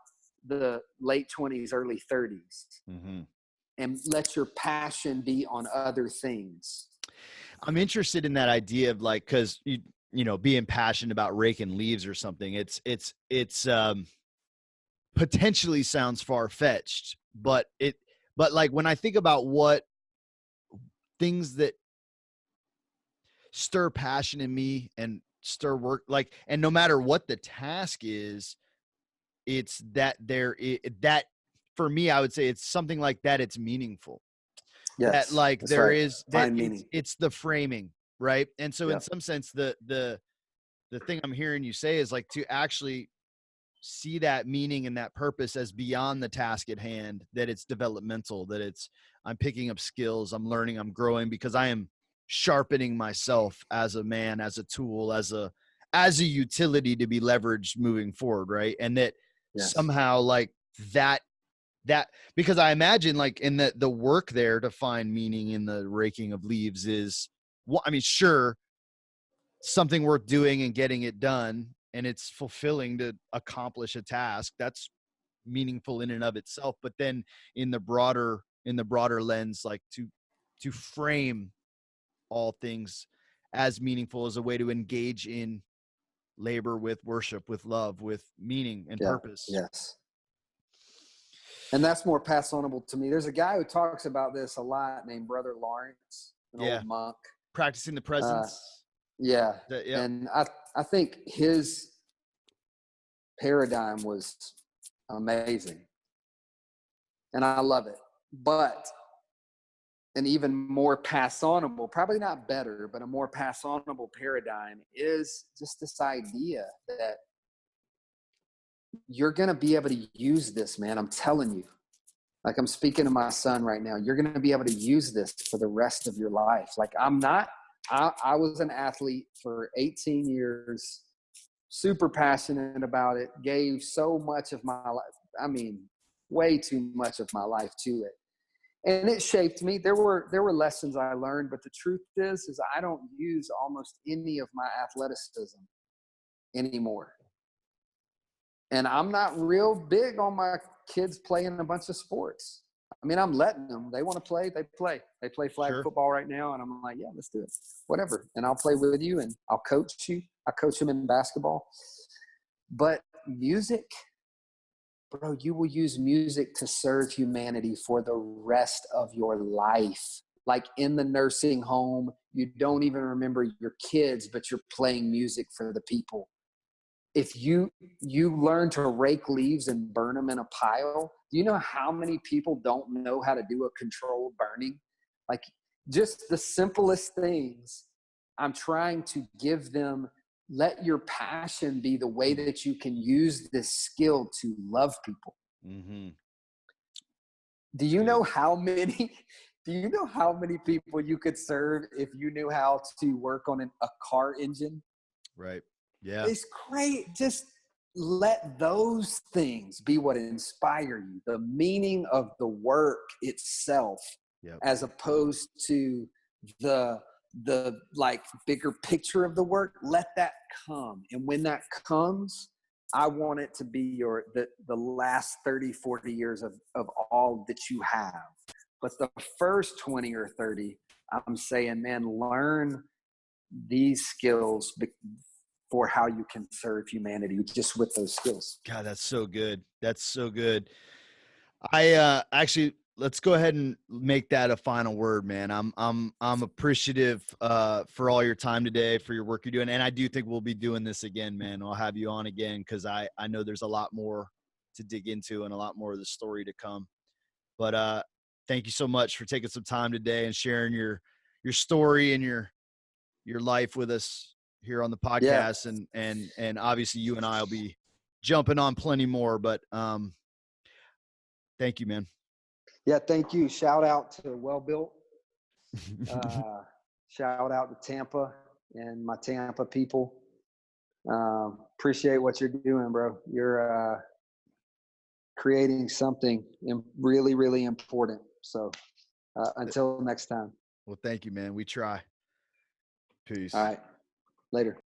the late 20s, early 30s. Mm-hmm. And let your passion be on other things. I'm interested in that idea of like, cause being passionate about raking leaves or something, it's potentially sounds far-fetched, but like when I think about what things that stir passion in me and stir work, like, and no matter what the task is, it's that that for me, I would say it's something like that. It's meaningful. Yes, that like there right. is that it's the framing, right? And so in some sense, the thing I'm hearing you say is like to actually see that meaning and that purpose as beyond the task at hand, that it's developmental, that it's, I'm picking up skills, I'm learning, I'm growing, because I am sharpening myself as a man, as a tool, as a utility to be leveraged moving forward. Right. And that somehow like that, because I imagine like in the work there to find meaning in the raking of leaves is, well, I mean, sure, something worth doing and getting it done, and it's fulfilling to accomplish a task that's meaningful in and of itself. But then in the broader lens, like to frame all things as meaningful as a way to engage in labor with worship, with love, with meaning and purpose. Yes. And that's more pass-onable to me. There's a guy who talks about this a lot named Brother Lawrence, an old monk. Practicing the presence. And I think his paradigm was amazing. And I love it. But an even more pass-onable, probably not better, but a more pass-onable paradigm is just this idea that you're going to be able to use this, man. I'm telling you. Like I'm speaking to my son right now. You're going to be able to use this for the rest of your life. Like I was an athlete for 18 years, super passionate about it, gave so much of my life. I mean, way too much of my life to it. and it shaped me. There were lessons I learned, but the truth is I don't use almost any of my athleticism anymore. And I'm not real big on my kids playing a bunch of sports. I mean, I'm letting them. They want to play, they play. They play flag football right now, and I'm like, yeah, let's do it. Whatever. And I'll play with you, and I'll coach you. I coach them in basketball. But music, bro, you will use music to serve humanity for the rest of your life. Like in the nursing home, you don't even remember your kids, but you're playing music for the people. If you learn to rake leaves and burn them in a pile, do you know how many people don't know how to do a controlled burning? Like just the simplest things. I'm trying to give them, let your passion be the way that you can use this skill to love people. Mm-hmm. Do you know how many people you could serve if you knew how to work on a car engine? Right. Yeah. It's great. Just let those things be what inspire you. The meaning of the work itself, as opposed to the like bigger picture of the work. Let that come. And when that comes, I want it to be the last 30, 40 years of all that you have. But the first 20 or 30, I'm saying, man, learn these skills for how you can serve humanity just with those skills. God, that's so good. That's so good. I actually, let's go ahead and make that a final word, man. I'm appreciative for all your time today, for your work you're doing. And I do think we'll be doing this again, man. I'll have you on again because I know there's a lot more to dig into and a lot more of the story to come. But thank you so much for taking some time today and sharing your story and your life with us here on the podcast. And obviously you and I will be jumping on plenty more, but thank you, man. Yeah. Thank you. Shout out to Well Built. Shout out to Tampa and my Tampa people. Appreciate what you're doing, bro. You're creating something really, really important. So until next time. Well, thank you, man. We try. Peace. All right. Later.